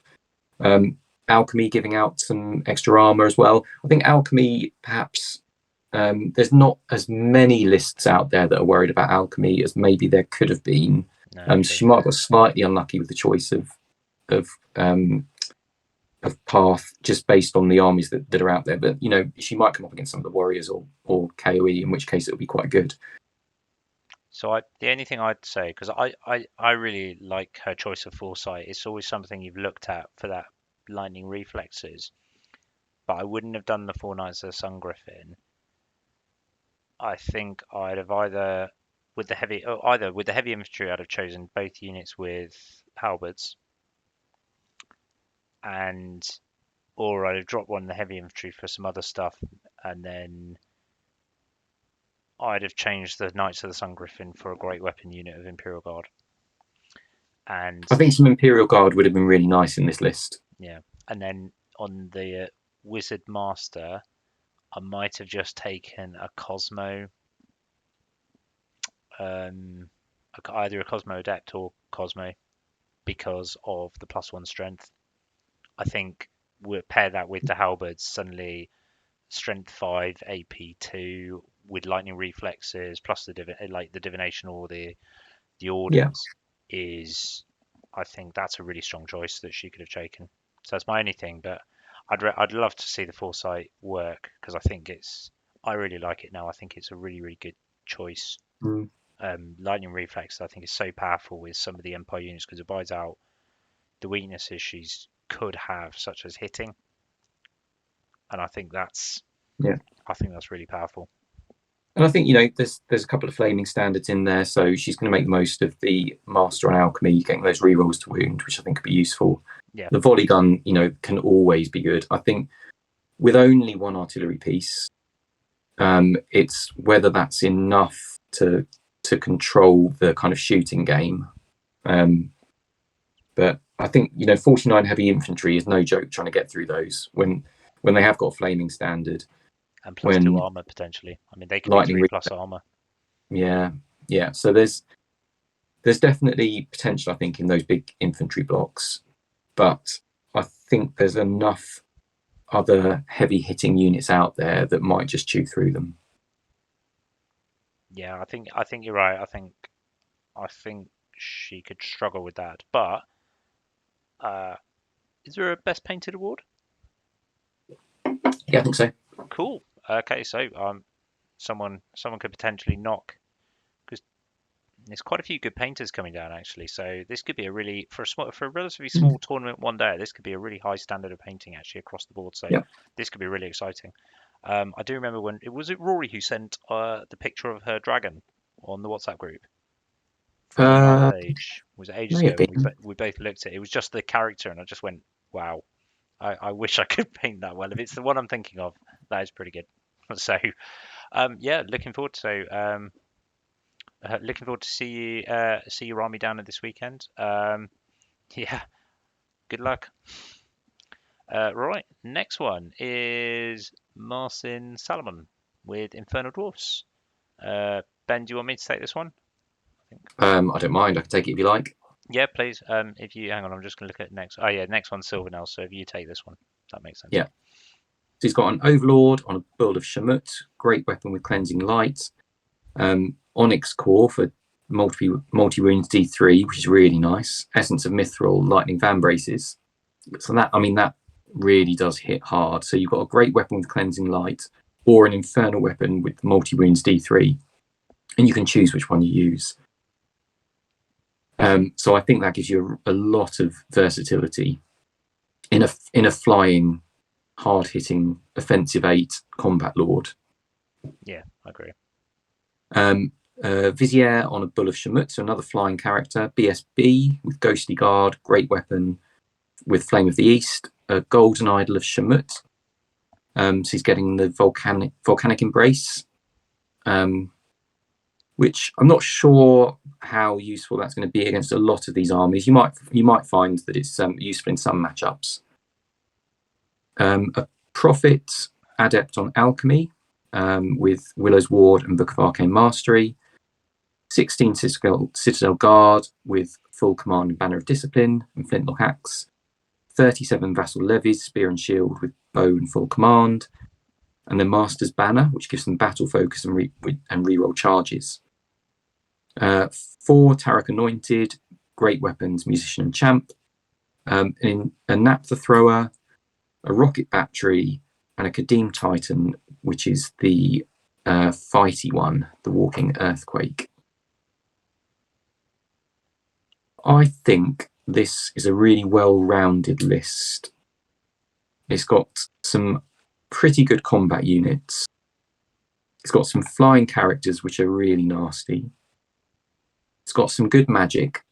Um, alchemy giving out some extra armor as well. I think alchemy perhaps there's not as many lists out there that are worried about alchemy as maybe there could have been. no So true. she might have got slightly unlucky with the choice of path just based on the armies that are out there. But she might come up against some of the warriors or KOE, in which case it'll be quite good. So the only thing I'd say, because I really like her choice of foresight. It's always something you've looked at for that lightning reflexes. But I wouldn't have done the 4 Knights of the Sun Griffin. I think I'd have either with the heavy infantry, I'd have chosen both units with halberds, and or I'd have dropped one in the heavy infantry for some other stuff, and then I'd have changed the Knights of the Sun Griffin for a great weapon unit of Imperial Guard. And I think some Imperial Guard would have been really nice in this list. yeah, and then on the Wizard Master, I might have just taken a Cosmo, um, either a Cosmo Adept or Cosmo, because of the +1 strength. I think we'll pair that with the halberds, suddenly strength 5, AP 2 with lightning reflexes plus the divination or the Yeah. orders is, I think that's a really strong choice that she could have taken. So that's my only thing, but I'd love to see the foresight work because I really like it now. I think it's a really really good choice. Mm. Lightning reflex I think is so powerful with some of the Empire units because it buys out the weaknesses she's could have, such as hitting, and Yeah. I think that's really powerful. And I think, there's a couple of flaming standards in there, so she's going to make the most of the master on alchemy, getting those rerolls to wound, which I think could be useful. Yeah. The volley gun, can always be good. I think with only one artillery piece, it's whether that's enough to control the kind of shooting game. But I think 49 heavy infantry is no joke trying to get through those when they have got flaming standard. And +2 armor potentially. I mean, they can be 3+ armor. Yeah. So there's definitely potential, I think, in those big infantry blocks, but I think there's enough other heavy hitting units out there that might just chew through them. Yeah, I think you're right. I think she could struggle with that. But is there a best painted award? Yeah, I think so. Cool. Okay, so someone could potentially knock, because there's quite a few good painters coming down actually. So this could be a really for a relatively small tournament one day. This could be a really high standard of painting actually across the board. So this could be really exciting. I do remember when it Rory who sent the picture of her dragon on the WhatsApp group from the Ninth Age. Was it ages ago? We both looked at it. It was just the character, and I just went, "Wow, I wish I could paint that well." If it's the one I'm thinking of, that is pretty good. So, yeah, looking forward to see your army down at this weekend. Yeah, good luck. Right, next one is Marcin Salomon with Infernal Dwarfs. Ben, do you want me to take this one? I don't mind. I can take it if you like. Yeah, please. If you hang on, I'm just going to look at next. Oh yeah, next one's Sylvan. So if you take this one, that makes sense. Yeah. So he's got an Overlord on a build of Shamut, great weapon with cleansing light. Onyx core for multi wounds D3, which is really nice. Essence of Mithril, lightning van braces. So that really does hit hard. So you've got a great weapon with cleansing light, or an infernal weapon with multi wounds D3, and you can choose which one you use. So I think that gives you a lot of versatility in a flying, hard-hitting, offensive 8 combat lord. Yeah, I agree. Vizier on a Bull of Shamut, so another flying character. BSB with Ghostly Guard, great weapon with Flame of the East. A Golden Idol of Shamut. So he's getting the volcanic embrace, which I'm not sure how useful that's going to be against a lot of these armies. You might find that it's useful in some matchups. A Prophet Adept on Alchemy with Willow's Ward and Book of Arcane Mastery. 16 Citadel Guard with full command and Banner of Discipline and Flintlock Axe. 37 Vassal Levies, Spear and Shield with bow and full command. And then Master's Banner, which gives them battle focus and reroll charges. 4 Tarek Anointed, great weapons, Musician and Champ. In a Naphtha Thrower, a Rocket Battery, and a Kadim Titan, which is the fighty one, the Walking Earthquake. I think this is a really well-rounded list. It's got some pretty good combat units. It's got some flying characters which are really nasty. It's got some good magic.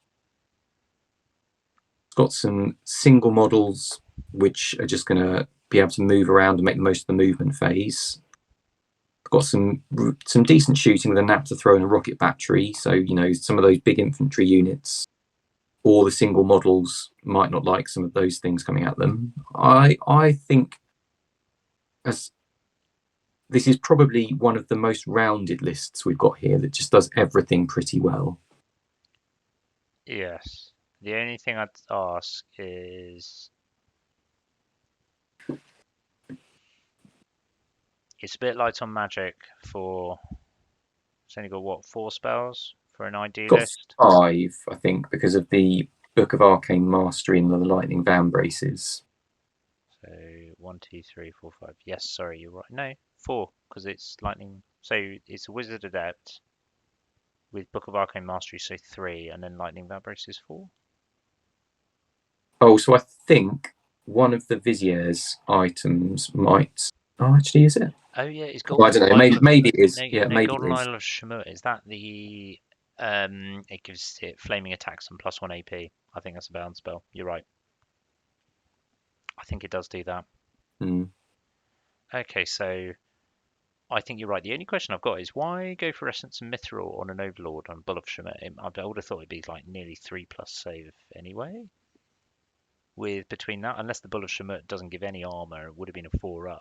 It's got some single models which are just going to be able to move around and make the most of the movement phase. It's got some decent shooting with a Naphtha Thrower and a Rocket Battery. So, some of those big infantry units or the single models might not like some of those things coming at them. I think this is probably one of the most rounded lists we've got here that just does everything pretty well. Yes. The only thing I'd ask is it's a bit light on magic for it's only got 4 spells for an idealist? Got 5, I think, because of the Book of Arcane Mastery and the Lightning Van Braces. So 1, 2, 3, 4, 5. Yes, sorry, you're right. No, 4, because it's lightning. So it's a Wizard Adept with Book of Arcane Mastery, so 3, and then Lightning Van Braces 4. Oh, so I think one of the Vizier's items might. Oh, actually, is it? Oh yeah, is Well, I don't know. Maybe it is. Yeah, No, maybe it Golden is. Isle of Shamut, is that the it gives it flaming attacks and +1 AP. I think that's a bound spell. You're right. I think it does do that. Mm. Okay, so I think you're right. The only question I've got is why go for Essence and Mithril on an Overlord on Bull of Shamut? I would have thought it'd be like nearly 3+ save anyway. With between that, unless the Bull of Shamut doesn't give any armor, it would have been a 4+.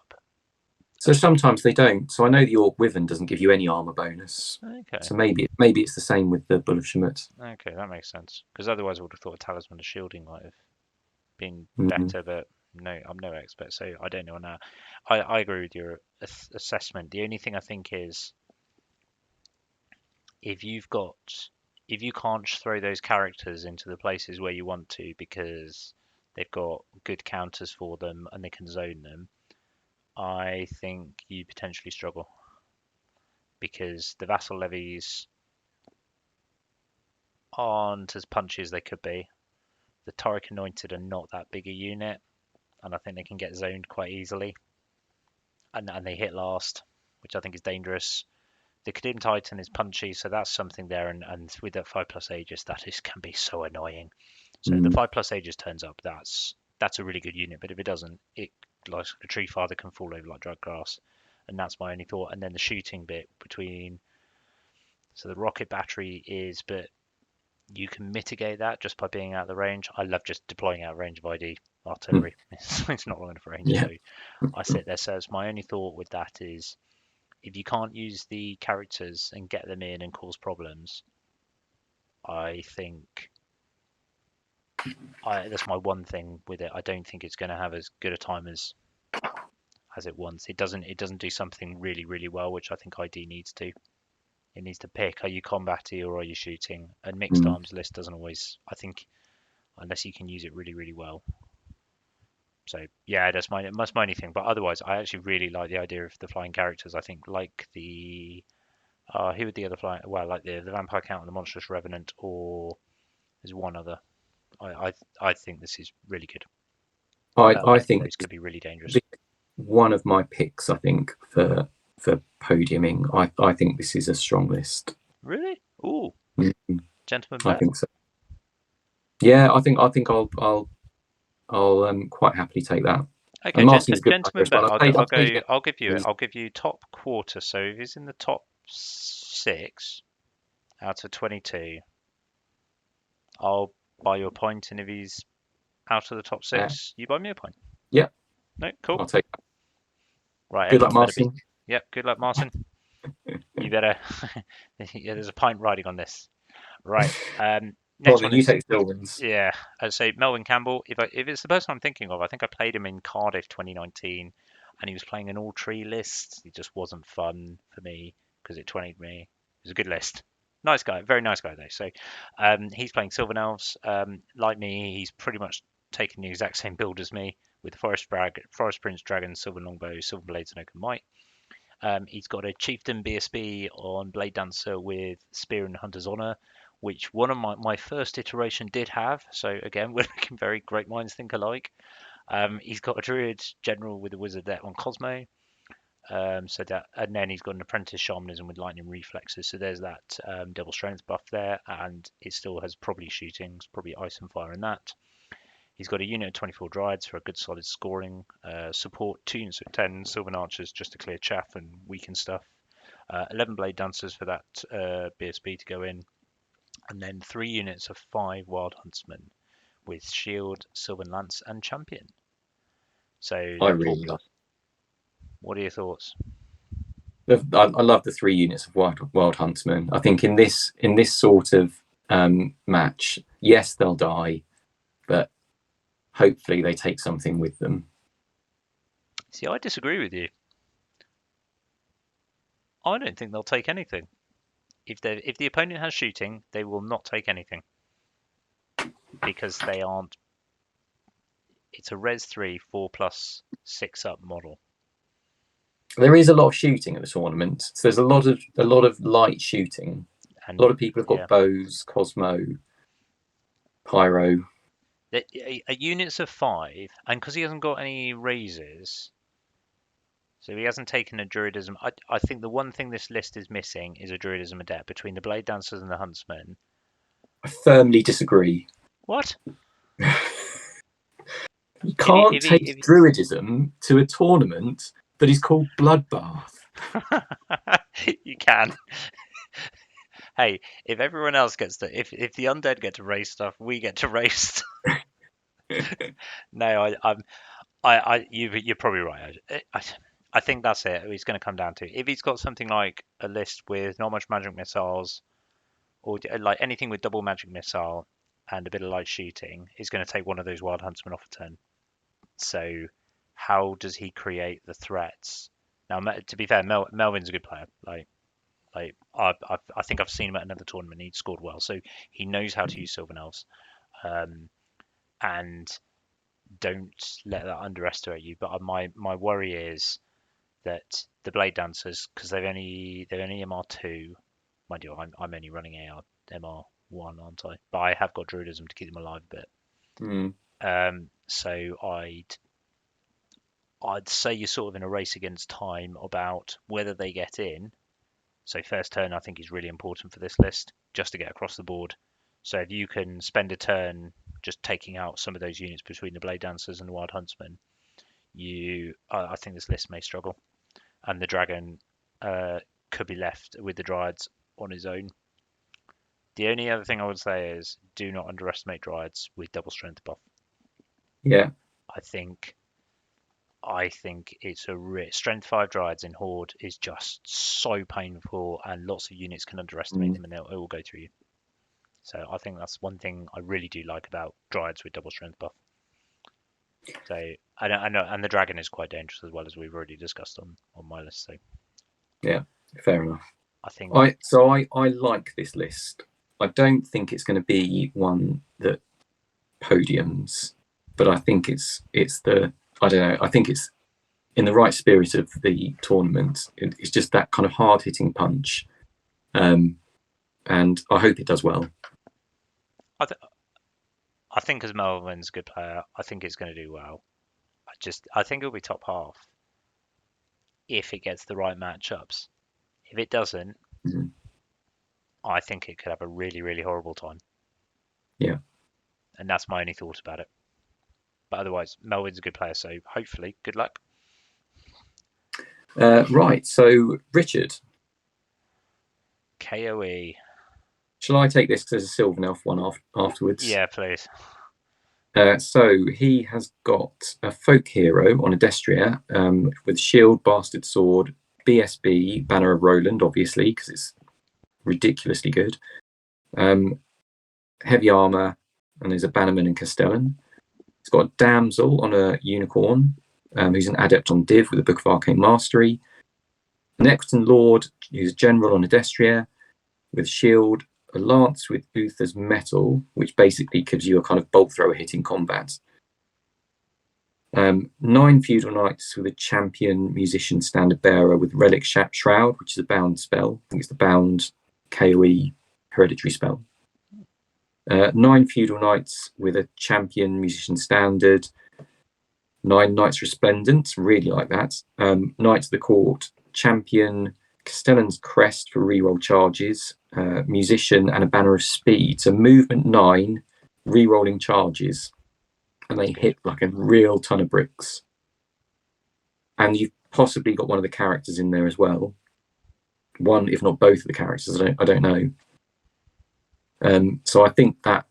So sometimes they don't. So I know the Orc Wyvern doesn't give you any armor bonus. Okay. So maybe it's the same with the Bull of Shamut. Okay, that makes sense. Because otherwise, I would have thought a Talisman of Shielding might have been Mm. better, but no, I'm no expert, so I don't know now. I agree with your assessment. The only thing I think is if you've got if you can't throw those characters into the places where you want to because they've got good counters for them and they can zone them, I think you potentially struggle because the vassal levies aren't as punchy as they could be. The Taurik Anointed are not that big a unit, and I think they can get zoned quite easily, and they hit last, which I think is dangerous. The Kadim Titan is punchy, so that's something there, and with that 5+ Aegis, that is can be so annoying. So the Mm. 5+ Aegis turns up, that's a really good unit, but if it doesn't, it like a tree father can fall over like dried grass, and that's my only thought. And then the shooting bit between, so the rocket battery is, but you can mitigate that just by being out of the range. I love just deploying out of range of ID Mm. artillery. It's not long enough range, Yeah. so I sit there. So it's my only thought with that is if you can't use the characters and get them in and cause problems, I think that's my one thing with it. I don't think it's going to have as good a time as it wants. It doesn't do something really well, which I think ID needs to. It needs to pick: are you combatty or are you shooting? And mixed Mm. arms list doesn't always. I think unless you can use it really well. So yeah, that's my only thing. But otherwise, I actually really like the idea of the flying characters. I think like the who would the other flying? Well, like the Vampire Count and the Monstrous Revenant, or there's one other. I think this is really good. I I think think those could be really dangerous. this one of my picks. I think for podiuming, I think this is a strong list. Really? Ooh, Mm. gentleman I bet. think so. Yeah, I think I'll quite happily take that. Okay, And Marcin's a good player gentleman as bet. well. I've played against I'll give you it. him. I'll give you top quarter. So if he's in the top 6 out of 22, I'll buy you a point, and if he's out of the top Yeah, 6, you buy me a point. yeah, No, cool. I'll take that. Right, Good luck, everyone better be. Marcin. Yep, good luck, Marcin. You better. Yeah, there's a pint riding on this. Right. Well, Next then one you is take Sylvans. yeah. So Melvin Campbell. If it's the person I'm thinking of, I think I played him in Cardiff 2019, and he was playing an all tree list. It just wasn't fun for me because it 20'd me. It was a good list. Nice guy, very nice guy though. So he's playing Sylvan Elves. Like me, he's pretty much taken the exact same build as me with Forest Prince Dragon, Silver Longbow, Silver Blades, and Oaken Might. He's got a Chieftain BSB on Blade Dancer with Spear and Hunter's Honor, which one of my first iteration did have. So again, we're looking very great minds think alike. He's got a Druid General with a Wizard there on Cosmo. So that, and then he's got an Apprentice Shamanism with Lightning Reflexes. So there's that Devil Strength buff there, and it still has probably shootings, probably Ice and Fire in that. He's got a unit of 24 Dryads for a good solid scoring. Support 2 units of 10 Sylvan Archers just to clear chaff and weaken stuff. 11 Blade Dancers for that BSB to go in. And then 3 units of 5 Wild Huntsmen with Shield, Sylvan Lance, and Champion. So I full really love. plus. What are your thoughts? I love the 3 units of Wild Huntsman. I think in this sort of match, yes, they'll die, but hopefully they take something with them. See, I disagree with you. I don't think they'll take anything. If the opponent has shooting, they will not take anything because they aren't. It's a Res 3 4+ 6 up model. There is a lot of shooting at the tournament. So there's a lot of light shooting. A lot And of people have yeah, got bows, Cosmo, Pyro. a units of 5, and because he hasn't got any raises, So he hasn't taken a Druidism. I think the one thing this list is missing is a Druidism adept between the Blade Dancers and the Huntsmen. I firmly disagree. What? You If he, can't if he, take Druidism to a tournament that is called Bloodbath. if you can. Hey, if everyone else gets to, if the undead get to race stuff, we get to race. No, you're probably right. I think that's it. It's going to come down to if he's got something like a list with not much magic missiles, or like anything with double magic missile and a bit of light shooting, he's going to take one of those wild huntsmen off a turn. So, how does he create the threats? Now, to be fair, Melvin's a good player. I think I've seen him at another tournament. He scored well, so he knows how to use Sylvan elves. And don't let that underestimate you. But my worry is that the Blade Dancers, because they've only MR2, mind you, I'm only running MR1, aren't I? But I have got Druidism to keep them alive a bit. Mm. So I'd say you're sort of in a race against time about whether they get in. So first turn I think is really important for this list just to get across the board. So if you can spend a turn just taking out some of those units between the Blade Dancers and the Wild Huntsmen, I think this list may struggle, and the Dragon could be left with the Dryads on his own. The only other thing I would say is do not underestimate Dryads with double strength buff. Yeah. I think it's strength 5 Dryads in Horde is just so painful, and lots of units can underestimate Mm. them and it will go through you. So I think that's one thing I really do like about Dryads with double strength buff. So I know, and the Dragon is quite dangerous as well, as we've already discussed on my list. So Yeah, fair enough. I think I like this list. I don't think it's going to be one that podiums, but I think it's the I don't know. I think it's in the right spirit of the tournament. It's just that kind of hard hitting punch, and I hope it does well. I think as Melvin's a good player, I think it's going to do well. I think it'll be top half if it gets the right matchups. If it doesn't, Mm. I think it could have a really, really horrible time. Yeah. And that's my only thought about it. But otherwise, Melvin's a good player, so hopefully, good luck. Right. So, Richard, KOE. shall I take this because there's a Sylvan Elf one afterwards? Yeah, please. So he has got a folk hero on Adestria with shield, bastard sword, BSB, Banner of Roland, obviously, because it's ridiculously good. Heavy armor, and there's a Bannerman and Castellan. It's got a damsel on a unicorn, who's an adept on Div with a Book of Arcane Mastery. An Equitaine Lord, who's a general on Adestria with shield, a lance with Uther's metal, which basically gives you a kind of bolt thrower hit in combat. 9 feudal knights with a champion musician standard bearer with relic shroud, which is a bound spell. I think it's the bound KOE hereditary spell. 9 feudal knights with a champion musician standard. 9 knights resplendent, really like that. Knights of the court, champion, Castellan's crest for reroll charges, musician, and a banner of speed. So movement 9, rerolling charges, and they hit like a real ton of bricks. And you've possibly got one of the characters in there as well. One, if not both of the characters. I don't know. So I think that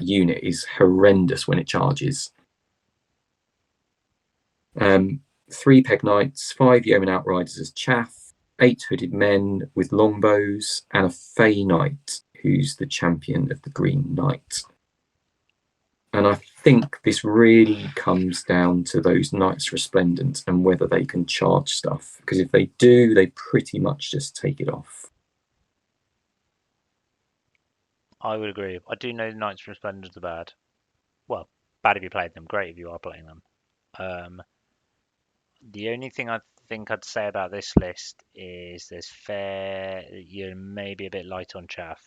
unit is horrendous when it charges. 3 peg knights, 5 yeoman outriders as chaff, 8 hooded men with longbows, and a fey knight who's the champion of the Green Knight. And I think this really comes down to those Knights Resplendent and whether they can charge stuff. Because if they do, they pretty much just take it off. I would agree. I do know Knights Resplendent are bad. Well, bad if you played them, great if you are playing them. The only thing I think I'd say about this list is you're maybe a bit light on chaff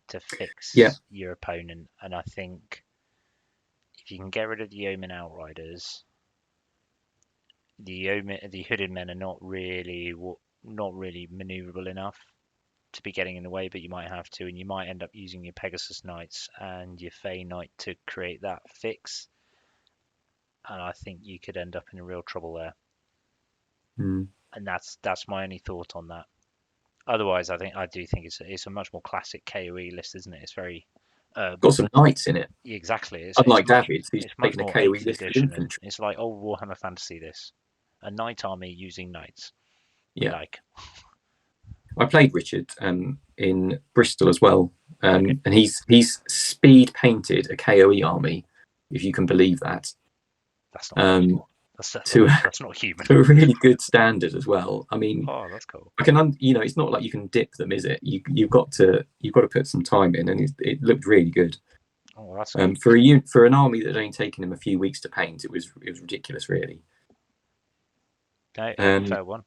to fix your opponent. And I think if you can get rid of the Yeoman Outriders, the hooded men are not really maneuverable enough to be getting in the way, but you might have to, and you might end up using your Pegasus Knights and your Fey Knight to create that fix, and I think you could end up in a real trouble there. Mm. And that's my only thought on that. Otherwise, I do think it's a much more classic KOE list, isn't it? It's very Got some knights in it. exactly. Unlike David, who's It's much taken a more KOE eighth list with edition, and infantry. it's like old Warhammer Fantasy. This a knight army using knights. We Yeah, like. I played Richard in Bristol as well, Okay, and he's speed painted a KOE army, if you can believe that, that's not um, possible. to That's not human. to a really good standard as well. I mean, Oh, that's cool. I can, it's not like you can dip them, is it? You've got to put some time in, and it looked really good. Oh, that's good. For an army that had only taken him a few weeks to paint, it was ridiculous, really. Okay, Um, fair one.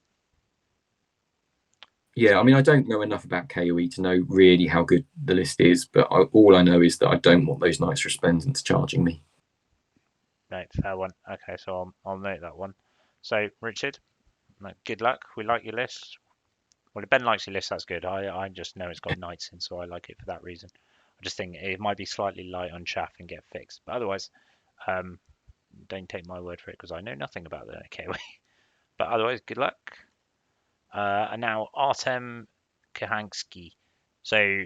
yeah, I So, mean, I don't know enough about KOE to know really how good the list is, but all I know is that I don't want those Knights Resplendents charging me. no, fair one. Okay, so I'll note that one. So, Richard, good luck. We like your list. Well, if Ben likes your list, that's good. I just know it's got knights in, so I like it for that reason. I just think it might be slightly light on chaff and get fixed, but otherwise, um, don't take my word for it because I know nothing about the KOE. But otherwise, good luck. And now Artem Kahansky. So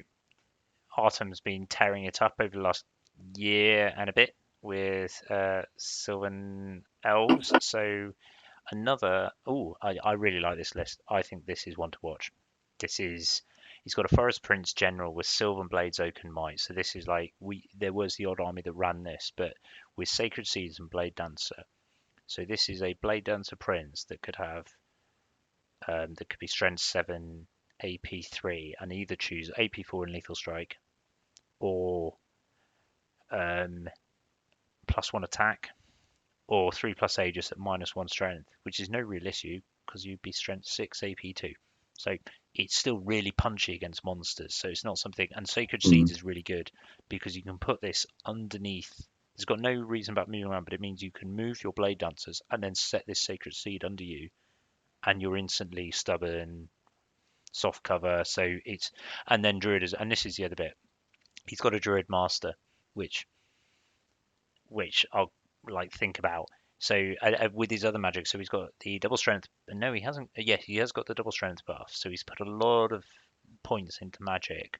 Artem's been tearing it up over the last year and a bit with Sylvan elves. So another. Oh, I really like this list. I think this is one to watch. This is. He's got a Forest Prince General with Sylvan Blades, Oaken Might. So this is like there was the odd army that ran this, but with Sacred Seeds and Blade Dancer. So this is a Blade Dancer Prince that could have that could be Strength 7, AP 3, and either choose AP 4 and Lethal Strike or um, +1 attack or 3+ Aegis at -1 strength, which is no real issue because you'd be Strength 6, AP 2. So it's still really punchy against monsters. So it's not something. And Sacred Mm. Seeds is really good because you can put this underneath. It's got no reason about moving around, but it means you can move your Blade Dancers and then set this Sacred Seed under you, and you're instantly stubborn, soft cover. So it's and then Druid is, and this is the other bit. He's got a Druid Master, which I'll like think about. So with his other magic, so he's got the double strength. No, he hasn't. Yeah, he has got the double strength buff. So he's put a lot of points into magic.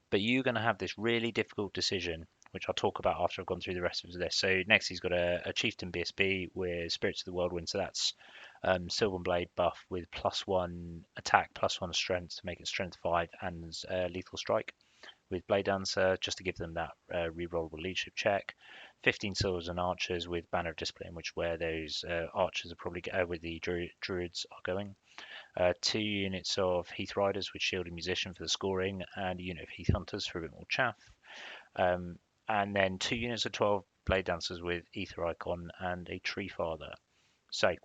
But you're going to have this really difficult decision, which I'll talk about after I've gone through the rest of this. So next, he's got a Chieftain BSB with Spirits of the Whirlwind. So that's Sylvan Blade buff with +1 attack, +1 strength to make it strength 5 and lethal strike. With Blade Dancer, just to give them that rerollable leadership check. 15 silvers and archers with Banner of Discipline, which where those archers are probably with the druids are going. 2 units of Heath Riders with Shielded Musician for the scoring, and a unit of Heath Hunters for a bit more chaff. And then 2 units of 12 Blade Dancers with Ether Icon and a Tree Father. So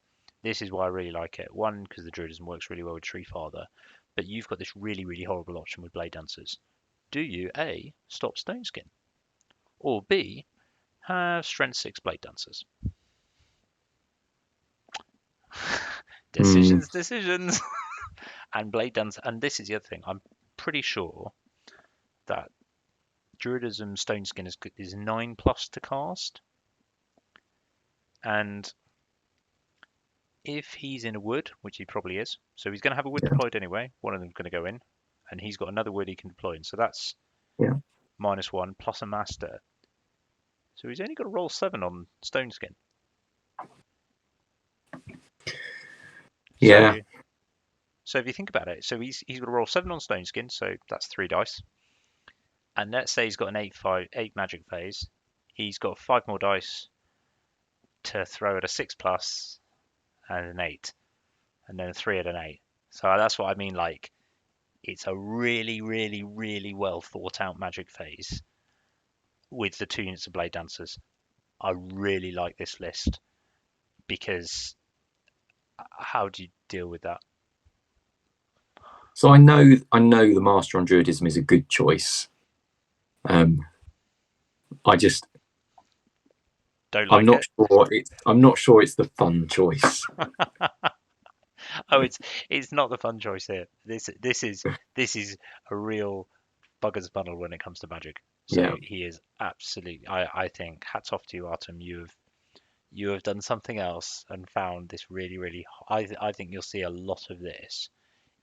this is why I really like it. One, because the Druidism works really well with Tree Father, but you've got this really, really horrible option with Blade Dancers. Do you A, stop Stoneskin, or B, have Strength 6 Blade Dancers? Mm. Decisions. And Blade Dancer, and this is the other thing. I'm pretty sure that Druidism Stoneskin is 9+ to cast, and if he's in a wood, which he probably is, so he's going to have a wood Yeah. deployed anyway. One of them's going to go in, and he's got another wood he can deploy in. So that's Yeah. -1 plus a master. So he's only got to roll 7 on Stoneskin. Yeah. So if you think about it, so he's got to roll 7 on Stoneskin, so that's 3 dice. And let's say he's got an 8 magic phase. He's got 5 more dice to throw at a 6+ and an 8, and then a 3 at an 8. So that's what I mean. Like, it's a really, really, really well thought out magic phase with the 2 units of Blade Dancers. I really like this list because how do you deal with that? So I know the Master on Druidism is a good choice. I just Don't I'm like not it. sure it's the fun choice. Oh, it's not the fun choice here. This is a real bugger's bundle when it comes to magic. So Yeah. he is absolutely. I think hats off to you, Artem. You have done something else and found this really really. I think you'll see a lot of this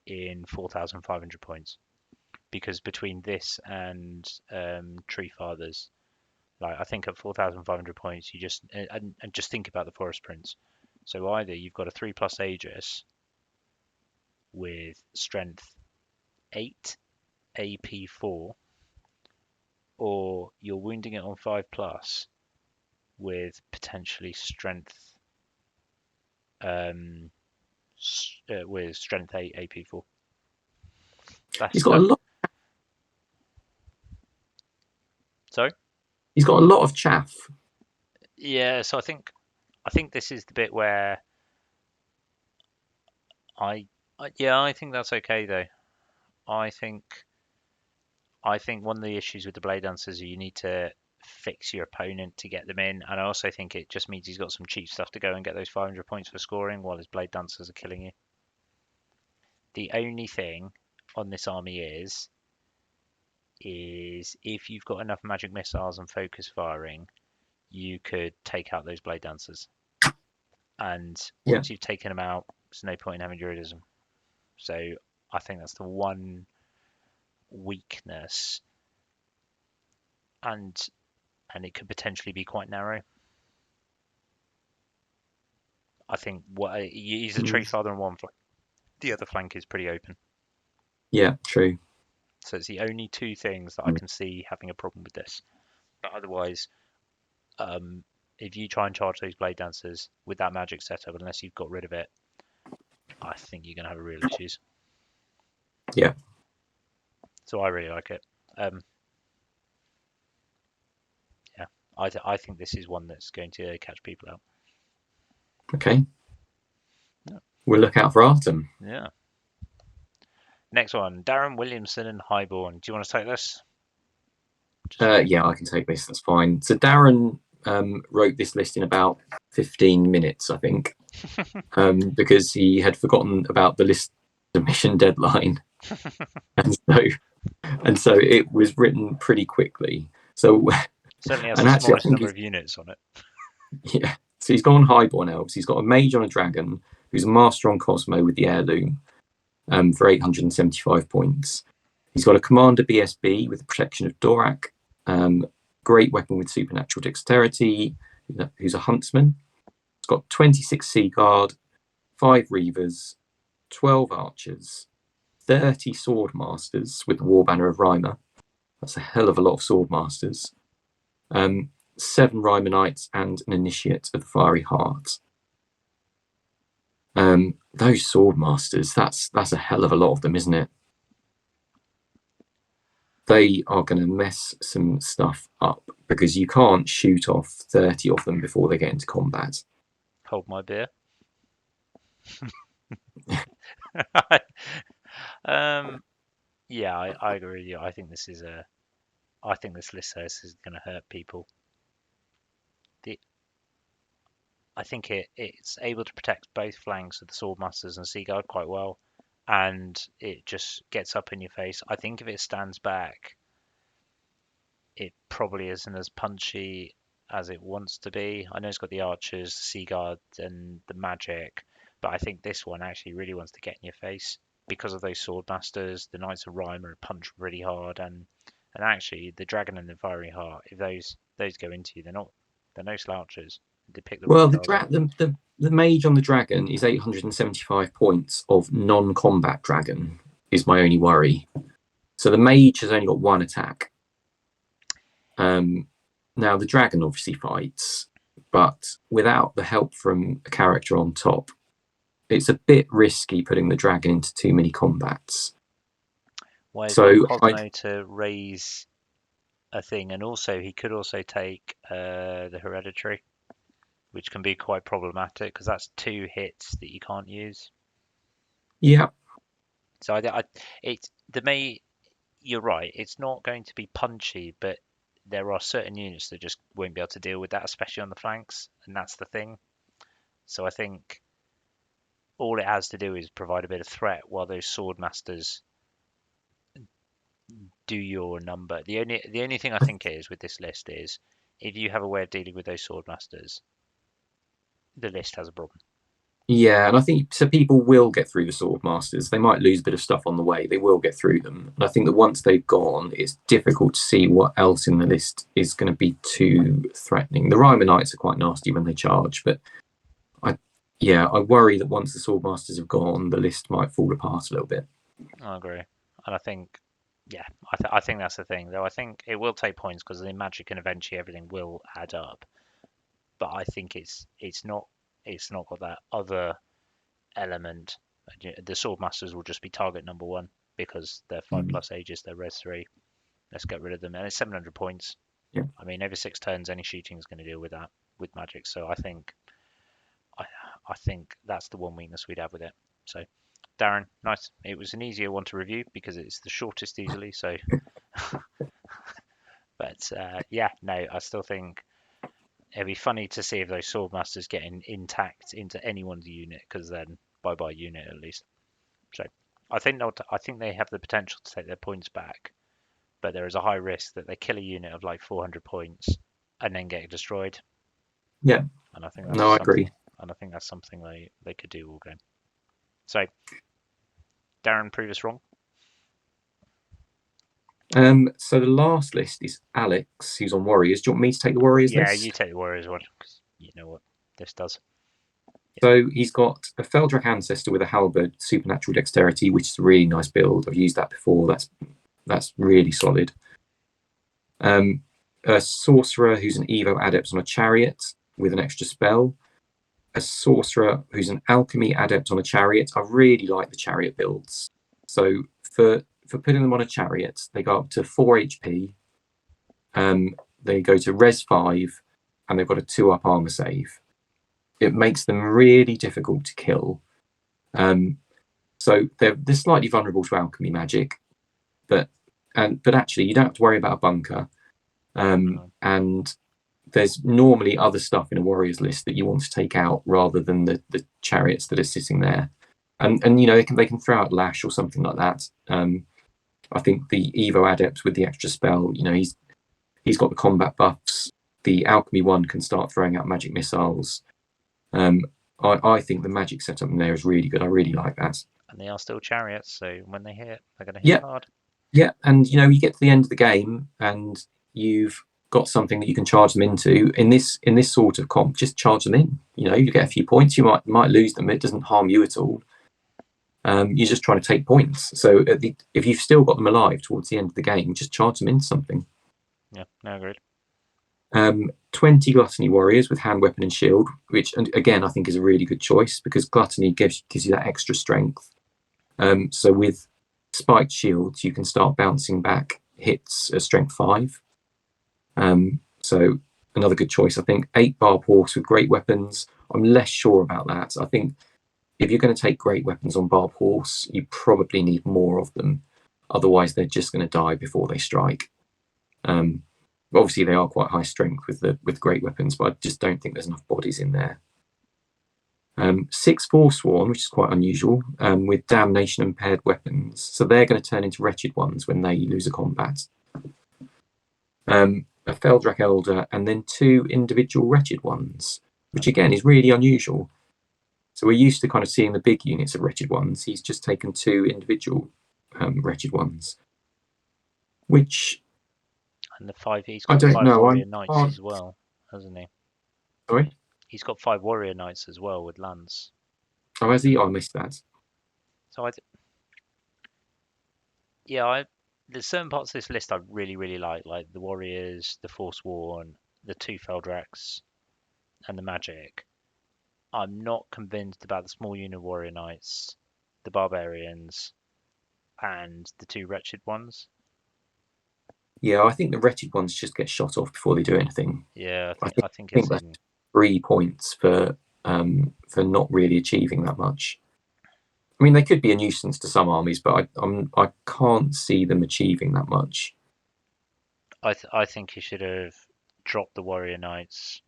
in 4,500 points because between this and Tree Fathers, like I think at 4,500 points, you just and just think about the Forest Prince. So either you've got a 3+ Aegis with Strength 8, AP 4, or you're wounding it on 5+ with potentially Strength um, with Strength 8, AP 4. He's That's got a that. lot. Sorry. He's got a lot of chaff. Yeah. So I think this is the bit where I, yeah, I think that's okay though. I think I think one of the issues with the Blade Dancers is you need to fix your opponent to get them in, and I also think it just means he's got some cheap stuff to go and get those 500 points for scoring while his Blade Dancers are killing you. The only thing on this army is if you've got enough magic missiles and focus firing, you could take out those Blade Dancers. And Yeah. once you've taken them out, there's no point in having Druidism. So I think that's the one weakness, and it could potentially be quite narrow. I think what he's a tree Mm. father on one flank. The other flank is pretty open. Yeah, true. So it's the only two things that I can see having a problem with this. But otherwise, um, if you try and charge those blade dancers with that magic setup, unless you've got rid of it, I think you're going to have real issues. Yeah. So I really like it. Um, yeah, I think this is one that's going to catch people out. Okay. Yeah. We'll look out for Artem. Yeah. Next one, Darren Williamson and Highborn. Do you want to take this? Yeah, I can take this. That's fine. So Darren wrote this list in about 15 minutes, I think, because he had forgotten about the list submission deadline, and so it was written pretty quickly. So, Certainly has and the actually, I smallest think number of units on it. yeah. So he's gone Highborn elves. He's got a mage on a dragon who's a master on Cosmo with the heirloom for 875 points. He's got a commander BSB with the protection of Dorak, great weapon with supernatural dexterity, who's a huntsman. He's got 26 Sea Guard, 5 Reavers, 12 Archers, 30 Sword Masters with the War Banner of Rhymer. That's a hell of a lot of Sword Masters. 7 Rhymer Knights and an Initiate of the Fiery Heart. Those Sword Masters, that's a hell of a lot of them, isn't it? They are going to mess some stuff up because you can't shoot off 30 of them before they get into combat. Hold my beer. Yeah, I agree with you. I think this list size is going to hurt people. The I think it's able to protect both flanks of the Swordmasters and Seaguard quite well, and it just gets up in your face. I think if it stands back, it probably isn't as punchy as it wants to be. I know it's got the archers, the Seaguard, and the magic, but I think this one actually really wants to get in your face because of those Swordmasters. The Knights of Rhymer punch really hard, and actually the Dragon and the Fiery Heart. If those go into you, they're no slouches. They pick them Well, really hard up. the mage on the dragon is 875 points of non-combat dragon, is my only worry. So the mage has only got 1 attack. Now, the dragon obviously fights, but without the help from a character on top, it's a bit risky putting the dragon into too many combats. Well, he's got So Cosmo to raise a thing, and also he could also take the Hereditary, which can be quite problematic because that's 2 hits that you can't use. yeah, So it's the May. You're right. It's not going to be punchy, but there are certain units that just won't be able to deal with that, especially on the flanks, and that's the thing. So I think all it has to do is provide a bit of threat while those sword masters do your number. The only thing I think is with this list is if you have a way of dealing with those sword masters, the list has a problem. Yeah, and I think so. People will get through the sword masters. They might lose a bit of stuff on the way. They will get through them. And I think that once they've gone, it's difficult to see what else in the list is going to be too threatening. The Rhymer Knights are quite nasty when they charge, but I worry that once the sword masters have gone, the list might fall apart a little bit. I agree, and I think, yeah, I think that's the thing. Though I think it will take points because in Magic and eventually everything will add up. But I think it's not got that other element. The sword masters will just be target number one because they're 5+ ages, they're res 3. Let's get rid of them, and it's 700 points. Yeah. I mean, over 6 turns, any shooting is going to deal with that with Magic. So I think that's the one weakness we'd have with it. So, Darren, nice. It was an easier one to review because it's the shortest easily. So, but yeah, no, I still think it'd be funny to see if those swordmasters get intact into anyone's unit because then bye bye unit at least. So, I think they have the potential to take their points back, but there is a high risk that they kill a unit of like 400 points and then get destroyed. Yeah, And I think no, I agree. that's something they could do all game. So, Darren, prove us wrong. So the last list is Alex, who's on Warriors. Do you want me to take the Warriors Yeah, list? you take the Warriors one because you know what this does. So he's got a Feldrak Ancestor with a Halberd, Supernatural Dexterity, which is a really nice build. I've used that before. That's really solid. A Sorcerer who's an Evo Adept on a Chariot with an extra spell. A Sorcerer who's an Alchemy Adept on a Chariot. I really like the Chariot builds. So for putting them on a Chariot, they go up to 4 HP. They go to Res 5, and they've got a 2-up armor save. It makes them really difficult to kill. So they're slightly vulnerable to alchemy magic, but actually you don't have to worry about a bunker. And there's normally other stuff in a warriors list that you want to take out rather than the chariots that are sitting there. And you know they can throw out lash or something like that. I think the Evo Adept with the extra spell, you know, he's got the combat buffs. The alchemy one can start throwing out magic missiles. I think the magic setup in there is really good. I really like that. And they are still chariots, so when they hit, they're going to hit hard. Yeah, and you know, you get to the end of the game and you've got something that you can charge them into. In this sort of comp, just charge them in. You know, you get a few points. You might lose them. It doesn't harm you at all. You're just trying to take points. So if you've still got them alive towards the end of the game, just charge them into something. Yeah, no, agreed. 20 Gluttony Warriors with hand, weapon, and shield, which, and again, I think is a really good choice because Gluttony gives you that extra strength. So with spiked shields, you can start bouncing back hits at strength 5. So another good choice, I think. 8 Barb Horse with great weapons. I'm less sure about that. I think if you're going to take great weapons on Barb Horse, you probably need more of them. Otherwise, they're just going to die before they strike. Obviously, they are quite high strength with great weapons, but I just don't think there's enough bodies in there. 6 Forsworn, which is quite unusual, with damnation and paired weapons. So they're going to turn into wretched ones when they lose a combat. A Feldrak Elder, and then 2 individual wretched ones, which again is really unusual. So we're used to kind of seeing the big units of wretched ones. He's just taken 2 individual wretched ones, which And the 5, he's I got don't 5 know. warrior knights as well, hasn't he? Sorry? He's got 5 warrior knights as well with lance. Oh, has he? I missed that. So there's certain parts of this list I really, really like the warriors, the Forsworn, the 2 Feldraks, and the magic. I'm not convinced about the small unit warrior knights, the barbarians, and the 2 wretched ones. Yeah, I think the wretched ones just get shot off before they do anything. Yeah, I think it's that's 3 points for not really achieving that much. I mean, they could be a nuisance to some armies, but I can't see them achieving that much. I think he should have dropped the warrior knights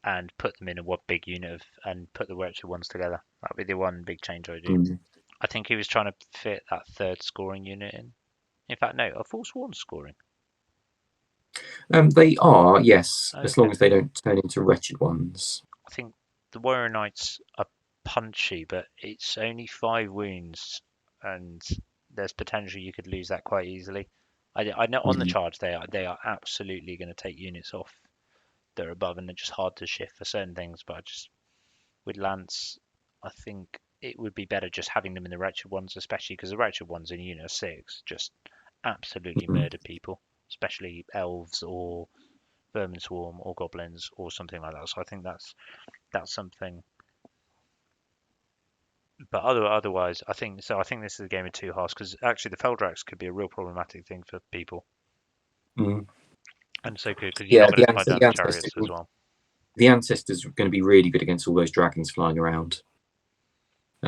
and put them in a one big unit and put the wretched ones together. That'd be the one big change I do. Mm. I think he was trying to fit that third scoring unit in. In fact, no, a Forsworn scoring. They are, yes, as long Okay. as they don't turn into wretched ones. I think the warrior knights are punchy, but it's only 5 wounds, and there's potential you could lose that quite easily. I know on the Mm. charge they are absolutely going to take units off that are above, and they're just hard to shift for certain things. But I just with Lance, I think it would be better just having them in the wretched ones, especially because the wretched ones in unit 6 just absolutely Mhm. murder people, especially elves or vermin swarm or goblins or something like that. So I think that's something. But otherwise, I think so. I think this is a game of two halves because actually the Feldrax could be a real problematic thing for people, Mm. and so good because you're Yeah, not going to tie down the chariots as well. the ancestors are going to be really good against all those dragons flying around.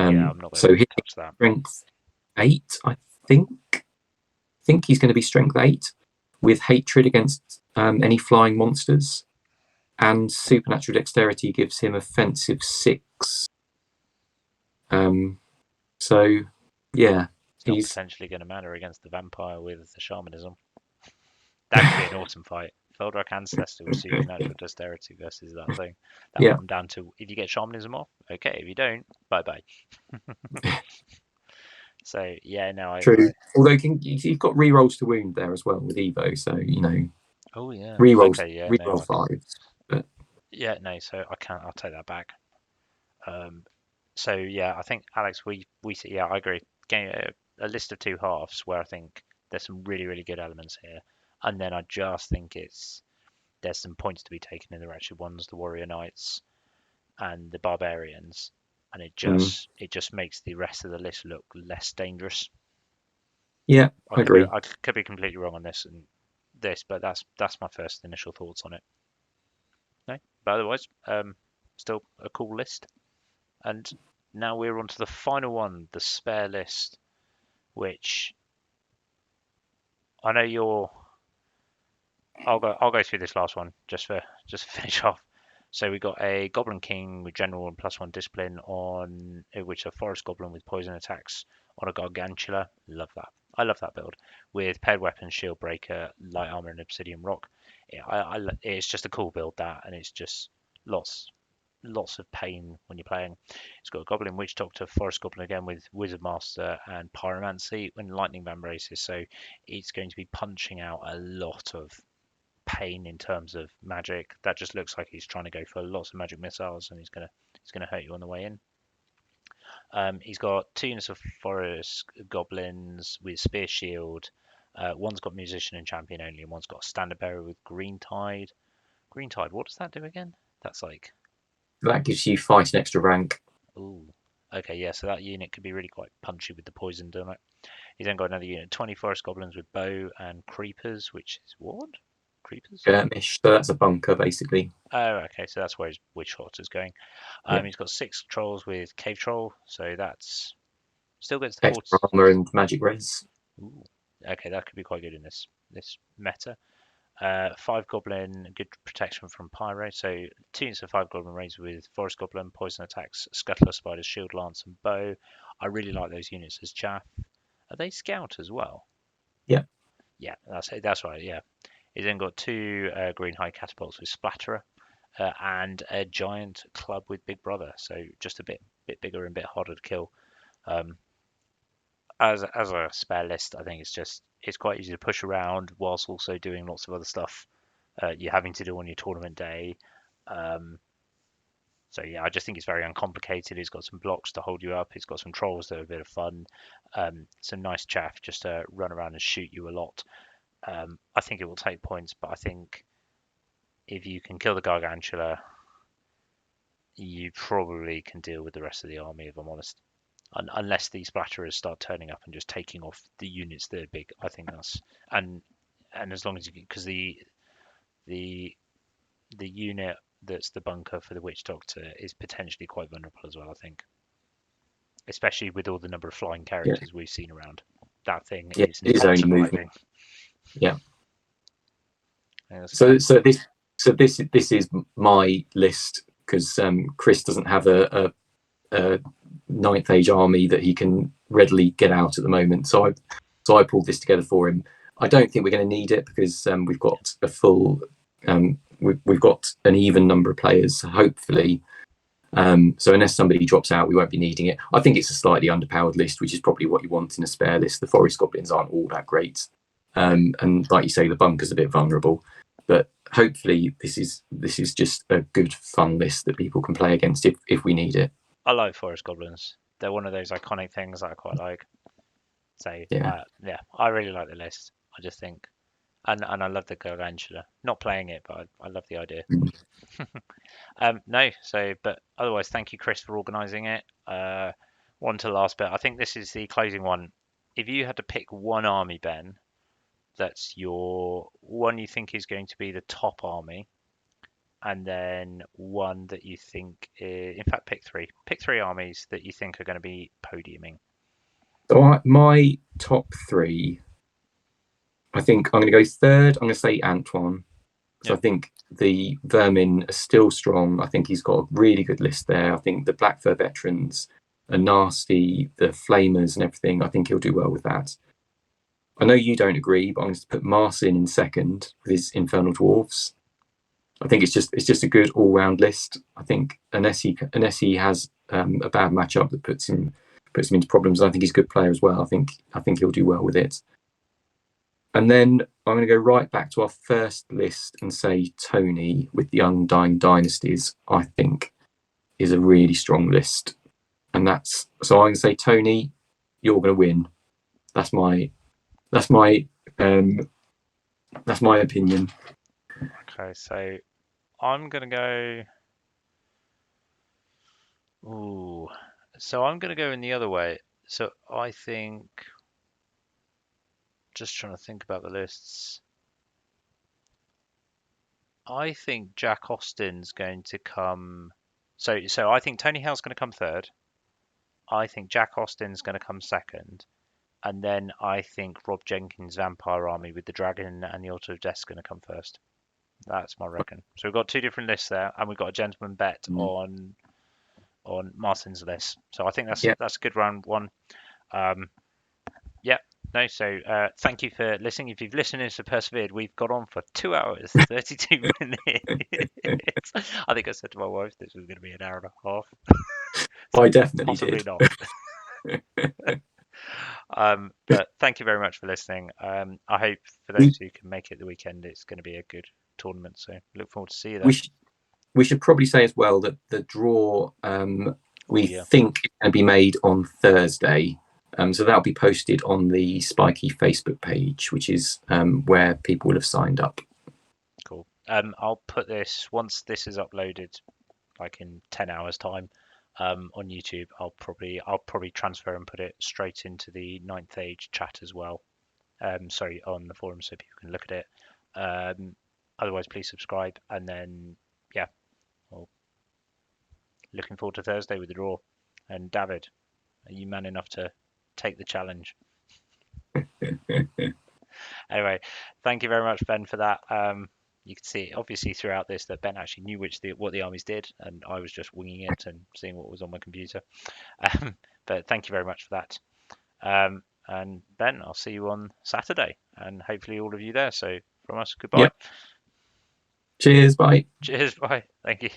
Yeah, I'm not going to So his touch that. strength 8, I think. Think he's going to be strength 8 with hatred against any flying monsters, and supernatural dexterity gives him offensive 6. Um, so yeah, It's not he's potentially going to matter against the vampire with the shamanism. That could be an awesome fight. Feldrak Ancestor with supernatural dexterity versus that thing. That will yeah, come down to if you get shamanism off, okay. If you don't, bye bye. So yeah, no, true. Although you've got rerolls to wound there as well with Evo, so oh yeah, rerolls okay, yeah, no, reroll 5s. But yeah, no. So I can't. I'll take that back. So yeah, I think Alex, we yeah, I agree. Game a list of two halves where I think there's some really good elements here, and then I just think there's some points to be taken in the wretched ones, the warrior knights and the barbarians, and mm, it just makes the rest of the list look less dangerous. yeah, I agree. I could be completely wrong on this, but that's my first initial thoughts on it. No, but otherwise, still a cool list. And now we're on to the final one, the spare list, which I know you're. I'll go through this last one just to finish off. So we got a Goblin King with General and +1 Discipline on which a Forest Goblin with poison attacks on a Gargantula. Love that. I love that build with paired weapons, Shield Breaker, Light Armor, and Obsidian Rock. Yeah, it's just a cool build that, and it's just lots of pain when you're playing. It's got a Goblin Witch Doctor, Forest Goblin again with Wizard Master and Pyromancy when Lightning Band races. So it's going to be punching out a lot of pain in terms of magic. That just looks like he's trying to go for lots of magic missiles, and he's gonna hurt you on the way in. He's got 2 units of forest goblins with spear shield. One's got musician and champion only, and one's got standard bearer with green tide. Green tide, what does that do again? That's like, That gives you fight an extra rank. ooh, okay, yeah. So that unit could be really quite punchy with the poison, doesn't it? He's then got another unit, 20 forest goblins with bow and creepers, which is what? Creepers? Skirmish, so that's a bunker basically. Oh, okay, so that's where his witch hot is going. Yeah, He's got 6 trolls with cave troll, so that's still gets the extra 40. armor and magic res. Ooh, okay, that could be quite good in this meta. 5 goblin, good protection from pyro. So 2 units of 5 goblin raised with forest goblin, poison attacks, scuttler spiders, shield lance, and bow. I really like those units as chaff. Are they scout as well? Yeah, Yeah, that's right. Yeah, he's then got 2 green high catapults with splatterer. And a giant club with Big Brother, so just a bit bigger and a bit harder to kill. Um, as a spare list, I think it's quite easy to push around whilst also doing lots of other stuff you're having to do on your tournament day. Um, so yeah, I just think it's very uncomplicated. It's got some blocks to hold you up. It's got some trolls that are a bit of fun. Some nice chaff just to run around and shoot you a lot. I think it will take points, but I think if you can kill the Gargantula, you probably can deal with the rest of the army, if I'm honest. Unless these splatterers start turning up and just taking off the units that are big, I think that's and and as long as you because the the unit that's the bunker for the witch doctor is potentially quite vulnerable as well. I think, especially with all the number of flying yeah, characters we've seen around, that thing yeah. is It is not only movement. surviving. Yeah, I think that's So fair. this is my list because Chris doesn't have a ninth age army that he can readily get out at the moment. So I pulled this together for him. I don't think we're going to need it because we've got a full we've got an even number of players, hopefully. So unless somebody drops out, we won't be needing it. I think it's a slightly underpowered list, which is probably what you want in a spare list. The forest goblins aren't all that great, and like you say, the bunker's a bit vulnerable. But hopefully, this is just a good fun list that people can play against if we need it. I like forest goblins. They're one of those iconic things that I quite like. So Yeah. yeah, I really like the list. I just think, and I love the Gargantula. Not playing it, but I love the idea. No, so but otherwise, thank you, Chris, for organising it. One to last bit. I think this is the closing one. If you had to pick one army, Ben, that's your one you think is going to be the top army, and then one that you think, in fact, pick three. Pick three armies that you think are going to be podiuming. So my top three, I think I'm going to go third. I'm going to say Antoine. So I Yep. think the Vermin are still strong. I think he's got a really good list there. I think the Black Fur veterans are nasty, the Flamers and everything. I think he'll do well with that. I know you don't agree, but I'm going to put Marcin in second with his Infernal Dwarves. I think it's just a good all round list. I think unless he has a bad matchup that puts him into problems, I think he's a good player as well. I think he'll do well with it. And then I'm going to go right back to our first list and say Tony with the Undying dynasties. I think is a really strong list, and that's so I'm going to say Tony, you're going to win. That's my that's my um, that's my opinion. Okay, so I'm gonna go. Ooh, so I'm gonna go in the other way. So I think, just trying to think about the lists. I think Jack Austin's going to come. So I think Tony Hale's going to come third. I think Jack Austin's going to come second, and then I think Rob Jenkins' Vampire Army with the Dragon and the Altar of Death's going to come first. That's my reckon. So we've got two different lists there, and we've got a gentleman bet on Marcin's list. So I think Yeah, that's a good round one. Um, yeah, no. So thank you for listening. If you've listened and persevered, we've got on for 2 hours 32 minutes. I think I said to my wife this was going to be an hour and a half. I So definitely possibly did. not. But thank you very much for listening. I hope for We those who can make it the weekend, it's going to be a good tournament. So look forward to see you we there. should we should probably say as well that the draw Oh we yeah, think is going to be made on Thursday. So that'll be posted on the Spiky Facebook page, which is where people will have signed up. cool. I'll put this once this is uploaded, like in 10 hours time, on YouTube. I'll probably transfer and put it straight into the Ninth Age chat as well. Sorry, on the forum so people can look at it. Otherwise, please subscribe, and then yeah, well, looking forward to Thursday with the draw. And David, are you man enough to take the challenge? Anyway, thank you very much, Ben, for that. You can see obviously throughout this that Ben actually knew what the armies did, and I was just winging it and seeing what was on my computer. But thank you very much for that. And Ben, I'll see you on Saturday, and hopefully all of you there. So from us, goodbye. Yep. Cheers. Bye. Cheers. Bye. Thank you.